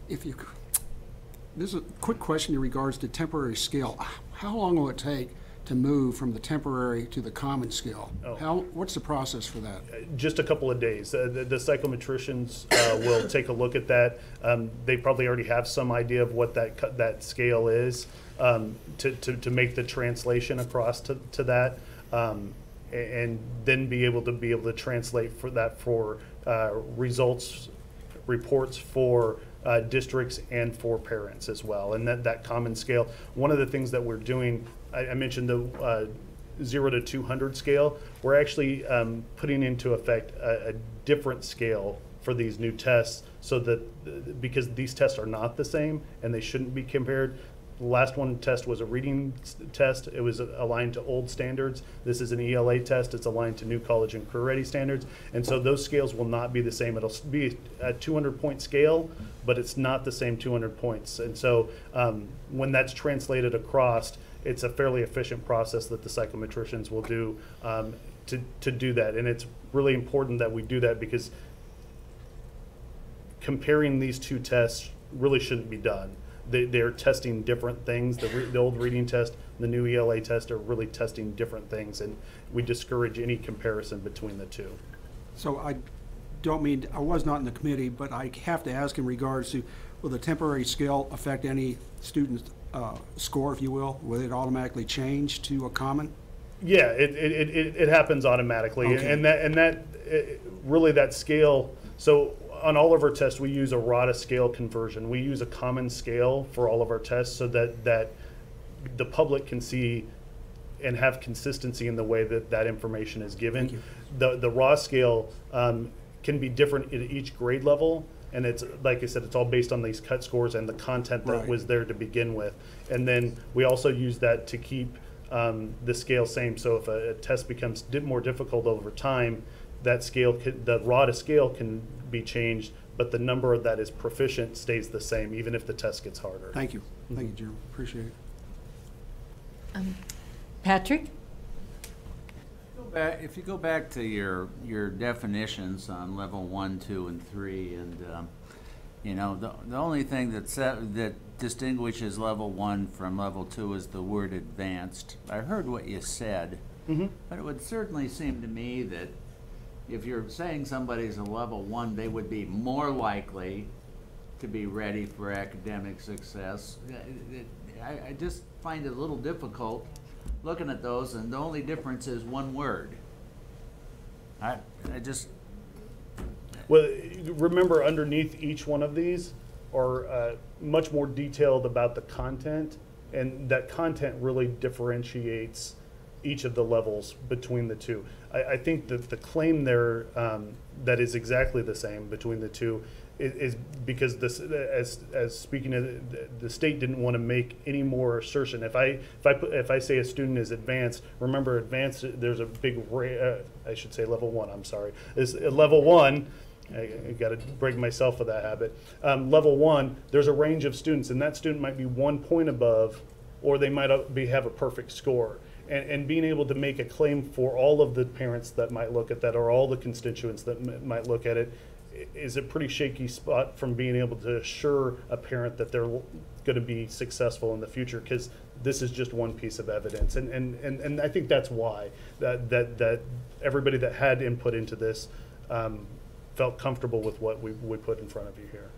if you. This is a quick question in regards to temporary scale. How long will it take to move from the temporary to the common scale? What's the process for that? Just a couple of days. The psychometricians will take a look at that. They probably already have some idea of what that scale is to make the translation across to that, and then be able to translate for that for reports for districts and for parents as well, and that common scale. One of the things that we're doing, I mentioned the 0 to 200 scale. We're actually putting into effect a different scale for these new tests, so that because these tests are not the same and they shouldn't be compared. The last one test was a reading test. It was aligned to old standards. This is an ELA test. It's aligned to new college and career ready standards. And so those scales will not be the same. It'll be a 200-point scale, but it's not the same 200 points. And so when that's translated across, it's a fairly efficient process that the psychometricians will do to do that. And it's really important that we do that, because comparing these two tests really shouldn't be done. They're testing different things. The old reading test, the new ELA test are really testing different things, and we discourage any comparison between the two. So I was not in the committee, but I have to ask in regards to, will the temporary scale affect any student's score, if you will? Will it automatically change to a common? Yeah, it happens automatically, okay. and that really that scale. So on all of our tests, we use a RADA scale conversion. We use a common scale for all of our tests, so that the public can see and have consistency in the way that information is given. The raw scale can be different at each grade level, and it's, like I said, it's all based on these cut scores and the content that was there to begin with. And then we also use that to keep the scale same. So if a test becomes more difficult over time, that scale, the RADA scale, can be changed but the number that is proficient stays the same, even if the test gets harder. Thank you. Thank you, Jim. Appreciate it. Patrick? If you go back to your definitions on level 1, 2, and 3, and you know, the only thing that distinguishes level 1 from level 2 is the word advanced. I heard what you said, but it would certainly seem to me that if you're saying somebody's a level 1, they would be more likely to be ready for academic success. I just find it a little difficult looking at those, and the only difference is one word. I just... Well, remember, underneath each one of these are much more detailed about the content, and that content really differentiates each of the levels between the two. I think that the claim there that is exactly the same between the two is because this, as speaking of the state didn't want to make any more assertion. If I say a student is advanced, remember advanced, there's a big I should say level 1. I'm sorry. Is level 1. I got to break myself of that habit. Level 1, there's a range of students, and that student might be 1 point above, or they might have a perfect score. And being able to make a claim for all of the parents that might look at that, or all the constituents that might look at it, is a pretty shaky spot from being able to assure a parent that they're going to be successful in the future, because this is just one piece of evidence. And I think that's why that everybody that had input into this felt comfortable with what we put in front of you here.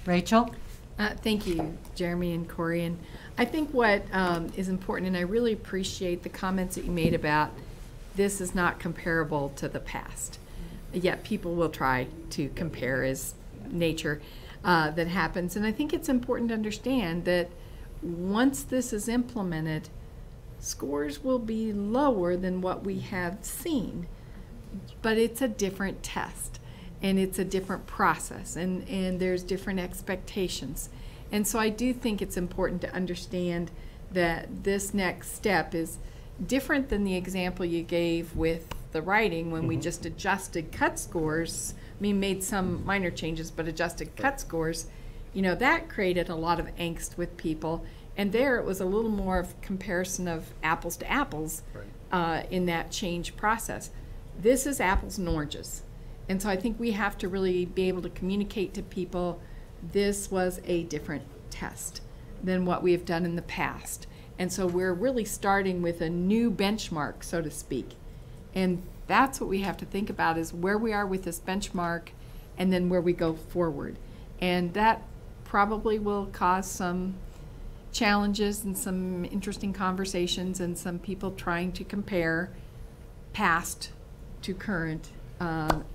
Rachel? Thank you, Jeremy and Corey. And I think what is important, and I really appreciate the comments that you made about this is not comparable to the past. Yet people will try to compare as nature that happens. And I think it's important to understand that once this is implemented, scores will be lower than what we have seen. But it's a different test, and it's a different process, and there's different expectations. And so I do think it's important to understand that this next step is different than the example you gave with the writing when we just adjusted cut scores. I mean, made some minor changes, but adjusted cut scores. You know, that created a lot of angst with people. And there it was a little more of comparison of apples to apples in that change process. This is apples and oranges. And so I think we have to really be able to communicate to people this was a different test than what we have done in the past. And so we're really starting with a new benchmark, so to speak. And that's what we have to think about, is where we are with this benchmark and then where we go forward. And that probably will cause some challenges and some interesting conversations and some people trying to compare past to current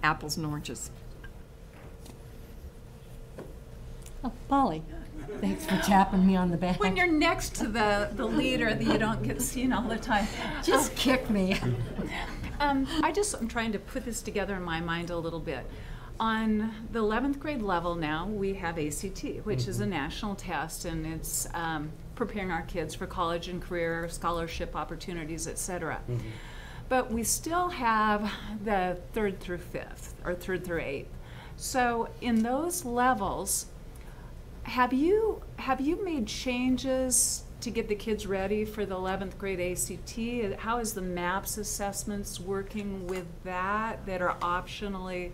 apples and oranges. Oh, Polly. Thanks for tapping me on the back. When you're next to the leader that you don't get seen all the time. Just kick me. I'm trying to put this together in my mind a little bit. On the 11th grade level now, we have ACT, which is a national test, and it's preparing our kids for college and career, scholarship opportunities, etc. But we still have the 3rd through 5th, or 3rd through 8th. So in those levels, have you made changes to get the kids ready for the 11th grade ACT? How is the MAPS assessments working with that are optionally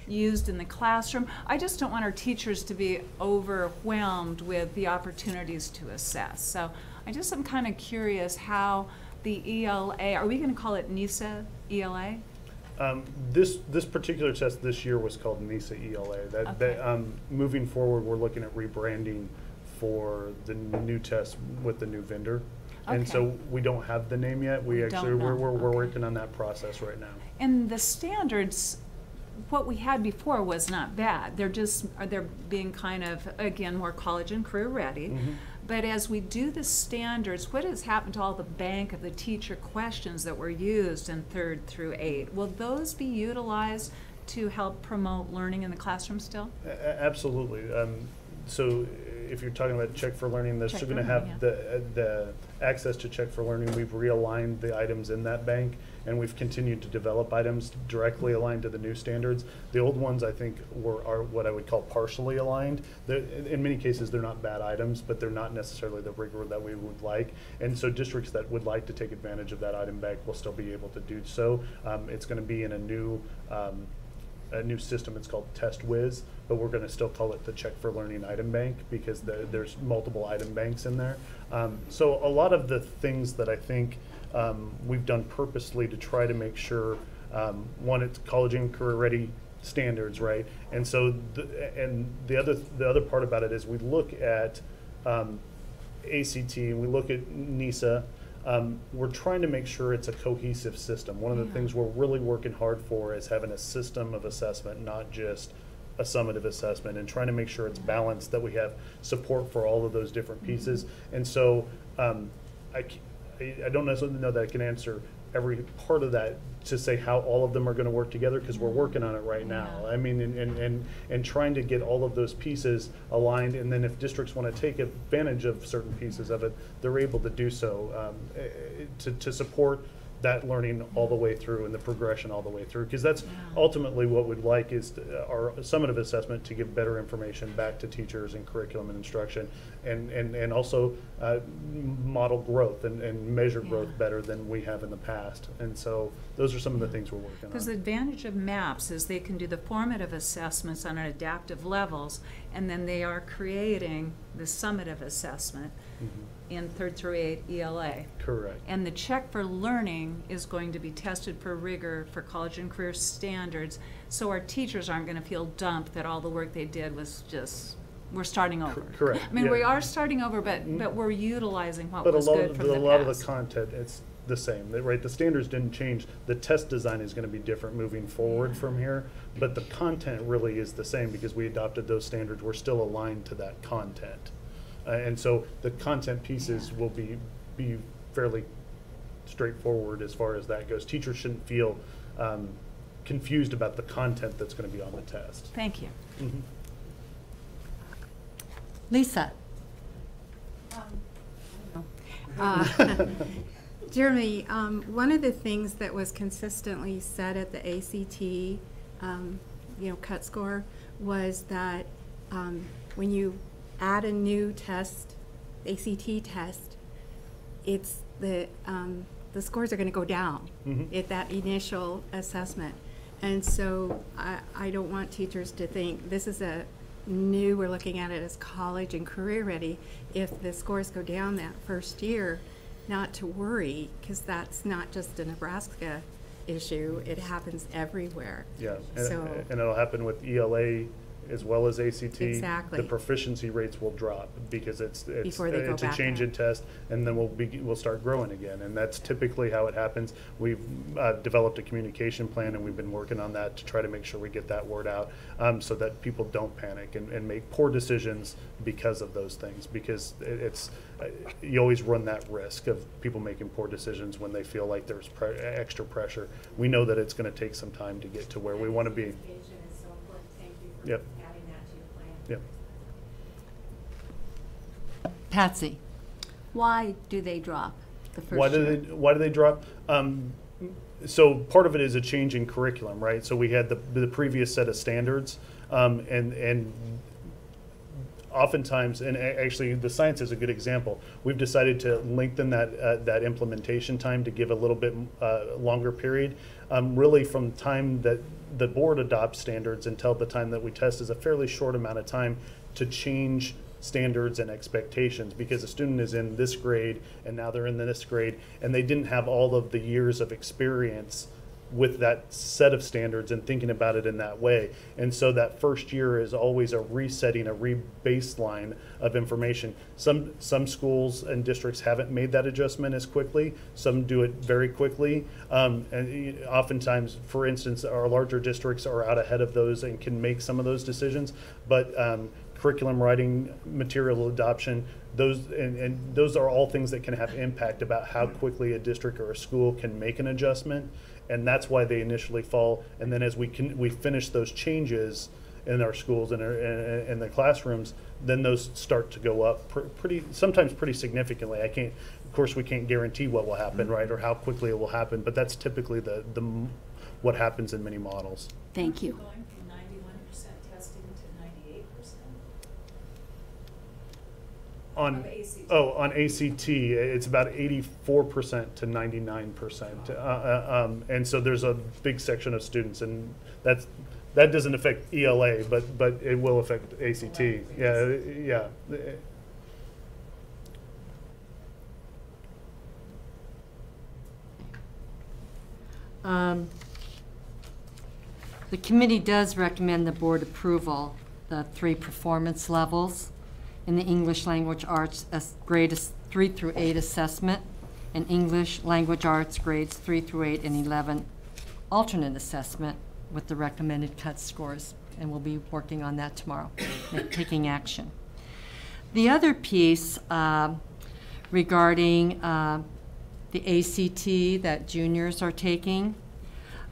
used in the classroom? I just don't want our teachers to be overwhelmed with the opportunities to assess. So I'm kind of curious how the ELA, are we going to call it NISA ELA? This particular test this year was called NISA ELA. Moving forward, we're looking at rebranding for the new test with the new vendor. And so we don't have the name yet. We're working on that process right now. And the standards, what we had before was not bad. They're being kind of, again, more college and career ready. But as we do the standards, what has happened to all the bank of the teacher questions that were used in 3rd through 8? Will those be utilized to help promote learning in the classroom still? Absolutely. So if you're talking about Check for Learning, they're Check still for gonna have Learning, the access to Check for Learning. We've realigned the items in that bank, and we've continued to develop items directly aligned to the new standards. The old ones, I think, are what I would call partially aligned. In many cases, they're not bad items, but they're not necessarily the rigor that we would like. And so districts that would like to take advantage of that item bank will still be able to do so. It's gonna be in a new system. It's called Test Whiz, but we're going to still call it the Check for Learning item bank because there's multiple item banks in there. So a lot of the things that I think we've done purposely to try to make sure, one, it's college and career ready standards, right? And so the other part about it is we look at ACT, we look at NISA. We're trying to make sure it's a cohesive system. One of the things we're really working hard for is having a system of assessment, not just a summative assessment, and trying to make sure it's balanced, that we have support for all of those different pieces. And so I don't necessarily know that I can answer every part of that to say how all of them are going to work together, because we're working on it right now. I mean, and trying to get all of those pieces aligned, and then if districts want to take advantage of certain pieces of it, they're able to do so to support that learning all the way through and the progression all the way through, because that's ultimately what we'd like is our summative assessment to give better information back to teachers and curriculum and instruction, and also model growth and measure growth better than we have in the past. And so those are some of the things we're working on. Because the advantage of MAPS is they can do the formative assessments on an adaptive levels, and then they are creating the summative assessment in 3rd through 8 ELA. Correct. And the Check for Learning is going to be tested for rigor for college and career standards, so our teachers aren't going to feel dumped that all the work they did was just, we're starting over. Correct. I mean, we are starting over, but we're utilizing what But was good from the a past. lot of the content, it's the same, right? The standards didn't change. The test design is going to be different moving forward from here, but the content really is the same because we adopted those standards. We're still aligned to that content. And so the content pieces will be fairly straightforward as far as that goes. Teachers shouldn't feel confused about the content that's going to be on the test. Thank you. Lisa? Jeremy, one of the things that was consistently said at the ACT, cut score, was that when you add a new test, ACT test, it's the scores are going to go down at that initial assessment. And so I don't want teachers to think this is a new, we're looking at it as college and career ready. If the scores go down that first year, not to worry, because that's not just a Nebraska issue, it happens everywhere. Yeah, So, and it'll happen with ELA as well as ACT. Exactly. The proficiency rates will drop because it's Before they go a back change up. in test, and then we'll start growing again, and that's typically how it happens. We've developed a communication plan, and we've been working on that to try to make sure we get that word out, so that people don't panic and make poor decisions because of those things, because you always run that risk of people making poor decisions when they feel like there's extra pressure. We know that it's going to take some time to get to where we want to be. Yep. adding that to your plan. Yep. Patsy? Why do they drop the first Why year? do they drop? So part of it is a change in curriculum, right? So we had the previous set of standards, and oftentimes, and actually the science is a good example. We've decided to lengthen that implementation time to give a little bit longer period. Really, from time that the board adopts standards until the time that we test is a fairly short amount of time to change standards and expectations, because a student is in this grade and now they're in this grade and they didn't have all of the years of experience with that set of standards and thinking about it in that way. And so that first year is always a resetting, a re-baseline of information. Some schools and districts haven't made that adjustment as quickly. Some do it very quickly. And oftentimes, for instance, our larger districts are out ahead of those and can make some of those decisions. But curriculum writing, material adoption, those are all things that can have impact about how quickly a district or a school can make an adjustment. And that's why they initially fall. And then as we finish those changes in our schools and in the classrooms, then those start to go up sometimes pretty significantly. Of course, we can't guarantee what will happen, right, or how quickly it will happen, but that's typically what happens in many models. Thank you. Going from 91% testing to 98%? On Of ACT. Oh, on ACT, it's about 84% to 99%, and so there's a big section of students, and that doesn't affect ELA, but it will affect ACT. Yeah. The committee does recommend the board approval, the 3 performance levels in the English Language Arts grades 3 through 8 assessment, and English Language Arts grades 3 through 8 and 11 alternate assessment with the recommended cut scores. And we'll be working on that tomorrow, taking action. The other piece regarding the ACT that juniors are taking,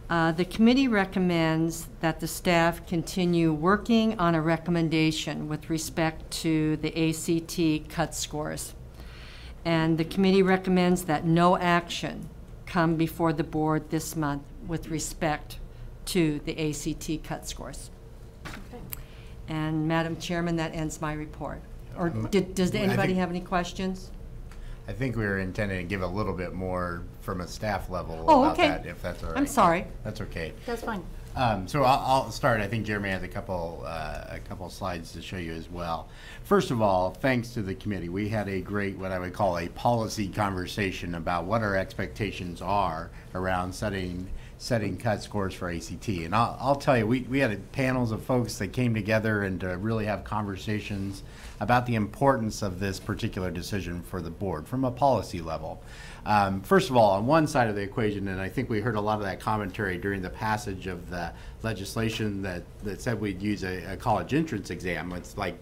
the committee recommends that the staff continue working on a recommendation with respect to the ACT cut scores. And the committee recommends that no action come before the board this month with respect to the ACT cut scores. Okay. And Madam Chairman, that ends my report. Or does anybody have any questions? I think we were intending to give a little bit more from a staff level Oh, about okay. that, if that's all right. I'm sorry. That's okay. That's fine. So I'll start. I think Jeremy has a couple slides to show you as well. First of all, thanks to the committee, we had a great, what I would call a policy conversation about what our expectations are around setting cut scores for ACT. And I'll tell you, we had panels of folks that came together and to really have conversations about the importance of this particular decision for the board from a policy level. First of all, on one side of the equation, and I think we heard a lot of that commentary during the passage of the legislation that said we'd use a college entrance exam. It's like,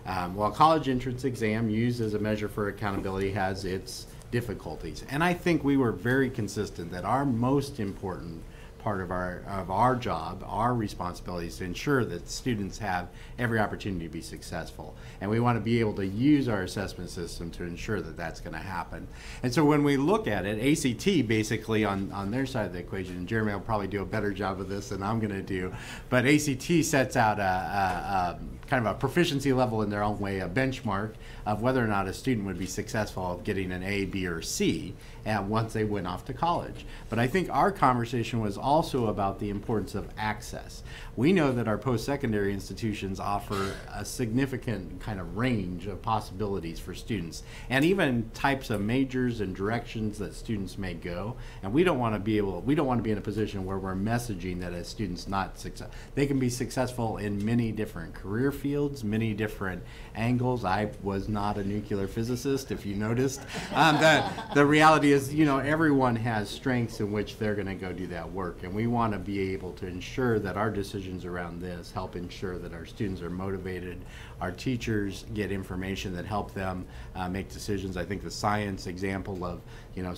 well, college entrance exam used as a measure for accountability has its difficulties. And I think we were very consistent that our most important part of our job, our responsibility is to ensure that students have every opportunity to be successful. And we want to be able to use our assessment system to ensure that that's going to happen. And so when we look at it, ACT basically on their side of the equation, and Jeremy will probably do a better job of this than I'm going to do, but ACT sets out a kind of a proficiency level in their own way, a benchmark of whether or not a student would be successful of getting an A, B, or C once they went off to college. But I think our conversation was also about the importance of access. We know that our post-secondary institutions offer a significant kind of range of possibilities for students, and even types of majors and directions that students may go. And we don't want to be in a position where we're messaging that a student's not successful. They can be successful in many different career fields, many different angles. I was not a nuclear physicist, if you noticed. The reality is, everyone has strengths in which they're going to go do that work, and we want to be able to ensure that our decisions around this help ensure that our students are motivated, our teachers get information that help them make decisions. I think the science example of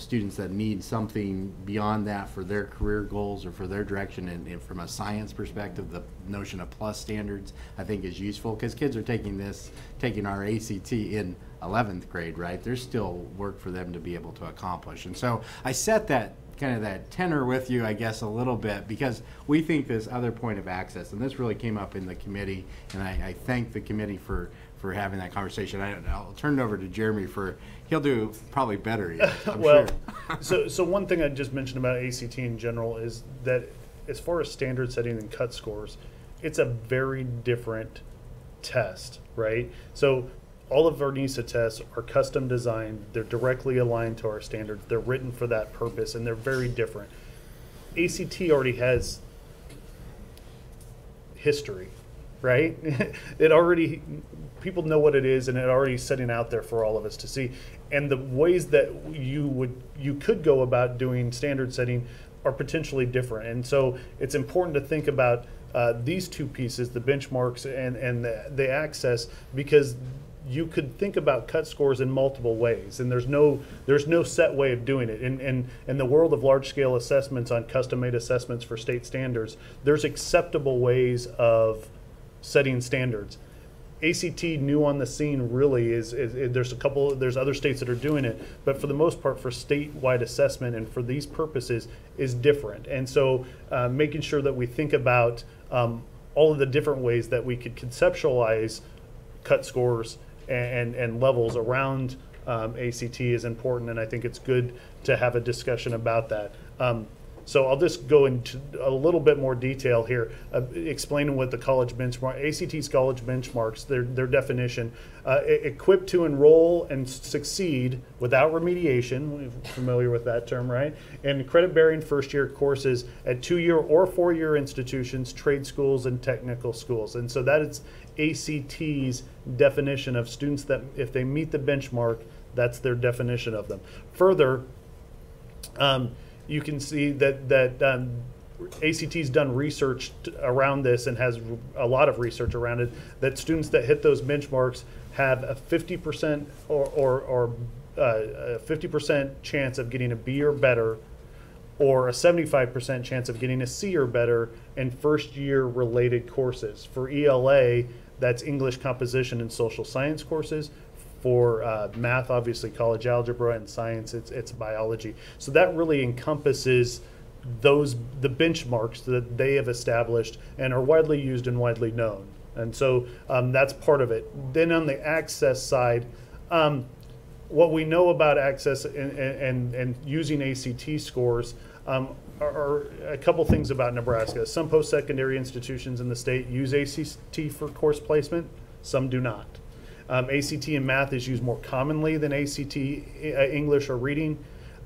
students that need something beyond that for their career goals or for their direction, and from a science perspective, the notion of plus standards I think is useful, because kids are taking our ACT in 11th grade, right? There's still work for them to be able to accomplish. And so I set that kind of that tenor with you, I guess, a little bit, because we think this other point of access, and this really came up in the committee, and I thank the committee for having that conversation. I'll turn it over to Jeremy he'll do probably better yet, I'm sure. So one thing I just mentioned about ACT in general is that as far as standard setting and cut scores, it's a very different test, right? So all of our NISA tests are custom designed. They're directly aligned to our standards. They're written for that purpose, and they're very different. ACT already has history, right? People know what it is, and it already setting out there for all of us to see. And the ways that you could go about doing standard setting are potentially different. And so it's important to think about these two pieces, the benchmarks and the access, because you could think about cut scores in multiple ways, and there's no set way of doing it. In the world of large-scale assessments on custom-made assessments for state standards, there's acceptable ways of setting standards. ACT new on the scene really is there's other states that are doing it, but for the most part for statewide assessment and for these purposes is different. And so making sure that we think about all of the different ways that we could conceptualize cut scores and levels around ACT is important, and I think it's good to have a discussion about that. So I'll just go into a little bit more detail here, explaining what the college benchmark, ACT's college benchmarks, their definition, equipped to enroll and succeed without remediation, we're familiar with that term, right? And credit-bearing first-year courses at 2-year or 4-year institutions, trade schools, and technical schools. And so that is ACT's definition of students that, if they meet the benchmark, that's their definition of them. Further, you can see that ACT's done research around this and has a lot of research around it, that students that hit those benchmarks have a 50% or a 50% chance of getting a B or better, or a 75% chance of getting a C or better in first year related courses. For ELA, that's English, composition, and social science courses. For math, obviously college algebra, and science, it's biology. So that really encompasses the benchmarks that they have established and are widely used and widely known. And so that's part of it. Then on the access side, what we know about access and using ACT scores are a couple things about Nebraska. Some post-secondary institutions in the state use ACT for course placement, some do not. ACT in math is used more commonly than ACT English or reading,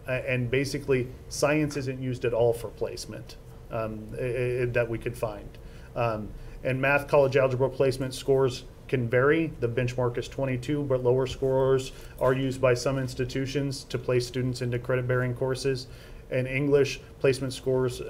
and basically science isn't used at all for placement that we could find. And math, college algebra placement scores can vary. The benchmark is 22, but lower scores are used by some institutions to place students into credit-bearing courses. And English placement scores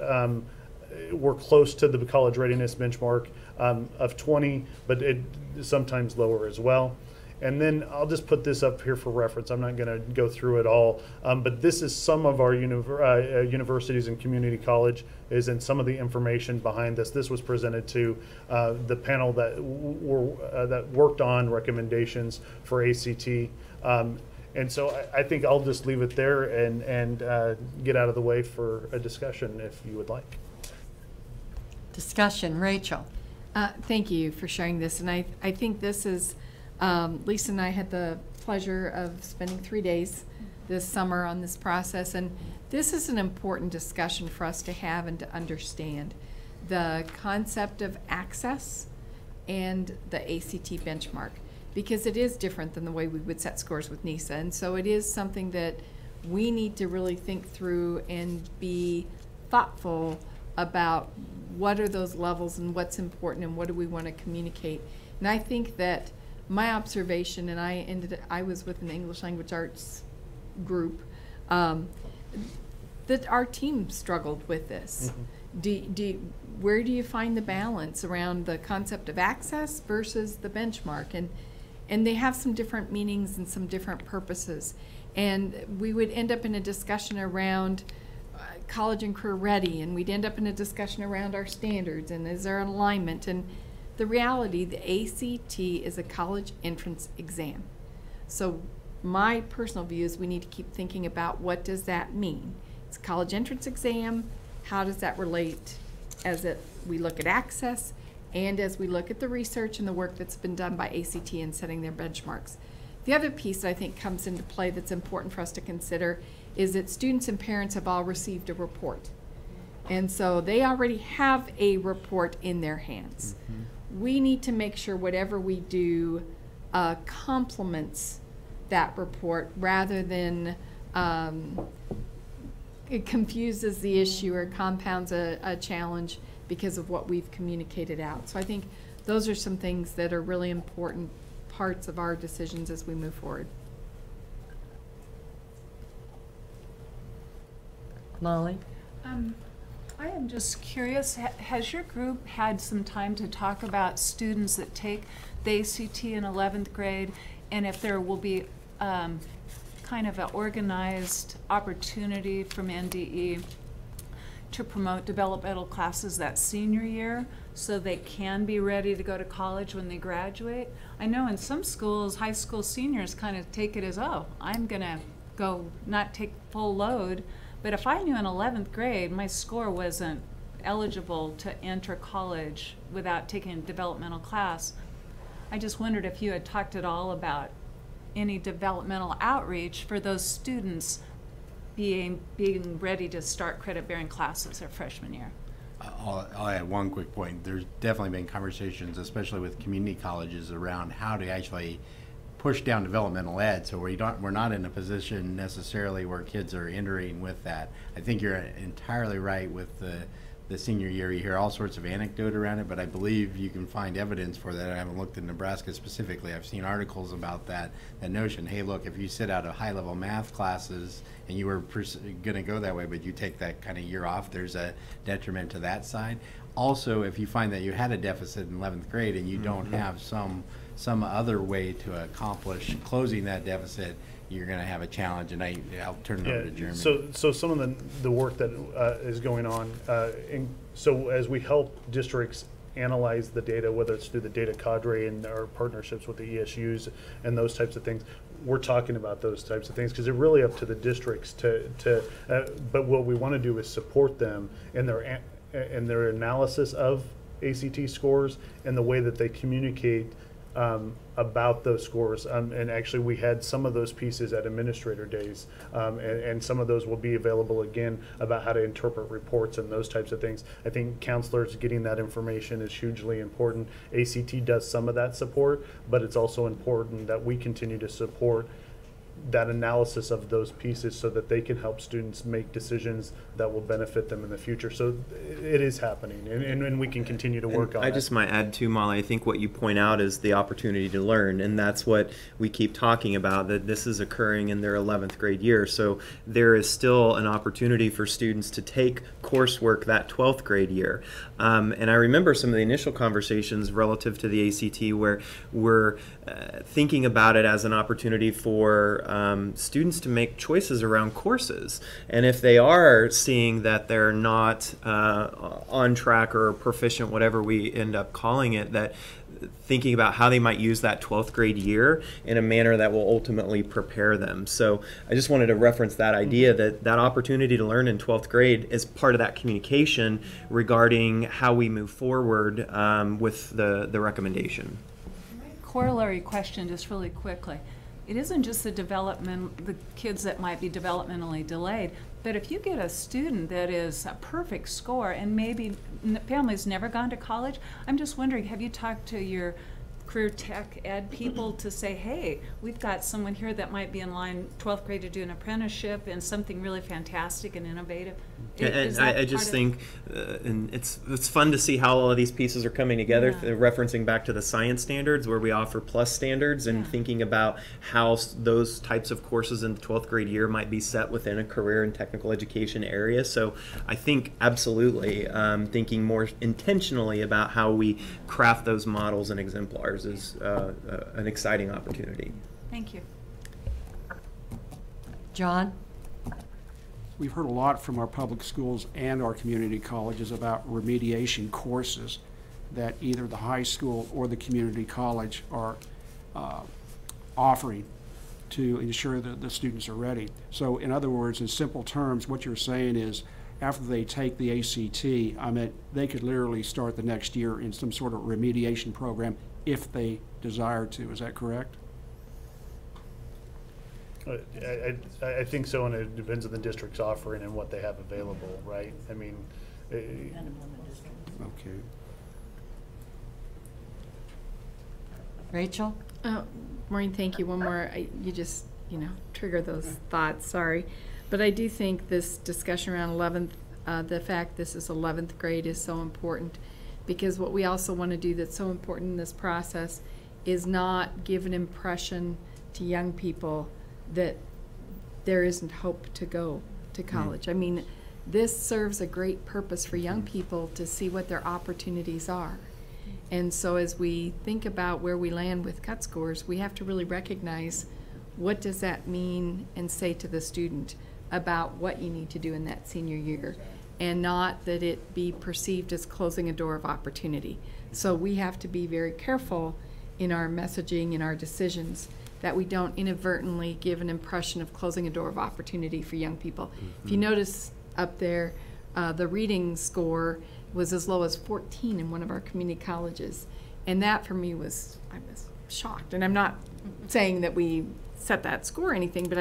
were close to the college readiness benchmark of 20, but it sometimes lower as well. And then I'll just put this up here for reference. I'm not going to go through it all, but this is some of our universities and community college is in some of the information behind this. This was presented to the panel that worked on recommendations for ACT. And so I think I'll just leave it there and get out of the way for a discussion if you would like. Discussion, Rachel. Thank you for sharing this, and I think this is, Lisa and I had the pleasure of spending 3 days this summer on this process, and this is an important discussion for us to have and to understand the concept of access and the ACT benchmark, because it is different than the way we would set scores with NISA, and so it is something that we need to really think through and be thoughtful about what are those levels and what's important and what do we want to communicate. And I think that my observation, and I was with an English language arts group, that our team struggled with this. Mm-hmm. Where do you find the balance around the concept of access versus the benchmark? And they have some different meanings and some different purposes. And we would end up in a discussion around college and career ready, and we'd end up in a discussion around our standards and is there an alignment. And the reality, the ACT is a college entrance exam. So my personal view is we need to keep thinking about what does that mean. It's a college entrance exam. How does that relate as we look at access and as we look at the research and the work that's been done by ACT in setting their benchmarks? The other piece that I think comes into play that's important for us to consider is that students and parents have all received a report. And so they already have a report in their hands. Mm-hmm. We need to make sure whatever we do complements that report rather than it confuses the issue or compounds a challenge because of what we've communicated out. So I think those are some things that are really important parts of our decisions as we move forward. Molly? I am just curious, has your group had some time to talk about students that take the ACT in 11th grade, and if there will be kind of an organized opportunity from NDE to promote developmental classes that senior year so they can be ready to go to college when they graduate. I know in some schools, high school seniors kind of take it as, oh, I'm gonna go not take full load. But if I knew in 11th grade my score wasn't eligible to enter college without taking a developmental class, I just wondered if you had talked at all about any developmental outreach for those students being ready to start credit-bearing classes their freshman year. I'll add one quick point. There's definitely been conversations, especially with community colleges, around how to actually push down developmental ed, so we're not in a position necessarily where kids are entering with that. I think you're entirely right with the senior year. You hear all sorts of anecdote around it, but I believe you can find evidence for that. I haven't looked in Nebraska specifically. I've seen articles about that notion. Hey, look, if you sit out of high-level math classes and you were going to go that way, but you take that kind of year off, there's a detriment to that side. Also, if you find that you had a deficit in 11th grade and you don't have some other way to accomplish closing that deficit, you're going to have a challenge, and I'll turn it over to Jeremy. So some of the work that is going on, so as we help districts analyze the data, whether it's through the data cadre and our partnerships with the ESUs and those types of things, we're talking about those types of things because they're really up to the districts but what we want to do is support them in their analysis of ACT scores and the way that they communicate about those scores, and actually we had some of those pieces at administrator days, and some of those will be available again about how to interpret reports and those types of things. I think counselors getting that information is hugely important. ACT does some of that support, but it's also important that we continue to support that analysis of those pieces so that they can help students make decisions that will benefit them in the future. So it is happening, and we can continue to work on it. I just might add too, Molly, I think what you point out is the opportunity to learn, and that's what we keep talking about, that this is occurring in their 11th grade year. So there is still an opportunity for students to take coursework that 12th grade year. And I remember some of the initial conversations relative to the ACT where we're thinking about it as an opportunity for students to make choices around courses. And if they are seeing that they're not on track or proficient, whatever we end up calling it, that thinking about how they might use that 12th grade year in a manner that will ultimately prepare them. So I just wanted to reference that idea that that opportunity to learn in 12th grade is part of that communication regarding how we move forward with the recommendation. Corollary question, just really quickly. It isn't just the kids that might be developmentally delayed, but if you get a student that is a perfect score and maybe family's never gone to college, I'm just wondering, have you talked to your career tech ed people to say, hey, we've got someone here that might be in line 12th grade to do an apprenticeship and something really fantastic and innovative? And I just think, and it's fun to see how all of these pieces are coming together, referencing back to the science standards where we offer plus standards and thinking about how those types of courses in the 12th grade year might be set within a career and technical education area. So I think absolutely thinking more intentionally about how we craft those models and exemplars is an exciting opportunity. Thank you. John? We've heard a lot from our public schools and our community colleges about remediation courses that either the high school or the community college are offering to ensure that the students are ready. So in other words, in simple terms, what you're saying is after they take the ACT, I mean, they could literally start the next year in some sort of remediation program if they desire to. Is that correct? I think so, and it depends on the district's offering and what they have available, right? I mean, okay. Rachel? Maureen, thank you. One more, you just, trigger those thoughts, sorry. But I do think this discussion around 11th, the fact this is 11th grade is so important, because what we also want to do that's so important in this process is not give an impression to young people that there isn't hope to go to college. I mean, this serves a great purpose for young people to see what their opportunities are. And so as we think about where we land with cut scores, we have to really recognize what does that mean and say to the student about what you need to do in that senior year. and not that it be perceived as closing a door of opportunity. So we have to be very careful in our messaging, in our decisions, that we don't inadvertently give an impression of closing a door of opportunity for young people. If you notice up there, the reading score was as low as 14 in one of our community colleges. And that for me I was shocked. And I'm not saying that we set that score or anything,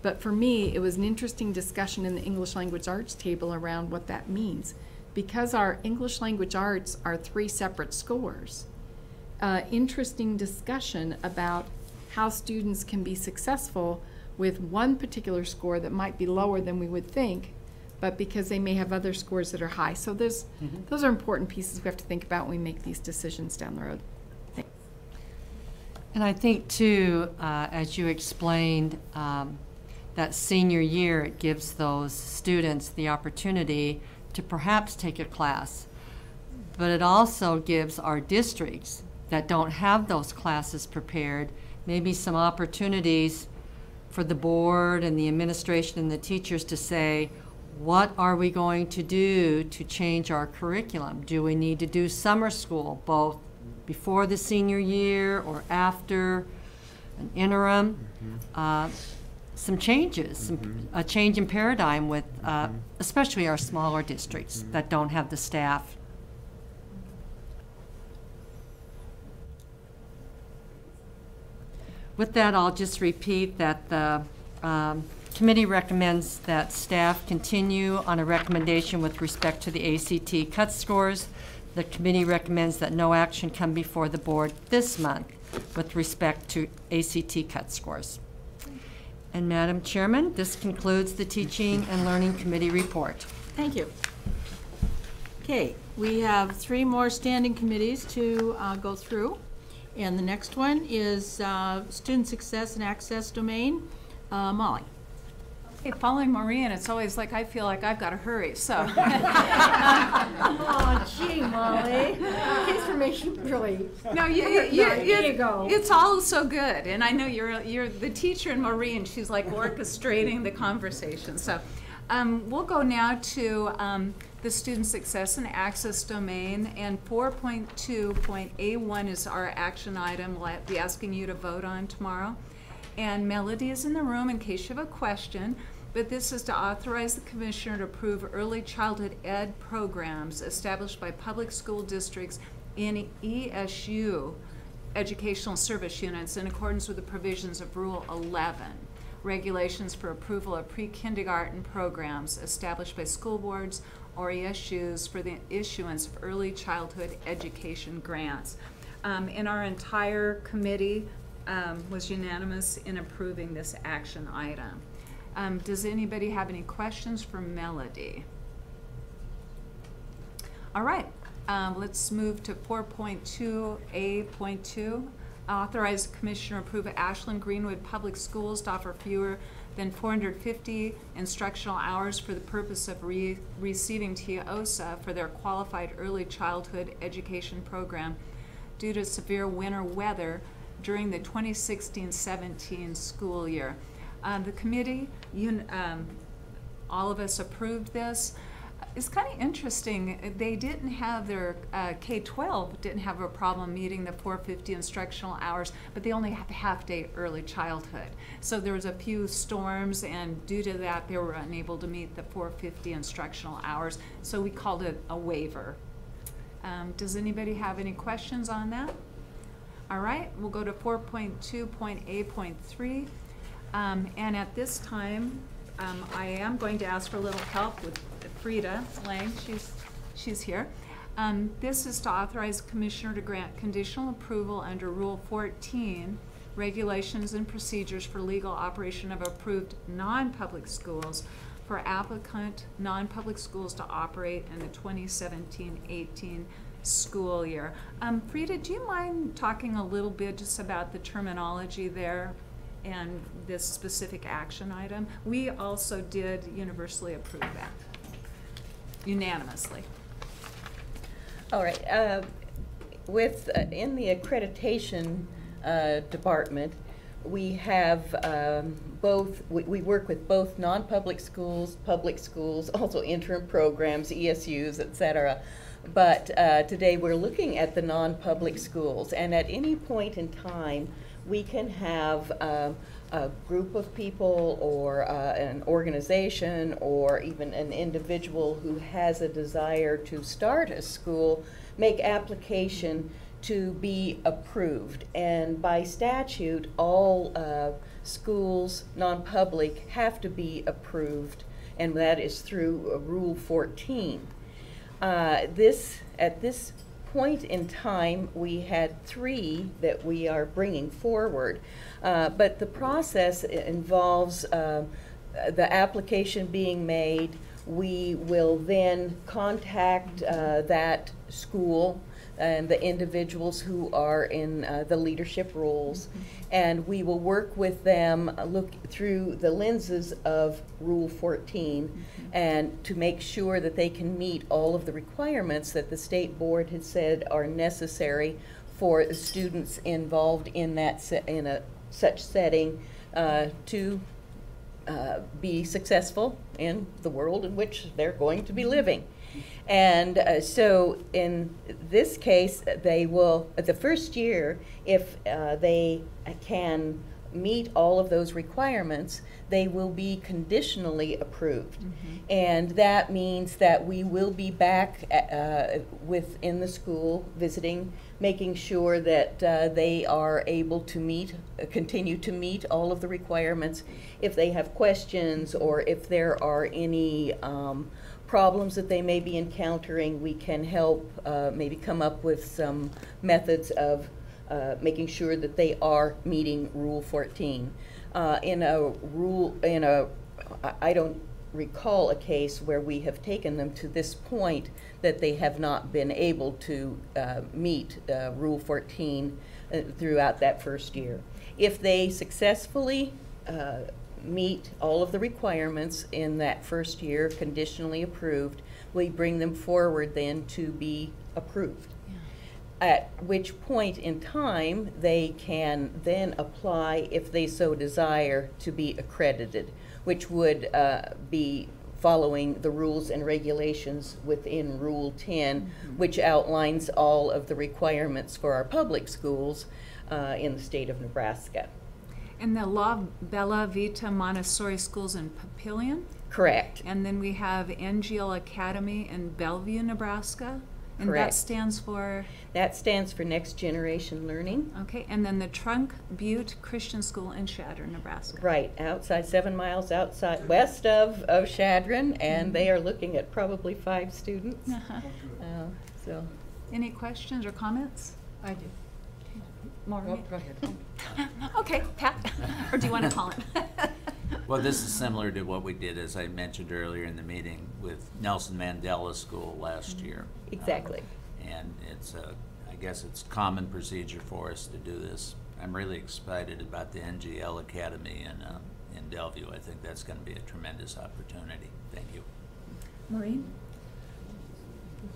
but for me, it was an interesting discussion in the English language arts table around what that means. Because our English language arts are 3 separate scores, interesting discussion about how students can be successful with one particular score that might be lower than we would think, but because they may have other scores that are high. So those are important pieces we have to think about when we make these decisions down the road. Thanks. And I think too, as you explained, that senior year, it gives those students the opportunity to perhaps take a class. But it also gives our districts that don't have those classes prepared maybe some opportunities for the board and the administration and the teachers to say, what are we going to do to change our curriculum? Do we need to do summer school, both before the senior year or after, an interim? Some changes, a change in paradigm with especially our smaller districts that don't have the staff. With that, I'll just repeat that the committee recommends that staff continue on a recommendation with respect to the ACT cut scores. The committee recommends that no action come before the board this month with respect to ACT cut scores. And Madam Chairman, this concludes the Teaching and Learning Committee report. Thank you. Okay, we have 3 more standing committees to go through. And the next one is Student Success and Access Domain. Molly. Okay, following Maureen, it's always like I feel like I've got to hurry, so. Oh, gee, Molly. Thanks for making really. No, you go. It's all so good, and I know you're the teacher, and Maureen, she's like orchestrating the conversation. So, we'll go now to the Student Success and Access Domain, and 4.2.A1 is our action item we'll be asking you to vote on tomorrow. And Melody is in the room in case you have a question, but this is to authorize the Commissioner to approve early childhood ed programs established by public school districts in ESU educational service units in accordance with the provisions of Rule 11, regulations for approval of pre-kindergarten programs established by school boards or ESUs for the issuance of early childhood education grants. And our entire committee was unanimous in approving this action item. Does anybody have any questions for Melody? All right, let's move to 4.2A.2. Authorize the Commissioner to approve Ashland Greenwood Public Schools to offer fewer than 450 instructional hours for the purpose of receiving TIOSA for their qualified early childhood education program due to severe winter weather during the 2016-17 school year. The committee, all of us approved this. It's kind of interesting. They didn't have their K-12 didn't have a problem meeting the 450 instructional hours, but they only have half-day early childhood. So there was a few storms, and due to that, they were unable to meet the 450 instructional hours. So we called it a waiver. Does anybody have any questions on that? All right, we'll go to 4.2.A.3. And at this time, I am going to ask for a little help with Frida Lang. She's here. This is to authorize the Commissioner to grant conditional approval under Rule 14, Regulations and Procedures for Legal Operation of Approved Non-Public Schools for applicant non-public schools to operate in the 2017-18 school year. Frida, do you mind talking a little bit just about the terminology there and this specific action item? We also did universally approve that, unanimously. All right. In the accreditation department, we have both, we work with both non-public schools, public schools, also interim programs, ESUs, et cetera. But today we're looking at the non-public schools, and at any point in time, we can have a group of people or an organization or even an individual who has a desire to start a school make application to be approved. And by statute, all schools, non-public, have to be approved, and that is through Rule 14. At this point in time, we had 3 that we are bringing forward, but the process involves the application being made. We will then contact that school and the individuals who are in the leadership roles, and we will work with them, look through the lenses of Rule 14, and to make sure that they can meet all of the requirements that the state board has said are necessary for the students involved in that such setting to be successful in the world in which they're going to be living. And so in this case, they will, the first year, if they can meet all of those requirements, they will be conditionally approved. And that means that we will be back within the school visiting, making sure that they are able to continue to meet all of the requirements. If they have questions or if there are any problems that they may be encountering, we can help maybe come up with some methods of making sure that they are meeting Rule 14. I don't recall a case where we have taken them to this point that they have not been able to meet Rule 14 throughout that first year. If they successfully meet all of the requirements in that first year, conditionally approved, we bring them forward then to be approved. At which point in time they can then apply, if they so desire, to be accredited, which would be following the rules and regulations within Rule 10, which outlines all of the requirements for our public schools in the state of Nebraska. And the La Bella Vita Montessori schools in Papillion? Correct. And then we have NGL Academy in Bellevue, Nebraska? And Correct. that stands for? That stands for Next Generation Learning. Okay, and then the Trunk Butte Christian School in Chadron, Nebraska. Right, outside, 7 miles outside, west of Chadron, and they are looking at probably 5 students. So, any questions or comments? I do. Maureen? Go ahead. Okay, Pat, or do you want to call it? Well, this is similar to what we did, as I mentioned earlier in the meeting, with Nelson Mandela School last year. Exactly. And it's I guess it's common procedure for us to do this. I'm really excited about the NGL Academy in Bellevue. I think that's going to be a tremendous opportunity. Thank you. Maureen?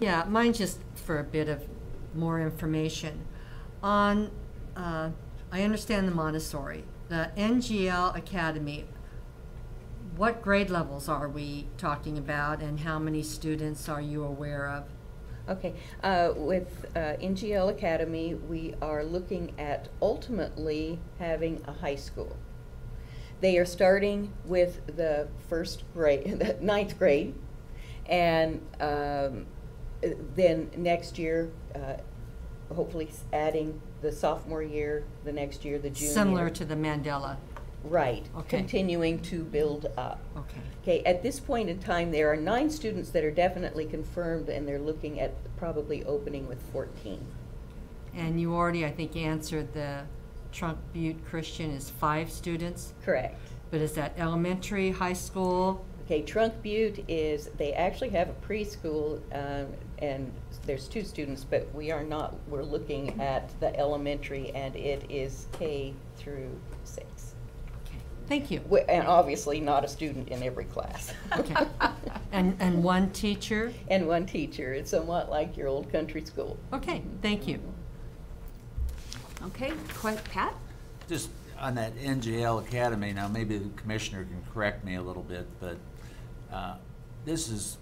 Yeah, mine just for a bit of more information. On, I understand the Montessori, the NGL Academy, what grade levels are we talking about and how many students are you aware of? Okay, with NGL Academy, we are looking at ultimately having a high school. They are starting with the first grade, the 9th grade, and then next year, hopefully adding the sophomore year, the next year, the junior. Similar to the Mandela. Right, Okay. continuing to build up. Okay. Okay, at this point in time, there are 9 students that are definitely confirmed, and they're looking at probably opening with 14. And you already, I think, answered the Trunk Butte Christian is 5 students? Correct. But is that elementary, high school? Okay, Trunk Butte is, they actually have a preschool, and there's 2 students, but we're looking at the elementary, and it is K through 6. Thank you. And obviously not a student in every class. Okay. And 1 teacher? And 1 teacher. It's somewhat like your old country school. Okay, thank you. Okay, Pat? Just, on that NGL Academy, now maybe the commissioner can correct me a little bit, but this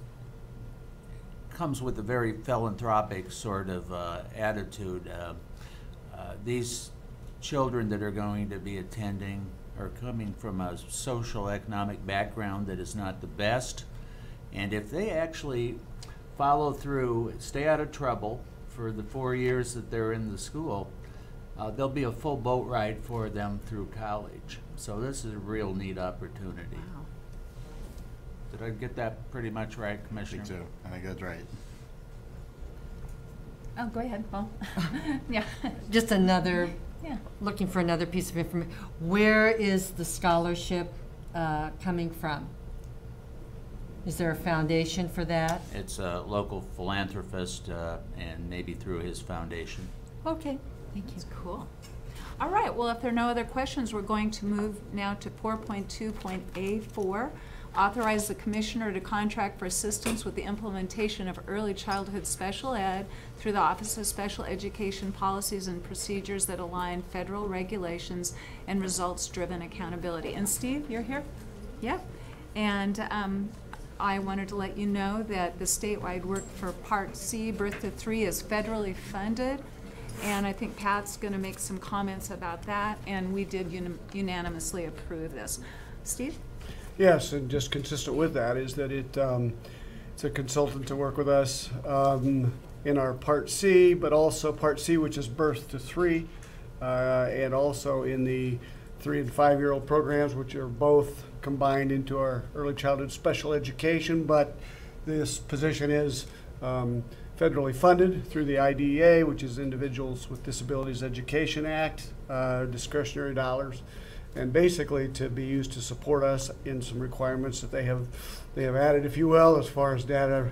comes with a very philanthropic sort of attitude. These children that are going to be attending are coming from a social economic background that is not the best, and if they actually follow through, stay out of trouble for the 4 years that they're in the school, there'll be a full boat ride for them through college. So this is a real neat opportunity. Wow. Did I get that pretty much right, I Commissioner? think so. I think that's right. Oh, go ahead, Paul. Yeah. Just another, Yeah. looking for another piece of information. Where is the scholarship coming from? Is there a foundation for that? It's a local philanthropist and maybe through his foundation. Okay, thank you. That's cool. All right, well, if there are no other questions, we're going to move now to 4.2.A4. Authorize the commissioner to contract for assistance with the implementation of early childhood special ed through the Office of Special Education policies and procedures that align federal regulations and results-driven accountability. And Steve, you're here? Yeah. And I wanted to let you know that the statewide work for Part C, birth to 3, is federally funded. And I think Pat's going to make some comments about that, and we did unanimously approve this. Steve? Yes, and just consistent with that is that it's a consultant to work with us in our Part C, but also Part C, which is birth to 3, and also in the 3 and 5-year-old programs, which are both combined into our early childhood special education. But this position is federally funded through the IDEA, which is Individuals with Disabilities Education Act, discretionary dollars, and basically to be used to support us in some requirements that they have added, if you will, as far as data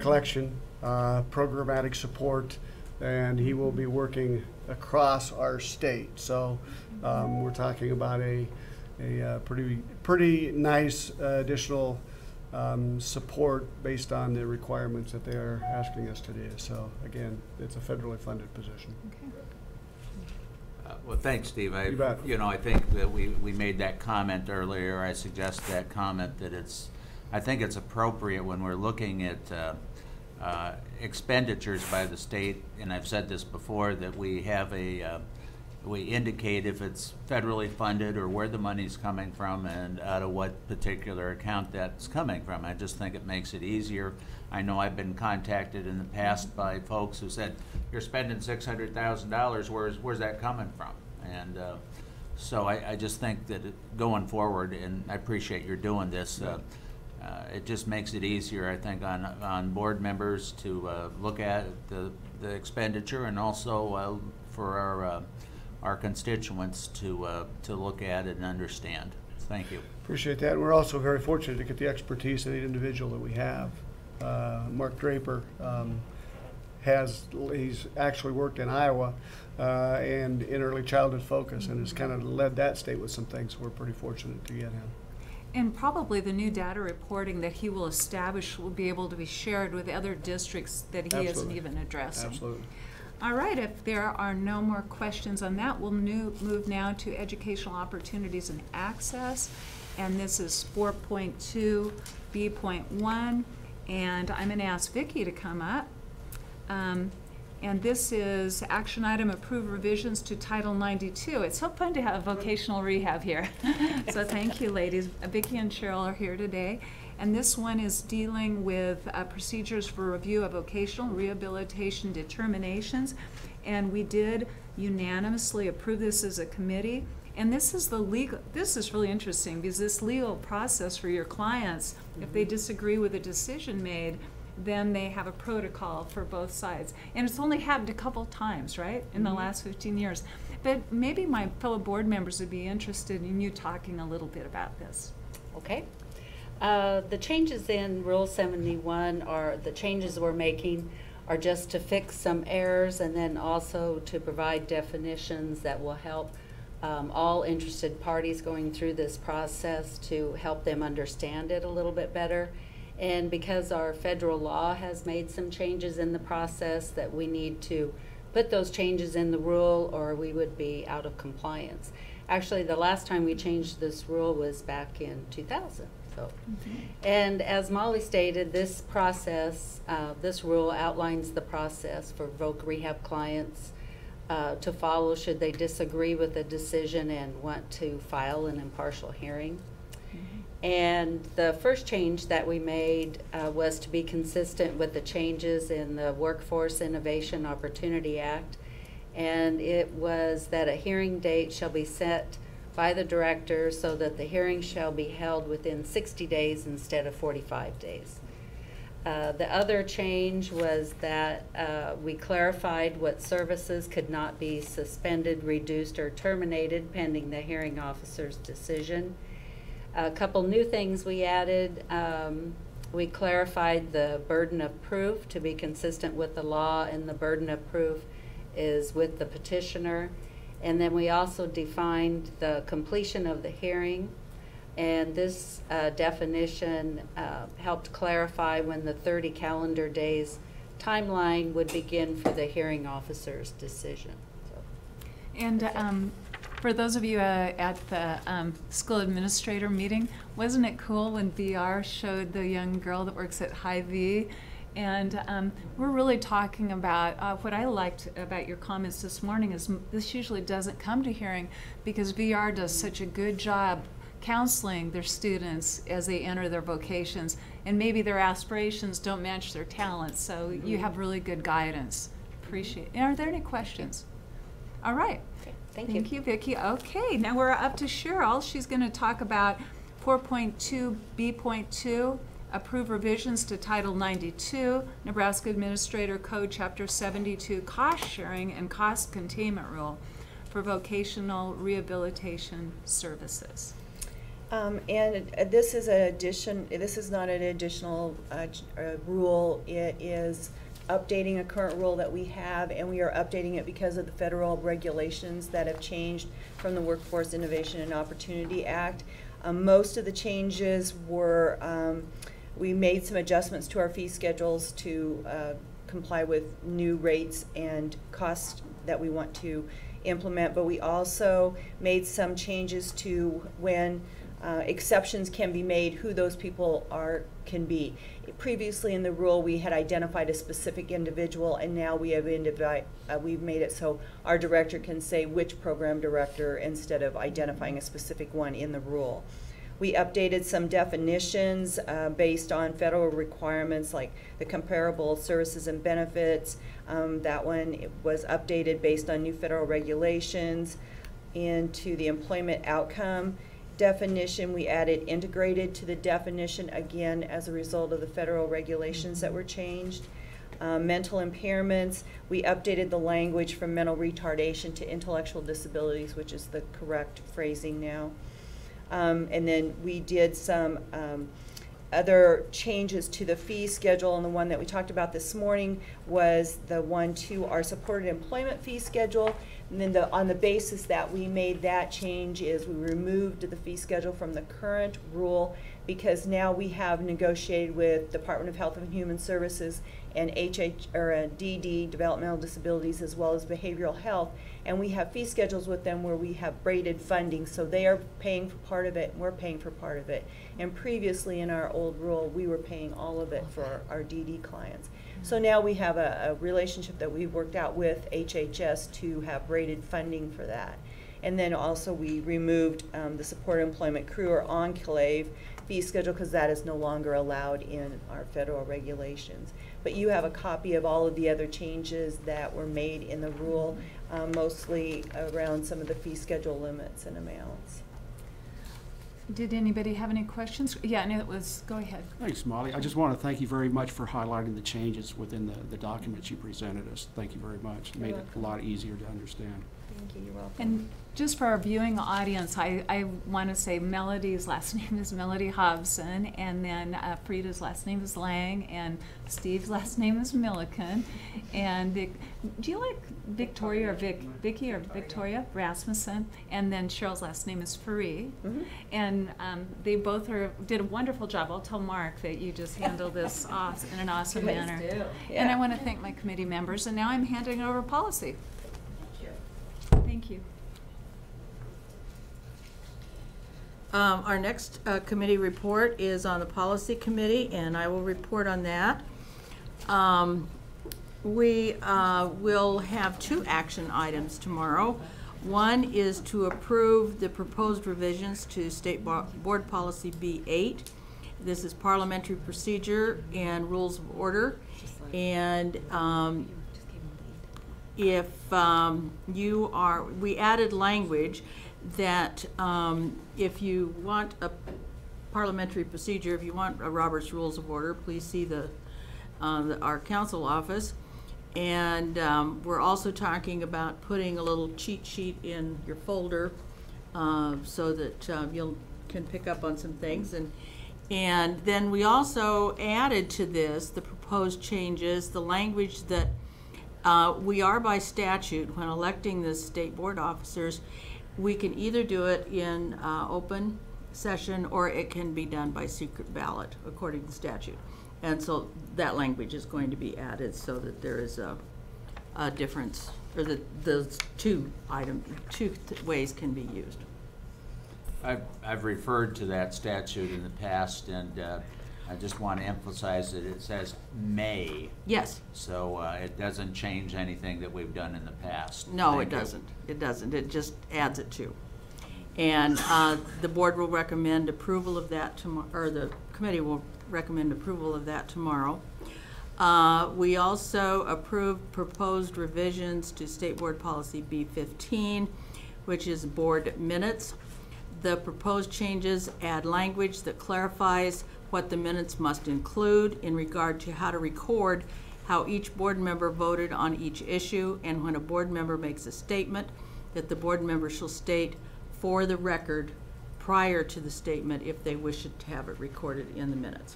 collection, programmatic support, and he will be working across our state. So we're talking about a pretty nice additional support based on the requirements that they are asking us to do. So again, it's a federally funded position. Okay. Well, thanks, Steve. You bet. I think that we made that comment earlier. I suggest that comment that I think it's appropriate when we're looking at expenditures by the state, and I've said this before, that we have we indicate if it's federally funded or where the money's coming from and out of what particular account that's coming from. I just think it makes it easier. I know I've been contacted in the past by folks who said, you're spending $600,000, where's that coming from? And so I just think that going forward, and I appreciate you're doing this, it just makes it easier, I think, on board members to look at the expenditure, and also for our constituents to look at it and understand. Thank you. Appreciate that. We're also very fortunate to get the expertise of the individual that we have. Mark Draper he's actually worked in Iowa and in early childhood focus, and has kind of led that state with some things. We're pretty fortunate to get him. And probably the new data reporting that he will establish will be able to be shared with other districts that he isn't even addressing. Absolutely. All right, if there are no more questions on that, we'll move now to educational opportunities and access. And this is 4.2 B.1. And I'm going to ask Vicki to come up. And this is action item, approve revisions to Title 92. It's so fun to have vocational rehab here. So thank you, ladies. Vicki and Cheryl are here today. And this one is dealing with procedures for review of vocational rehabilitation determinations. And we did unanimously approve this as a committee. And this is this is really interesting, because this legal process for your clients, if they disagree with a decision made, then they have a protocol for both sides. And it's only happened a couple times, right, in the last 15 years. But maybe my fellow board members would be interested in you talking a little bit about this. Okay. The changes in Rule 71 the changes we're making are just to fix some errors, and then also to provide definitions that will help all interested parties going through this process, to help them understand it a little bit better. And because our federal law has made some changes in the process, that we need to put those changes in the rule, or we would be out of compliance. Actually, the last time we changed this rule was back in 2000. So, and as Molly stated, this process, this rule outlines the process for voc rehab clients to follow should they disagree with the decision and want to file an impartial hearing. And the first change that we made was to be consistent with the changes in the Workforce Innovation Opportunity Act. And it was that a hearing date shall be set by the director so that the hearing shall be held within 60 days instead of 45 days. The other change was that we clarified what services could not be suspended, reduced, or terminated pending the hearing officer's decision. A couple new things we added. We clarified the burden of proof to be consistent with the law, and the burden of proof is with the petitioner. And then we also defined the completion of the hearing, and this definition helped clarify when the 30 calendar days timeline would begin for the hearing officer's decision. So, and for those of you at the school administrator meeting, wasn't it cool when VR showed the young girl that works at Hy-Vee? And we're really talking about, what I liked about your comments this morning is this usually doesn't come to hearing because VR does such a good job counseling their students as they enter their vocations, and maybe their aspirations don't match their talents, so you have really good guidance. Appreciate it. Are there any questions? All right. okay, thank Thank you. you, Vicki. Okay, now we're up to Cheryl. She's going to talk about 4.2B.2, approve revisions to Title 92, Nebraska Administrator Code Chapter 72, cost sharing and cost containment rule for vocational rehabilitation services. And this is an addition. This is not an additional rule. It is updating a current rule that we have, and we are updating it because of the federal regulations that have changed from the Workforce Innovation and Opportunity Act. Most of the changes were, we made some adjustments to our fee schedules to comply with new rates and costs that we want to implement, but we also made some changes to when exceptions can be made, who those people can be. Previously in the rule, we had identified a specific individual, and now we have we've made it so our director can say which program director instead of identifying a specific one in the rule. We updated some definitions based on federal requirements, like the comparable services and benefits. That one was updated based on new federal regulations. Into the employment outcome definition, we added integrated to the definition, again as a result of the federal regulations that were changed. Mental impairments, we updated the language from mental retardation to intellectual disabilities, which is the correct phrasing now. And then we did some other changes to the fee schedule, and the one that we talked about this morning was the one to our supported employment fee schedule. And then on the basis that we made that change is we removed the fee schedule from the current rule because now we have negotiated with Department of Health and Human Services and DD, Developmental Disabilities, as well as Behavioral Health, and we have fee schedules with them where we have braided funding, so they are paying for part of it and we're paying for part of it. And previously in our old rule, we were paying all of it for our DD clients. So now we have a relationship that we've worked out with HHS to have braided funding for that. And then also we removed the support employment crew or enclave fee schedule because that is no longer allowed in our federal regulations. But you have a copy of all of the other changes that were made in the rule, mostly around some of the fee schedule limits and amounts. Did anybody have any questions? Yeah, and it was, go ahead. Thanks, Molly. I just want to thank you very much for highlighting the changes within the documents you presented us. Thank you very much. It made it a lot easier to understand. Thank you. You're welcome. And just for our viewing audience, I want to say Melody's last name is Melody Hobson, and then Frida's last name is Lang, and Steve's last name is Milliken. And do you like Victoria or Vicky or Victoria Rasmussen? And then Cheryl's last name is Faree. Mm-hmm. And they both did a wonderful job. I'll tell Mark that you just handled this in an awesome manner. Yeah. And I want to thank my committee members. And now I'm handing over policy. Thank you. Our next committee report is on the policy committee, and I will report on that. We will have 2 action items tomorrow. One is to approve the proposed revisions to State Board Policy B8. This is parliamentary procedure and rules of order. And if we added language that if you want a parliamentary procedure, if you want a Robert's Rules of Order, please see our council office. And we're also talking about putting a little cheat sheet in your folder so that you can pick up on some things. And then we also added to this, the proposed changes, the language that we are by statute, when electing the state board officers, we can either do it in open session or it can be done by secret ballot according to statute. And so that language is going to be added so that there is a difference, or that those two ways can be used. I've referred to that statute in the past, and I just want to emphasize that it says may. Yes. So it doesn't change anything that we've done in the past. No, it doesn't. It doesn't. It just adds it to. And the board will recommend approval of that tomorrow, or the committee will recommend approval of that tomorrow. We also approved proposed revisions to State Board Policy B15, which is board minutes. The proposed changes add language that clarifies what the minutes must include in regard to how to record how each board member voted on each issue, and when a board member makes a statement, that the board member shall state for the record prior to the statement if they wish to have it recorded in the minutes.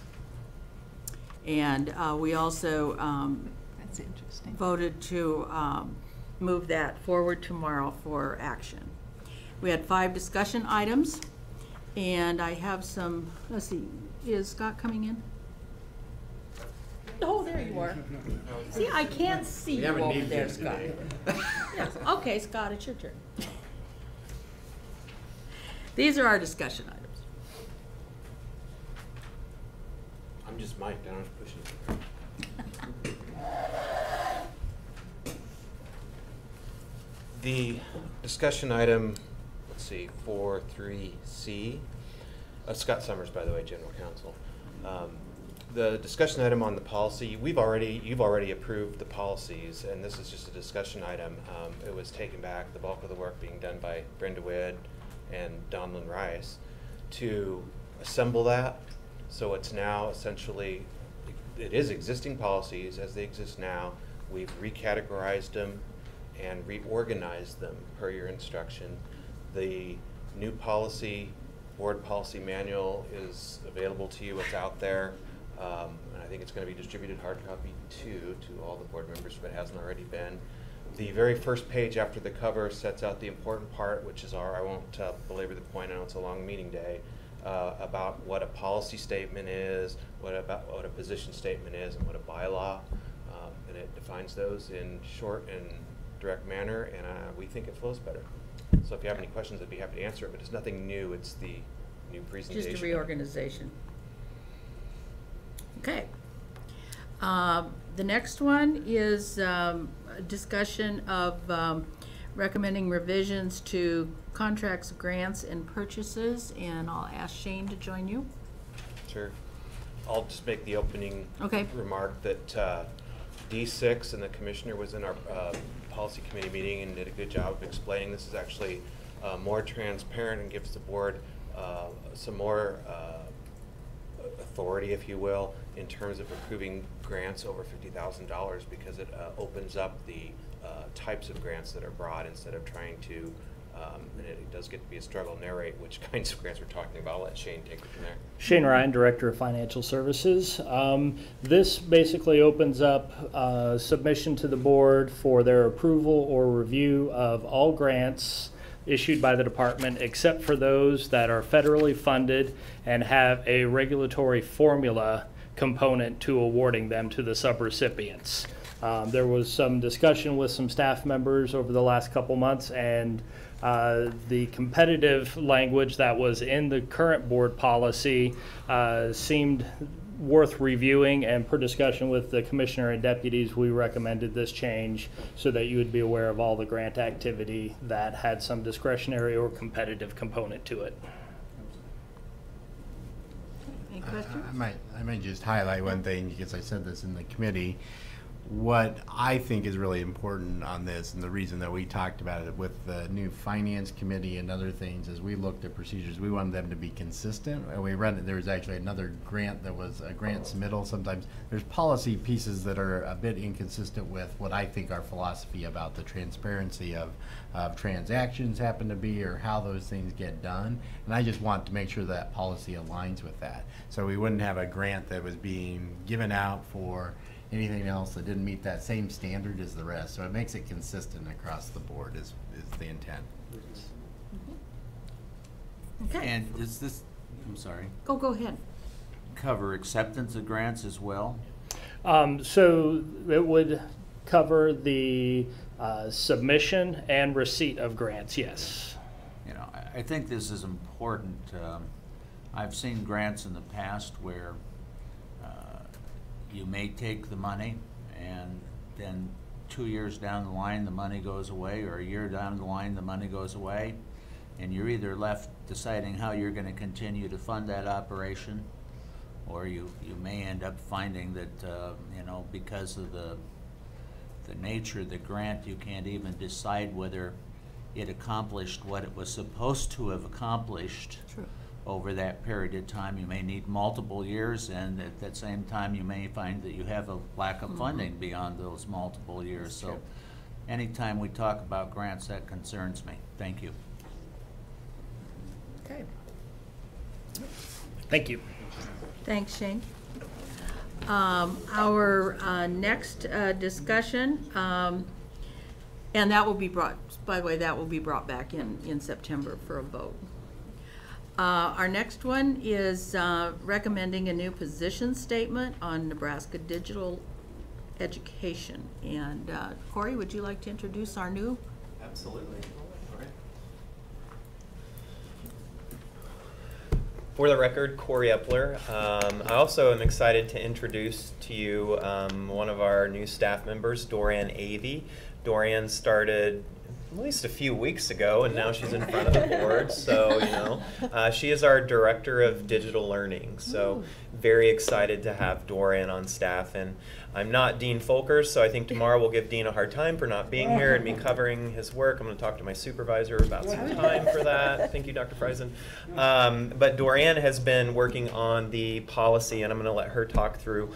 And we also That's interesting. voted to move that forward tomorrow for action. We had 5 discussion items, and I have some, let's see, is Scott coming in? Oh, there you are. See, I can't see you over there, Scott. Yes. Okay, Scott, it's your turn. These are our discussion items. I'm just Mike, I don't have to push it. The discussion item, let's see, 4.3C, Scott Summers, by the way, General Counsel. The discussion item on the policy, you've already approved the policies, and this is just a discussion item. It was taken back, the bulk of the work being done by Brenda Witt and Donlin Rice, to assemble that. So it's now essentially, it is existing policies as they exist now. We've recategorized them and reorganized them per your instruction. The new policy, board policy manual is available to you. It's out there. And I think it's going to be distributed hard copy too to all the board members if it hasn't already been. The very first page after the cover sets out the important part, which is I won't belabor the point, I know it's a long meeting day, about what a policy statement is, what a position statement is, and what a bylaw, and it defines those in short and direct manner, and we think it flows better. So if you have any questions, I'd be happy to answer it, but it's nothing new, it's the new presentation. Just a reorganization. Okay. The next one is a discussion of recommending revisions to contracts, grants, and purchases, and I'll ask Shane to join you. Sure. I'll just make the opening remark that D6 and the commissioner was in our policy committee meeting and did a good job of explaining this is actually more transparent and gives the board some more authority, if you will, in terms of approving grants over $50,000 because it opens up the types of grants that are brought instead of trying to, and it does get to be a struggle, narrate which kinds of grants we're talking about. I'll let Shane take it from there. Shane Ryan, Director of Financial Services. This basically opens up submission to the board for their approval or review of all grants issued by the department except for those that are federally funded and have a regulatory formula component to awarding them to the subrecipients. There was some discussion with some staff members over the last couple months, and the competitive language that was in the current board policy seemed worth reviewing, and per discussion with the commissioner and deputies, we recommended this change so that you would be aware of all the grant activity that had some discretionary or competitive component to it. Any questions? I might just highlight one thing, because I said this in the committee. What I think is really important on this, and the reason that we talked about it with the new finance committee and other things, is we looked at procedures. We wanted them to be consistent. And we read that there was actually another grant that was a grant submittal. Sometimes there's policy pieces that are a bit inconsistent with what I think our philosophy about the transparency of transactions happen to be, or how those things get done. And I just want to make sure that policy aligns with that. So we wouldn't have a grant that was being given out for anything else that didn't meet that same standard as the rest. So it makes it consistent across the board is the intent. Okay. And does this, I'm sorry, Go ahead. cover acceptance of grants as well? So it would cover the submission and receipt of grants, yes. You know, I think this is important. I've seen grants in the past where you may take the money, and then 2 years down the line the money goes away, or a year down the line the money goes away, and you're either left deciding how you're going to continue to fund that operation, or you may end up finding that you know, because of the nature of the grant, you can't even decide whether it accomplished what it was supposed to have accomplished. True. Over that period of time. You may need multiple years, and at that same time you may find that you have a lack of funding beyond those multiple years. That's So true. anytime we talk about grants, that concerns me. Thank you. Okay. Thank you. Thanks, Shane. Our next discussion, and that will be brought, by the way, that will be brought back in September for a vote. Our next one is recommending a new position statement on Nebraska digital education. And Corey, would you like to introduce our new? Absolutely. All right. For the record, Corey Epler. I also am excited to introduce to you one of our new staff members, Dorian Avey. Dorian started at least a few weeks ago, and now she's in front of the board. So, you know, she is our Director of Digital Learning. So, very excited to have Dorian on staff. And I'm not Dean Folkers, so I think tomorrow we'll give Dean a hard time for not being here and me covering his work. I'm going to talk to my supervisor about some time for that. Thank you, Dr. Friesen. But Dorian has been working on the policy, and I'm going to let her talk through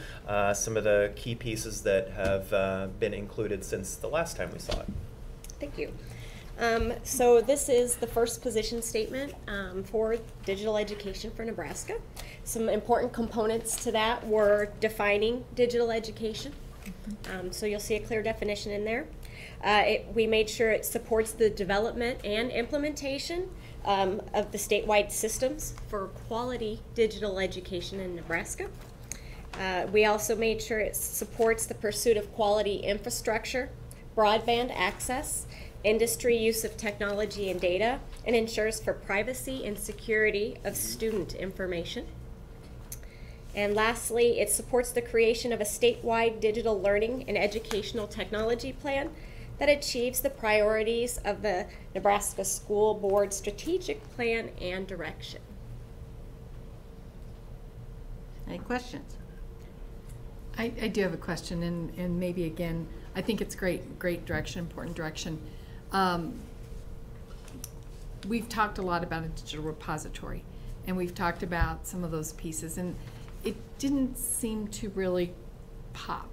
some of the key pieces that have been included since the last time we saw it. Thank you. So this is the first position statement for digital education for Nebraska. Some important components to that were defining digital education. So you'll see a clear definition in there. We made sure it supports the development and implementation of the statewide systems for quality digital education in Nebraska. We also made sure it supports the pursuit of quality infrastructure, broadband access, industry use of technology and data, and ensures for privacy and security of student information. And lastly, it supports the creation of a statewide digital learning and educational technology plan that achieves the priorities of the Nebraska School Board strategic plan and direction. Any questions? I do have a question, and maybe again, I think it's great direction, important direction. We've talked a lot about a digital repository, and we've talked about some of those pieces, and it didn't seem to really pop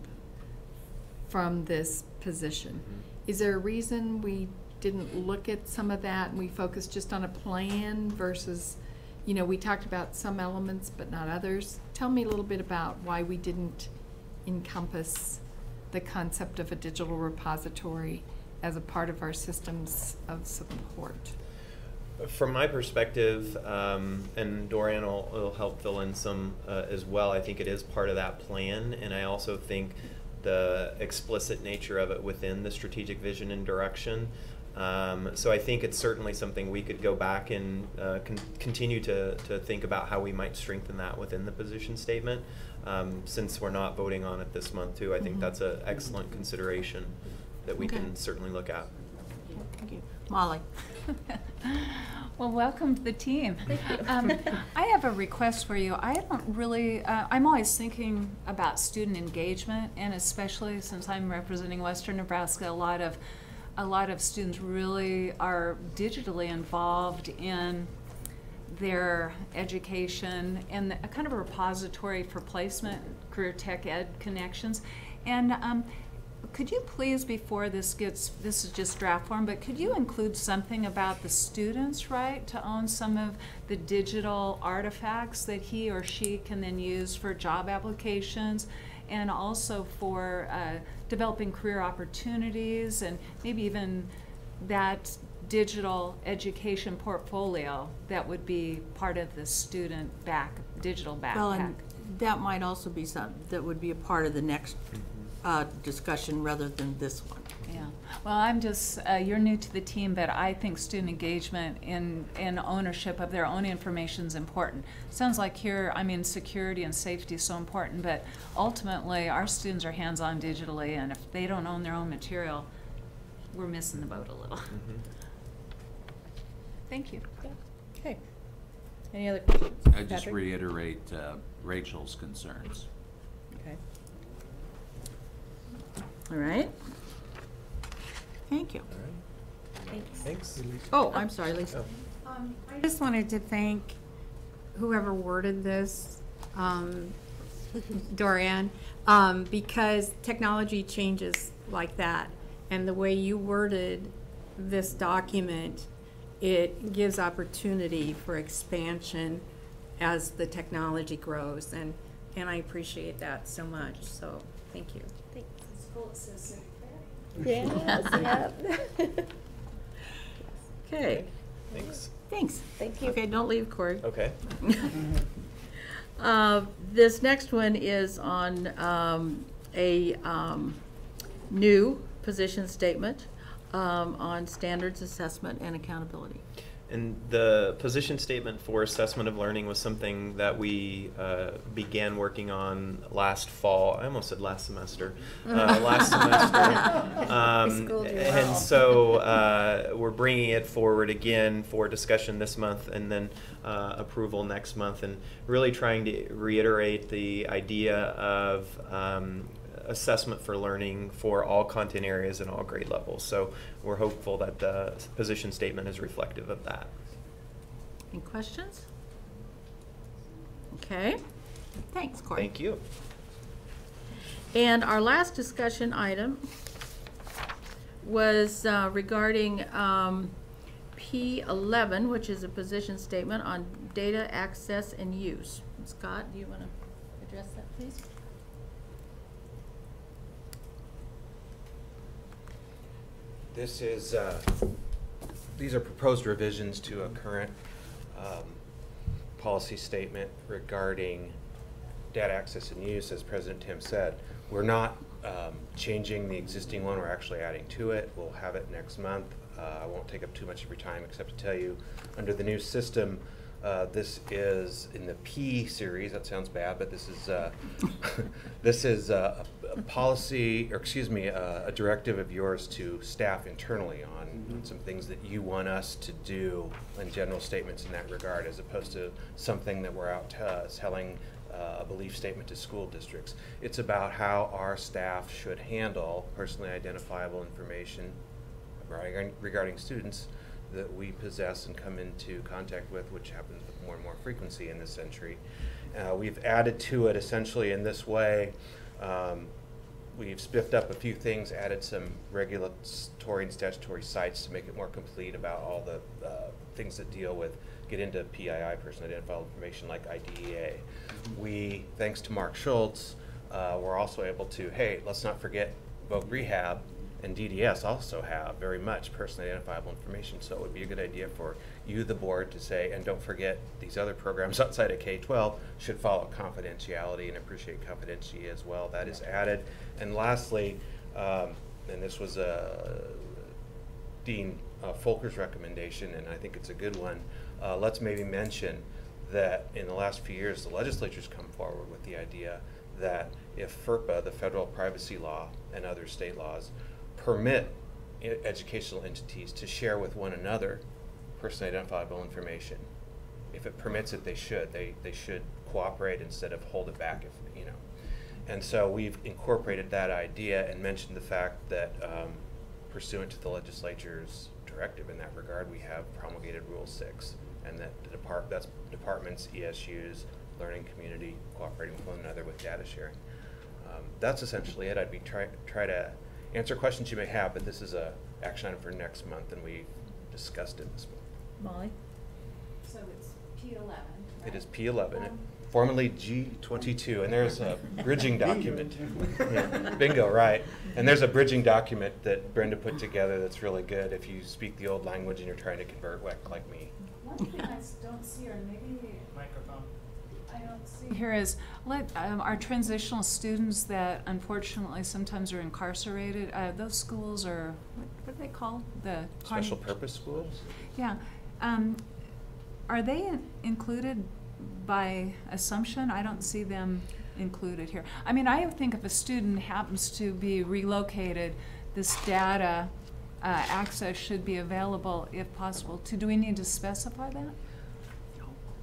from this position. Is there a reason we didn't look at some of that and we focused just on a plan versus, you know, we talked about some elements but not others? Tell me a little bit about why we didn't encompass the concept of a digital repository as a part of our systems of support. From my perspective, and Dorian will help fill in some as well, I think it is part of that plan, and I also think the explicit nature of it within the strategic vision and direction. So I think it's certainly something we could go back and continue to think about how we might strengthen that within the position statement. Since we're not voting on it this month too, I think that's an excellent consideration that we can certainly look at. Thank you. Molly. Well, welcome to the team. I have a request for you. I don't really, I'm always thinking about student engagement, and especially since I'm representing Western Nebraska, a lot of students really are digitally involved in their education and a kind of a repository for placement, career tech ed connections. And could you please, before this is just draft form, but could you include something about the student's right to own some of the digital artifacts that he or she can then use for job applications, and also for developing career opportunities, and maybe even that digital education portfolio that would be part of the student digital backpack? Well, and that might also be something that would be a part of the next discussion rather than this one. Yeah. Well, I'm just, you're new to the team, but I think student engagement and ownership of their own information is important. Sounds like here, I mean, security and safety is so important, but ultimately our students are hands-on digitally, and if they don't own their own material, we're missing the boat a little. Thank you. Yeah. Okay. Any other questions? I just reiterate Rachel's concerns. Okay. All right. Thank you. Thanks. Oh, I'm sorry, Lisa. I just wanted to thank whoever worded this, Dorian, because technology changes like that. And the way you worded this document, it gives opportunity for expansion as the technology grows. And I appreciate that so much. So thank you. Thanks. It's cool. It says civic fair. Yes, yep. Okay. Thanks. Thanks. Thank you. Okay, don't leave, Corey. Okay. This next one is on a new position statement on standards assessment and accountability. And the position statement for assessment of learning was something that we began working on last fall. I almost said last semester. Last semester. And so we're bringing it forward again for discussion this month, and then approval next month, and really trying to reiterate the idea of assessment for learning for all content areas and all grade levels. So we're hopeful that the position statement is reflective of that. Any questions? Okay. Thanks, Corey. Thank you. And our last discussion item was regarding P11, which is a position statement on data access and use. Scott, do you want to address that, please? This is, these are proposed revisions to a current policy statement regarding data access and use. As President Tim said, we're not changing the existing one, we're actually adding to it. We'll have it next month. I won't take up too much of your time except to tell you, under the new system, this is in the P series. That sounds bad, but this is this is a policy, or excuse me, a directive of yours to staff internally on some things that you want us to do, and general statements in that regard, as opposed to something that we're out telling a belief statement to school districts. It's about how our staff should handle personally identifiable information regarding students that we possess and come into contact with, which happens with more and more frequency in this century. We've added to it essentially in this way. We've spiffed up a few things, added some regulatory and statutory sites to make it more complete about all the things that get into PII, personally identifiable information, like IDEA. We, thanks to Mark Schultz, we're also able to, hey, let's not forget voc rehab and DDS also have very much personally identifiable information. So it would be a good idea for you, the board, to say, and don't forget these other programs outside of K-12 should follow confidentiality and appreciate confidentiality as well. That is added. And lastly, and this was Dean Folker's recommendation, and I think it's a good one, let's maybe mention that in the last few years, the legislature's come forward with the idea that if FERPA, the federal privacy law, and other state laws permit educational entities to share with one another personally identifiable information, if it permits it, they should. They should cooperate instead of hold it back, if you know. And so we've incorporated that idea and mentioned the fact that pursuant to the legislature's directive in that regard, we have promulgated Rule 6, and that that's departments, ESUs, learning community cooperating with one another with data sharing. That's essentially it. I'd be try to answer questions you may have, but this is a action item for next month, and we discussed it this month. Molly? So it's P11, right? It is P11, formerly G22, and there's a bridging document. Yeah, bingo, right. And there's a bridging document that Brenda put together that's really good if you speak the old language and you're trying to convert WEC like me. One thing I don't see, or maybe microphone, I don't see here is our transitional students that unfortunately sometimes are incarcerated. Those schools are what are they called? The special purpose schools. Yeah, are they included by assumption? I don't see them included here. I mean, I think if a student happens to be relocated, this data access should be available if possible. Do we need to specify that?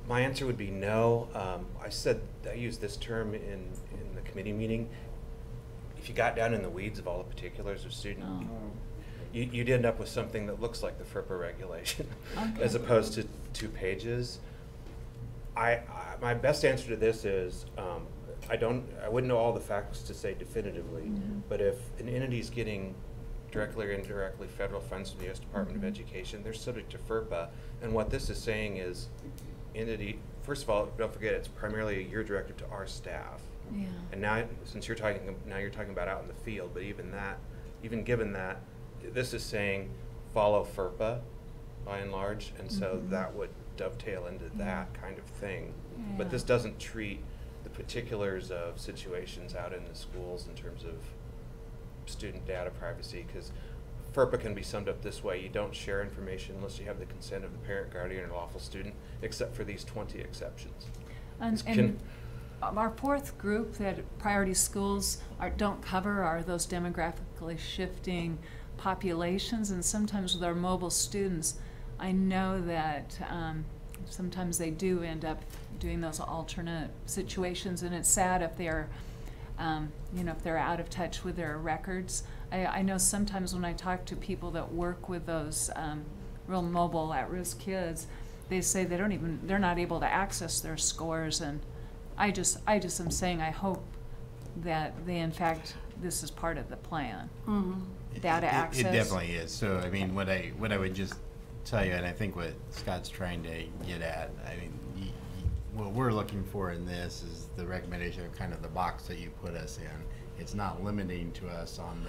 My answer would be no. I used this term in the committee meeting. If you got down in the weeds of all the particulars of student, you'd end up with something that looks like the FERPA regulation, okay, as opposed to 2 pages. My best answer to this is I wouldn't know all the facts to say definitively, but if an entity is getting directly or indirectly federal funds from the U.S. Department of Education, they're subject to FERPA. And what this is saying is, entity, first of all, don't forget it's primarily a year directed to our staff. Yeah. And now, since you're talking about out in the field, but even given that, this is saying follow FERPA by and large, and so that would dovetail into that kind of thing. Yeah. But this doesn't treat the particulars of situations out in the schools in terms of student data privacy, because FERPA can be summed up this way: you don't share information unless you have the consent of the parent, guardian, or lawful student, except for these 20 exceptions. And our fourth group that priority schools don't cover are those demographically shifting populations, and sometimes with our mobile students, I know that sometimes they do end up doing those alternate situations, and it's sad if they're if they're out of touch with their records. I know sometimes when I talk to people that work with those real mobile at-risk kids, they say they're not able to access their scores, and I just am saying I hope that in fact this is part of the plan. Data access. It definitely is. So I mean, what I would just tell you, and I think what Scott's trying to get at, I mean, what we're looking for in this is the recommendation of kind of the box that you put us in. It's not limiting to us on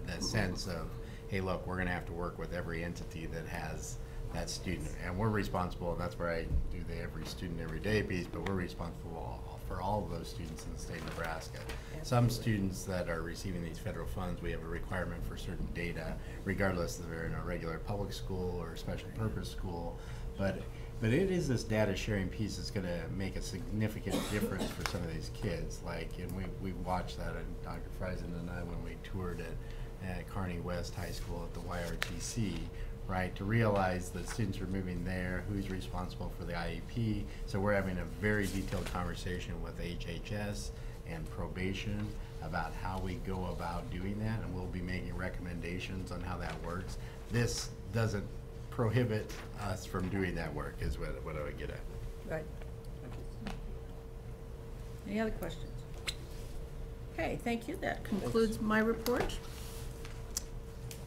the sense of, hey, look, we're going to have to work with every entity that has that student, and we're responsible. And that's where I do the every student every day piece, but we're responsible for all of those students in the state of Nebraska. Some students that are receiving these federal funds, we have a requirement for certain data, regardless if they're in a regular public school or a special purpose school. But it is this data sharing piece that's going to make a significant difference for some of these kids. Like, and we watched that, and Dr. Friesen and I, when we toured at Kearney West High School at the YRTC, right, to realize that students are moving there, who's responsible for the IEP. So we're having a very detailed conversation with HHS and probation about how we go about doing that, and we'll be making recommendations on how that works. This doesn't prohibit us from doing that work, is what I would get at. Right. Any other questions? Okay, thank you. That concludes my report.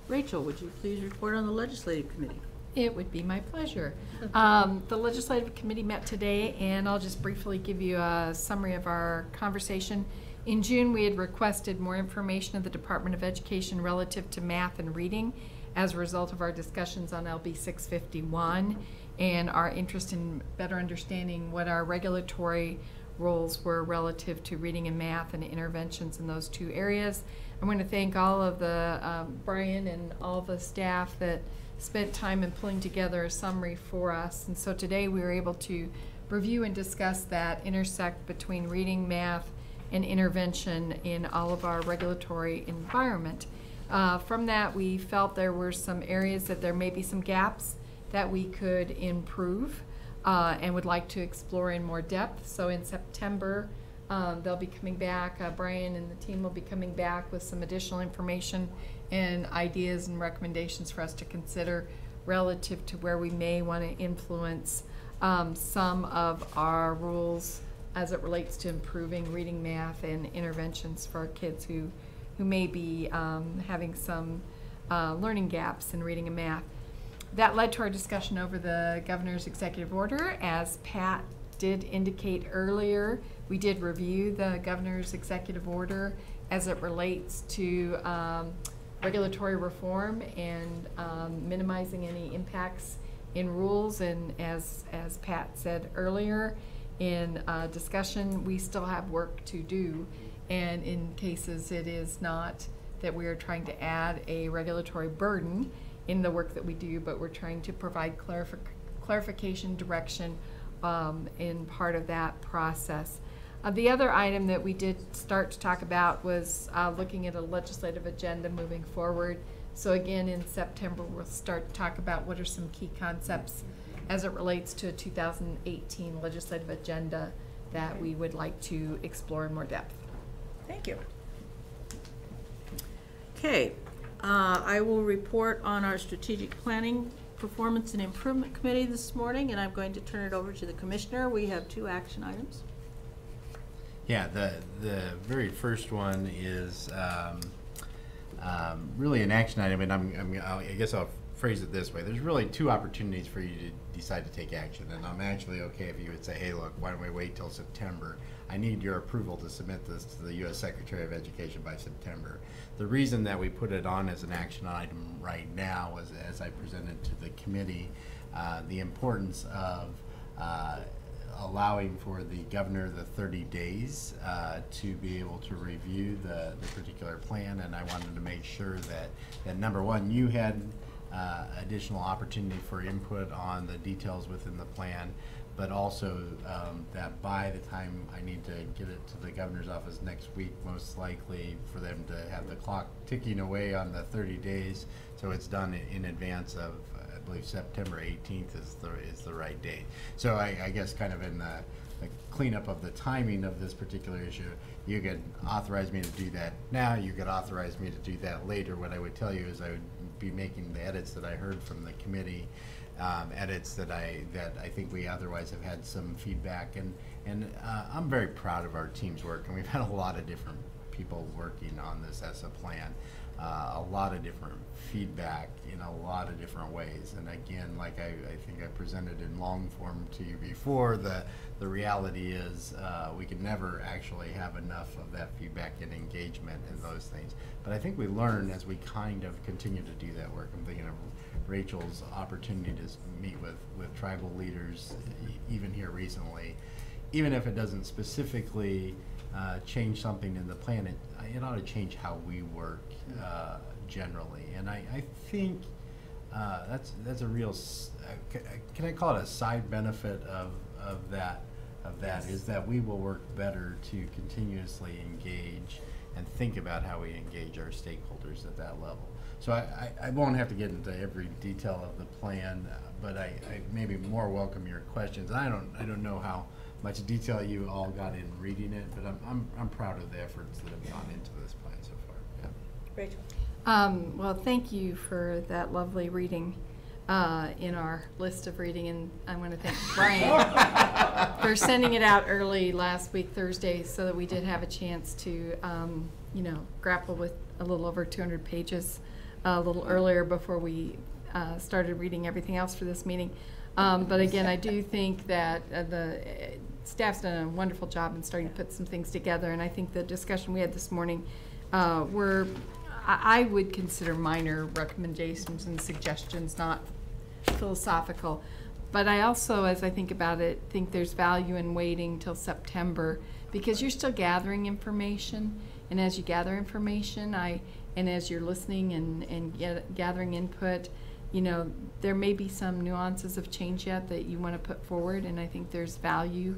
Rachel, would you please report on the legislative committee? It would be my pleasure. The Legislative Committee met today, and I'll just briefly give you a summary of our conversation. In June, we had requested more information of the Department of Education relative to math and reading as a result of our discussions on LB 651 and our interest in better understanding what our regulatory roles were relative to reading and math and interventions in those two areas. I want to thank all of the, Brian and all the staff that spent time in pulling together a summary for us. And so today we were able to review and discuss that intersect between reading, math, and intervention in all of our regulatory environment. From that, we felt there were some areas that there may be some gaps that we could improve and would like to explore in more depth. So in September, they'll be coming back, Brian and the team will be coming back with some additional information and ideas and recommendations for us to consider relative to where we may want to influence some of our rules as it relates to improving reading, math, and interventions for our kids who may be having some learning gaps in reading and math. That led to our discussion over the governor's executive order. As Pat did indicate earlier, we did review the governor's executive order as it relates to regulatory reform and minimizing any impacts in rules. And as Pat said earlier in discussion, we still have work to do. And in cases it is not that we are trying to add a regulatory burden in the work that we do, but we're trying to provide clarification, direction in part of that process. The other item that we did start to talk about was looking at a legislative agenda moving forward. So again, in September, we'll start to talk about what are some key concepts as it relates to a 2018 legislative agenda that we would like to explore in more depth. Thank you. Okay, I will report on our strategic planning performance and improvement committee this morning, and I'm going to turn it over to the commissioner. We have 2 action items. Yeah, the very first one is really an action item, and I guess I'll phrase it this way. There's really 2 opportunities for you to decide to take action, and I'm actually okay if you would say, hey, look, why don't we wait till September? I need your approval to submit this to the U.S. Secretary of Education by September. The reason that we put it on as an action item right now was, as I presented to the committee, the importance of allowing for the governor the 30 days to be able to review the particular plan, and I wanted to make sure that number one, you had additional opportunity for input on the details within the plan, but also that by the time I need to get it to the governor's office next week, most likely for them to have the clock ticking away on the 30 days, so it's done in advance of, I believe September 18th is the right date. So I guess kind of in the cleanup of the timing of this particular issue, you could authorize me to do that now, you could authorize me to do that later. What I would tell you is I would be making the edits that I heard from the committee, edits that I think we otherwise have had some feedback, and I'm very proud of our team's work, and we've had a lot of different people working on this as a plan, a lot of different feedback in a lot of different ways. And again, like I think I presented in long form to you before, the reality is we can never actually have enough of that feedback and engagement in those things. But I think we learn as we kind of continue to do that work. I'm thinking of Rachel's opportunity to meet with tribal leaders, even here recently. Even if it doesn't specifically change something in the plan, it ought to change how we work generally. And I think that's a real, can I call it a side benefit of that, is that we will work better to continuously engage and think about how we engage our stakeholders at that level. So I won't have to get into every detail of the plan, but I maybe more welcome your questions. And I don't know how much detail you all got in reading it, but I'm proud of the efforts that have gone into this plan so far. Yeah. Rachel. Well, thank you for that lovely reading in our list of reading, and I want to thank Brian for sending it out early last week, Thursday, so that we did have a chance to, grapple with a little over 200 pages a little earlier before we started reading everything else for this meeting. But again, I do think that the staff's done a wonderful job in starting to put some things together, and I think the discussion we had this morning I would consider minor recommendations and suggestions, not philosophical. But I also, as I think about it, think there's value in waiting till September, because you're still gathering information, and as you gather information, and as you're listening and gathering input, you know, there may be some nuances of change yet that you want to put forward, and I think there's value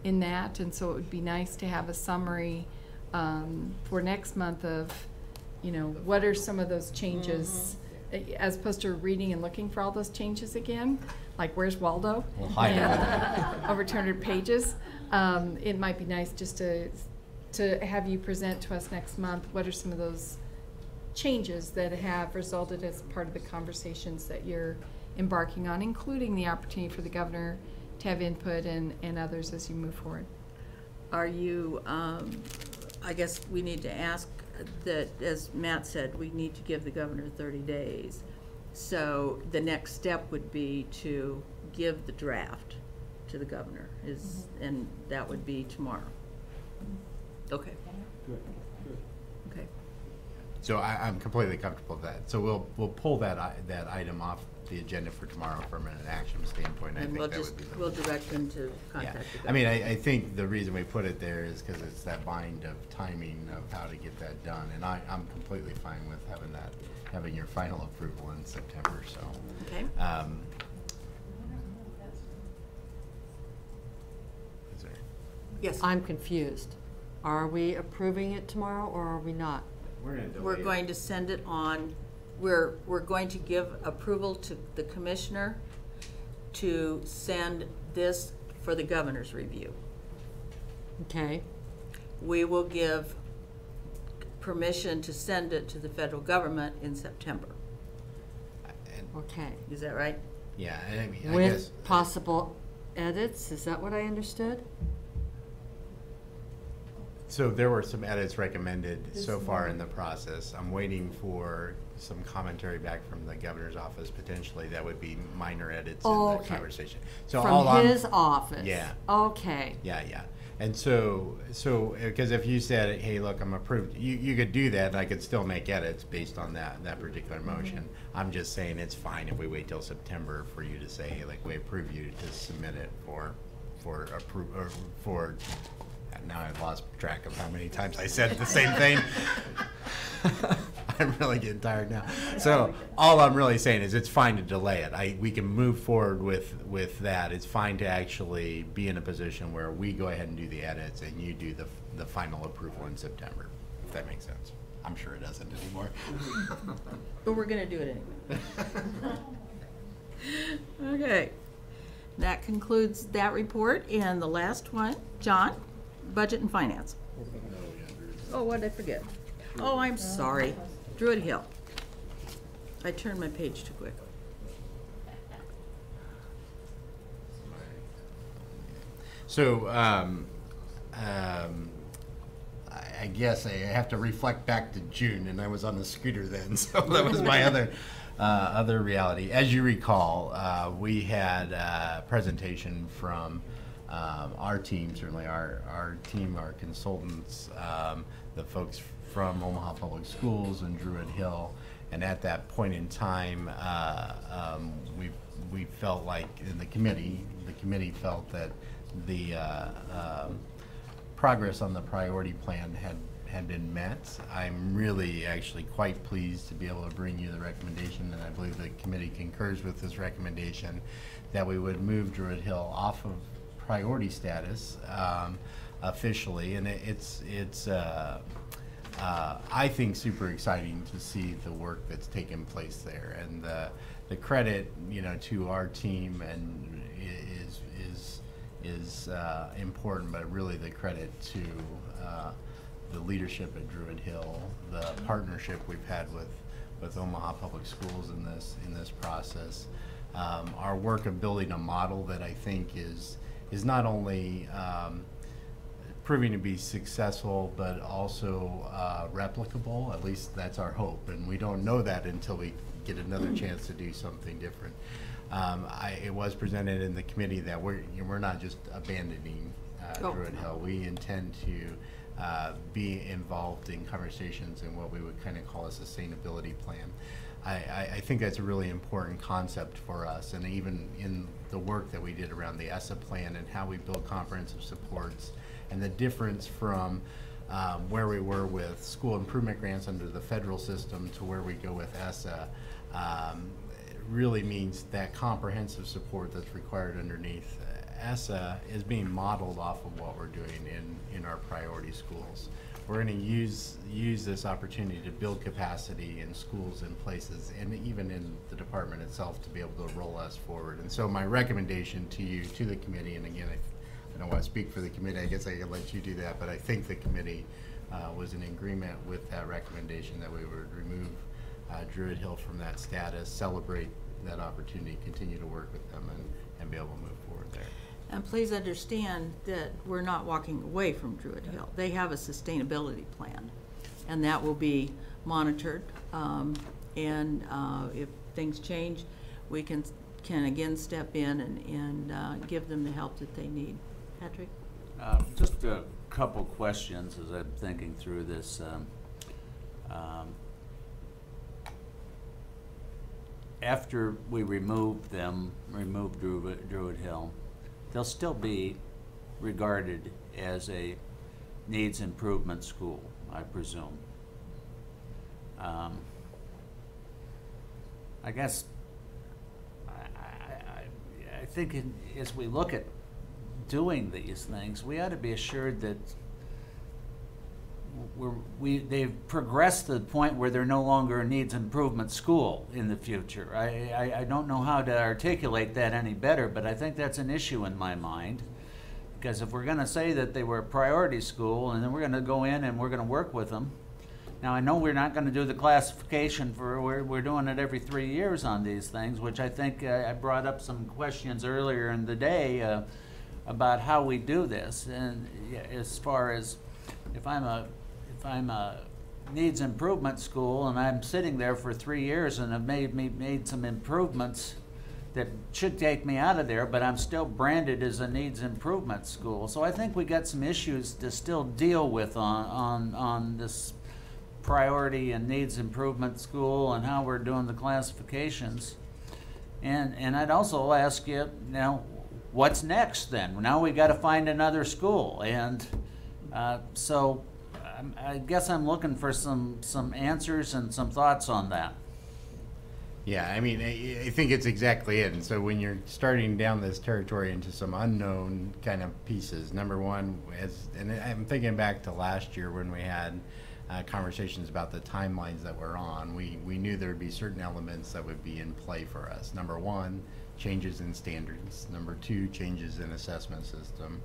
in that. And so it would be nice to have a summary for next month of, you know, what are some of those changes, as opposed to reading and looking for all those changes again, like where's Waldo? We'll hide And over 200 pages. It might be nice just to have you present to us next month what are some of those changes that have resulted as part of the conversations that you're embarking on, including the opportunity for the governor to have input and others as you move forward. Are you, I guess we need to ask that, as Matt said, we need to give the governor 30 days. So the next step would be to give the draft to the governor, and that would be tomorrow. Okay. Good. Okay. So I'm completely comfortable with that. So we'll pull that item off the agenda for tomorrow from an action standpoint. And we'll direct them to contact the governor. I mean, I think the reason we put it there is because it's that bind of timing of how to get that done, and I'm completely fine with having your final approval in September. So. Okay. Is there? Yes. I'm confused. Are we approving it tomorrow or are we not? We're going to send it on. We're going to give approval to the commissioner to send this for the governor's review. Okay. We will give permission to send it to the federal government in September. Okay. Is that right? Yeah, and I mean, With I guess possible edits, is that what I understood? so. There were some edits recommended so far in the process. I'm waiting for some commentary back from the governor's office. Potentially, that would be minor edits in the conversation. So from his office. Yeah. Okay. Yeah. And so because if you said, hey, look, I'm approved, you could do that, and I could still make edits based on that particular motion. I'm just saying it's fine if we wait till September for you to say, hey, like, we approve you to submit it for now I've lost track of how many times I said the same thing. I'm really getting tired now. So all I'm really saying is it's fine to delay it. We can move forward with that. It's fine to actually be in a position where we go ahead and do the edits and you do the final approval in September, if that makes sense. I'm sure it doesn't anymore. But we're going to do it anyway. Okay. That concludes that report. And the last one, John, Budget and Finance. Oh, what did I forget? Oh, I'm sorry. Druid Hill. I turned my page too quick. So I guess I have to reflect back to June, and I was on the scooter then, so that was my other reality. As you recall, we had a presentation from our team, certainly our team, our consultants, the folks from Omaha Public Schools and Druid Hill, and at that point in time, we felt like in the committee felt that the progress on the priority plan had been met. I'm really actually quite pleased to be able to bring you the recommendation, and I believe the committee concurs with this recommendation, that we would move Druid Hill off of priority status officially, and it's I think super exciting to see the work that's taken place there, and the credit, you know, to our team and is important, but really the credit to the leadership at Druid Hill, the partnership we've had with Omaha Public Schools in this process, our work of building a model that I think is not only proving to be successful, but also replicable. At least that's our hope, and we don't know that until we get another chance to do something different. It was presented in the committee that we're not just abandoning Druid Hill. We intend to be involved in conversations in what we would kind of call a sustainability plan. I think that's a really important concept for us, and even in the work that we did around the ESSA plan and how we build comprehensive supports, and the difference from where we were with school improvement grants under the federal system to where we go with ESSA, really means that comprehensive support that's required underneath ESSA is being modeled off of what we're doing in our priority schools. We're going to use this opportunity to build capacity in schools and places, and even in the department itself, to be able to roll us forward. And so my recommendation to you, to the committee, and again, I don't want to speak for the committee, I guess I could let you do that, but I think the committee was in agreement with that recommendation that we would remove Druid Hill from that status, celebrate that opportunity, continue to work with them, and be able to move forward there. And please understand that we're not walking away from Druid Hill. They have a sustainability plan, and that will be monitored. And if things change, we can again step in and give them the help that they need. Patrick? Just a couple questions as I'm thinking through this. After we remove Druid Hill, they'll still be regarded as a needs improvement school, I presume. I guess I think as we look at doing these things, we ought to be assured that they've progressed to the point where they're no longer a needs improvement school in the future. I don't know how to articulate that any better, but I think that's an issue in my mind. Because if we're going to say that they were a priority school, and then we're going to go in and we're going to work with them. Now, I know we're not going to do the classification we're doing it every 3 years on these things, which I think I brought up some questions earlier in the day about how we do this. And as far as if I'm a needs improvement school and I'm sitting there for 3 years and have made some improvements that should take me out of there, but I'm still branded as a needs improvement school. So I think we got some issues to still deal with on this priority and needs improvement school and how we're doing the classifications. And I'd also ask you, now, what's next then? Now we got to find another school. And so I guess I'm looking for some answers and some thoughts on that. Yeah, I mean, I think it's exactly it. And so when you're starting down this territory into some unknown kind of pieces, number one, and I'm thinking back to last year when we had conversations about the timelines that we're on, we knew there would be certain elements that would be in play for us. Number one, changes in standards. Number two, changes in assessment system.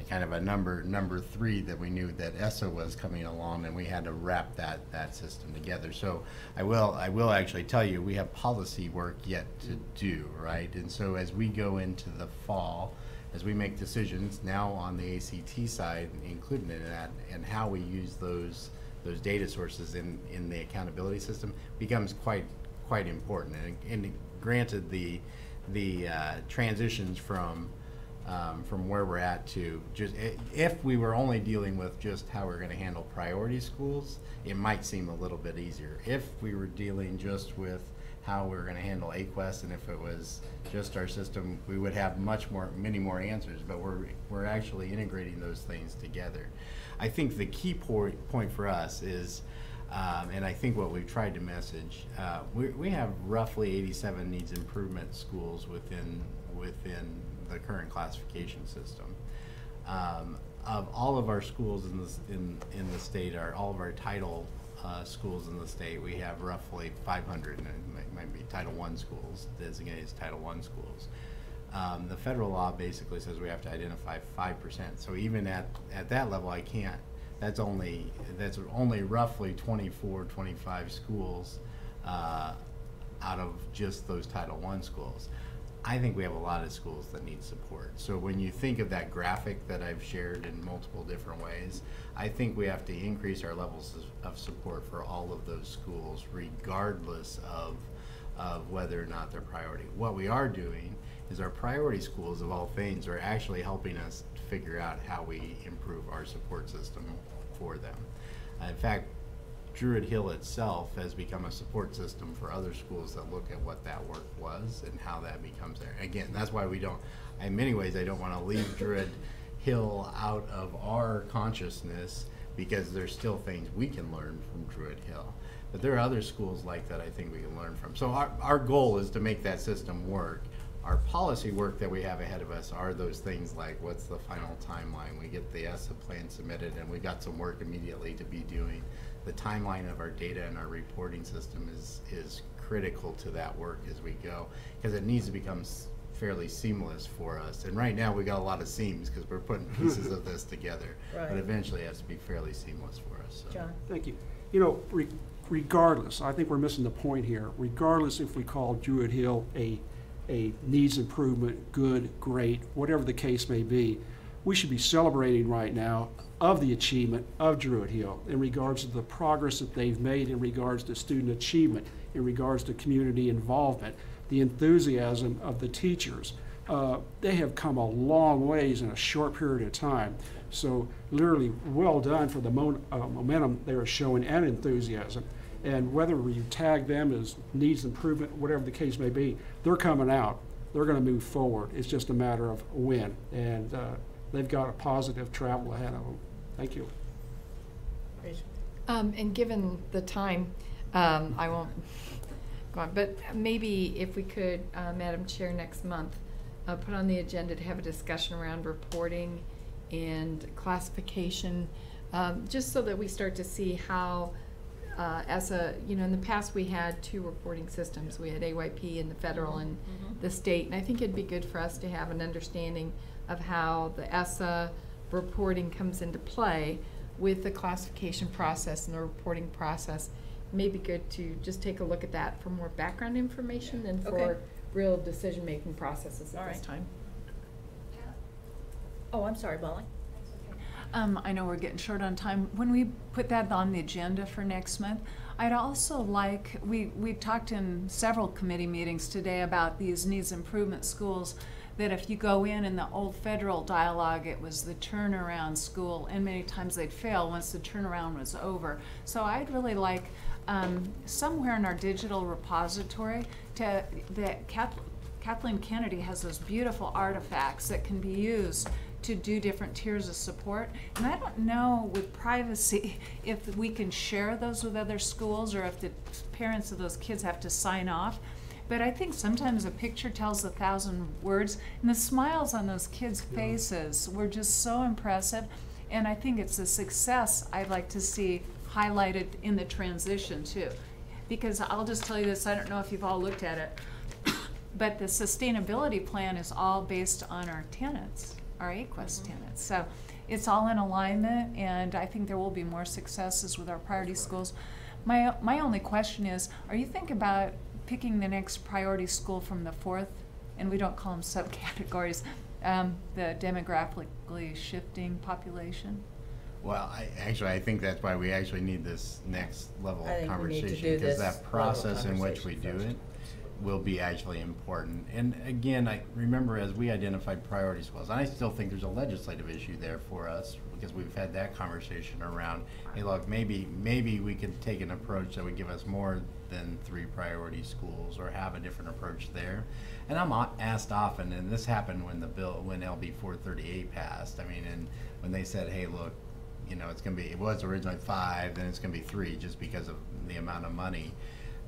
Kind of a number three that we knew that ESSA was coming along, and we had to wrap that system together. So I will actually tell you, we have policy work yet to do, right? And so as we go into the fall, as we make decisions now on the ACT side, including in that, and how we use those data sources in the accountability system becomes quite important. And granted, the transitions from where we're at to just, if we were only dealing with just how we're going to handle priority schools, it might seem a little bit easier. If we were dealing just with how we're going to handle AQuest, and if it was just our system, we would have many more answers, but we're actually integrating those things together. I think the key point for us is, and I think what we've tried to message, we have roughly 87 needs improvement schools within the current classification system. Of all of our schools in the state, all of our title schools in the state, we have roughly 500, and it might be Title I schools, designated as Title I schools. The federal law basically says we have to identify 5%. So even at that level, that's only roughly 24, 25 schools out of just those Title I schools. I think we have a lot of schools that need support. So when you think of that graphic that I've shared in multiple different ways, I think we have to increase our levels of support for all of those schools, regardless of of whether or not they're priority. What we are doing is our priority schools of all things are actually helping us figure out how we improve our support system for them. In fact, Druid Hill itself has become a support system for other schools that look at what that work was and how that becomes there. Again, that's why we don't, in many ways, I don't want to leave Druid Hill out of our consciousness, because there's still things we can learn from Druid Hill. But there are other schools like that I think we can learn from. So our goal is to make that system work. Our policy work that we have ahead of us are those things like, what's the final timeline? We get the ESSA plan submitted, and we got some work immediately to be doing. The timeline of our data and our reporting system is critical to that work as we go, because it needs to become fairly seamless for us. And right now we got a lot of seams because we're putting pieces of this together. Right. But eventually it has to be fairly seamless for us. So. John? Thank you. You know, regardless, I think we're missing the point here. Regardless if we call Druid Hill a needs improvement, good, great, whatever the case may be, we should be celebrating right now of the achievement of Druid Hill in regards to the progress that they've made in regards to student achievement, in regards to community involvement, the enthusiasm of the teachers. They have come a long ways in a short period of time. So literally well done for the momentum they are showing and enthusiasm. And whether you tag them as needs improvement, whatever the case may be, they're coming out. They're going to move forward. It's just a matter of when. And they've got a positive travel ahead of them. Thank you. And given the time, I won't go on, but maybe if we could, Madam Chair, next month, put on the agenda to have a discussion around reporting and classification, just so that we start to see how, in the past we had two reporting systems. We had AYP and the federal and the state, and I think it'd be good for us to have an understanding of how the ESSA reporting comes into play with the classification process and the reporting process. It may be good to just take a look at that for more background information and for real decision-making processes at this time. Oh, I'm sorry, Molly. I know we're getting short on time. When we put that on the agenda for next month, I'd also like, we've talked in several committee meetings today about these needs improvement schools, that if you go in the old federal dialogue, it was the turnaround school, and many times they'd fail once the turnaround was over. So I'd really like somewhere in our digital repository that Kathleen Kennedy has those beautiful artifacts that can be used to do different tiers of support. And I don't know with privacy if we can share those with other schools or if the parents of those kids have to sign off. But I think sometimes a picture tells 1,000 words, and the smiles on those kids' faces were just so impressive. And I think it's a success I'd like to see highlighted in the transition too. Because I'll just tell you this, I don't know if you've all looked at it, but the sustainability plan is all based on our tenants, our AQuest tenants. So it's all in alignment, and I think there will be more successes with our priority schools. My only question is, are you thinking about picking the next priority school from the fourth, and we don't call them subcategories, the demographically shifting population? Well, I think that's why we actually need this next level of conversation, because that process in which we do it will be actually important. And again, I remember as we identified priority schools, and I still think there's a legislative issue there for us, because we've had that conversation around, hey, look, maybe we could take an approach that would give us more than 3 priority schools, or have a different approach there. And I'm asked often, and this happened when when LB 438 passed. I mean, and when they said, hey, look, it was originally 5, then it's gonna be 3 just because of the amount of money.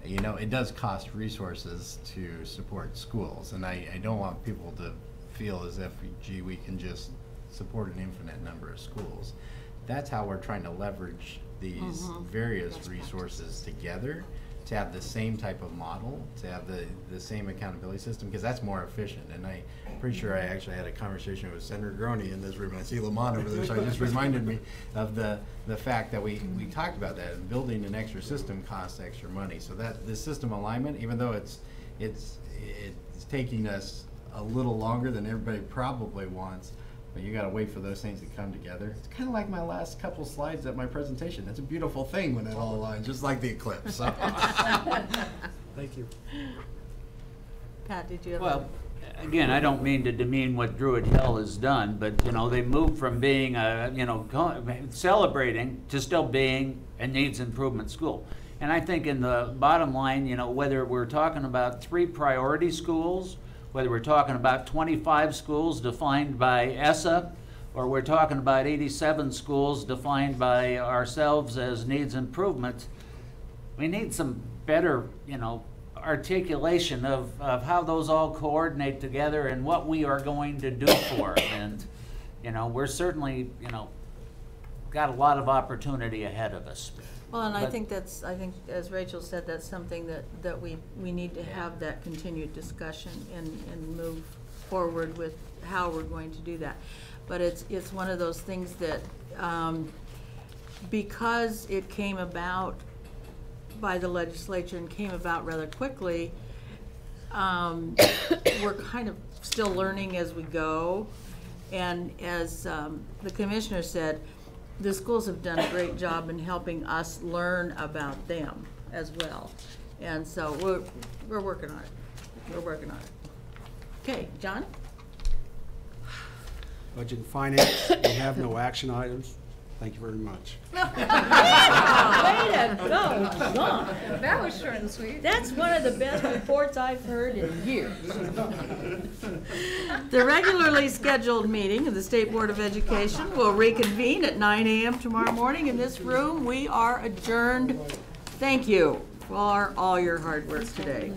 It does cost resources to support schools, and I don't want people to feel as if, gee, we can just support an infinite number of schools. That's how we're trying to leverage these various resources together to have the same type of model, to have the same accountability system, because that's more efficient. And I'm pretty sure I actually had a conversation with Senator Groney in this room. I see Lamont over there, so it just reminded me of the fact that we talked about that, and building an extra system costs extra money. So that this system alignment, even though it's taking us a little longer than everybody probably wants, but you got to wait for those things to come together. It's kind of like my last couple slides at my presentation. It's a beautiful thing when it all aligns, just like the eclipse. So. Thank you. Pat, did you have? Well, again, I don't mean to demean what Druid Hill has done, but, you know, they moved from being a, you know, celebrating to still being a needs improvement school. And I think in the bottom line, you know, whether we're talking about 3 priority schools, whether we're talking about 25 schools defined by ESSA, or we're talking about 87 schools defined by ourselves as needs improvement, we need some better, you know, articulation of how those all coordinate together and what we are going to do for them. And, you know, we're certainly, you know, got a lot of opportunity ahead of us. Well, and I think that's, I think, as Rachel said, that's something that we need to have that continued discussion and move forward with how we're going to do that. But it's one of those things that, because it came about by the legislature and came about rather quickly, we're kind of still learning as we go. And as the commissioner said, the schools have done a great job in helping us learn about them as well. And so we're working on it. We're working on it. Okay, John? Budget and Finance, we have no action items. Thank you very much. Way to go, John. That was short and sweet. That's one of the best reports I've heard in years. The regularly scheduled meeting of the State Board of Education will reconvene at 9 a.m. tomorrow morning in this room. We are adjourned. Thank you for all your hard work today.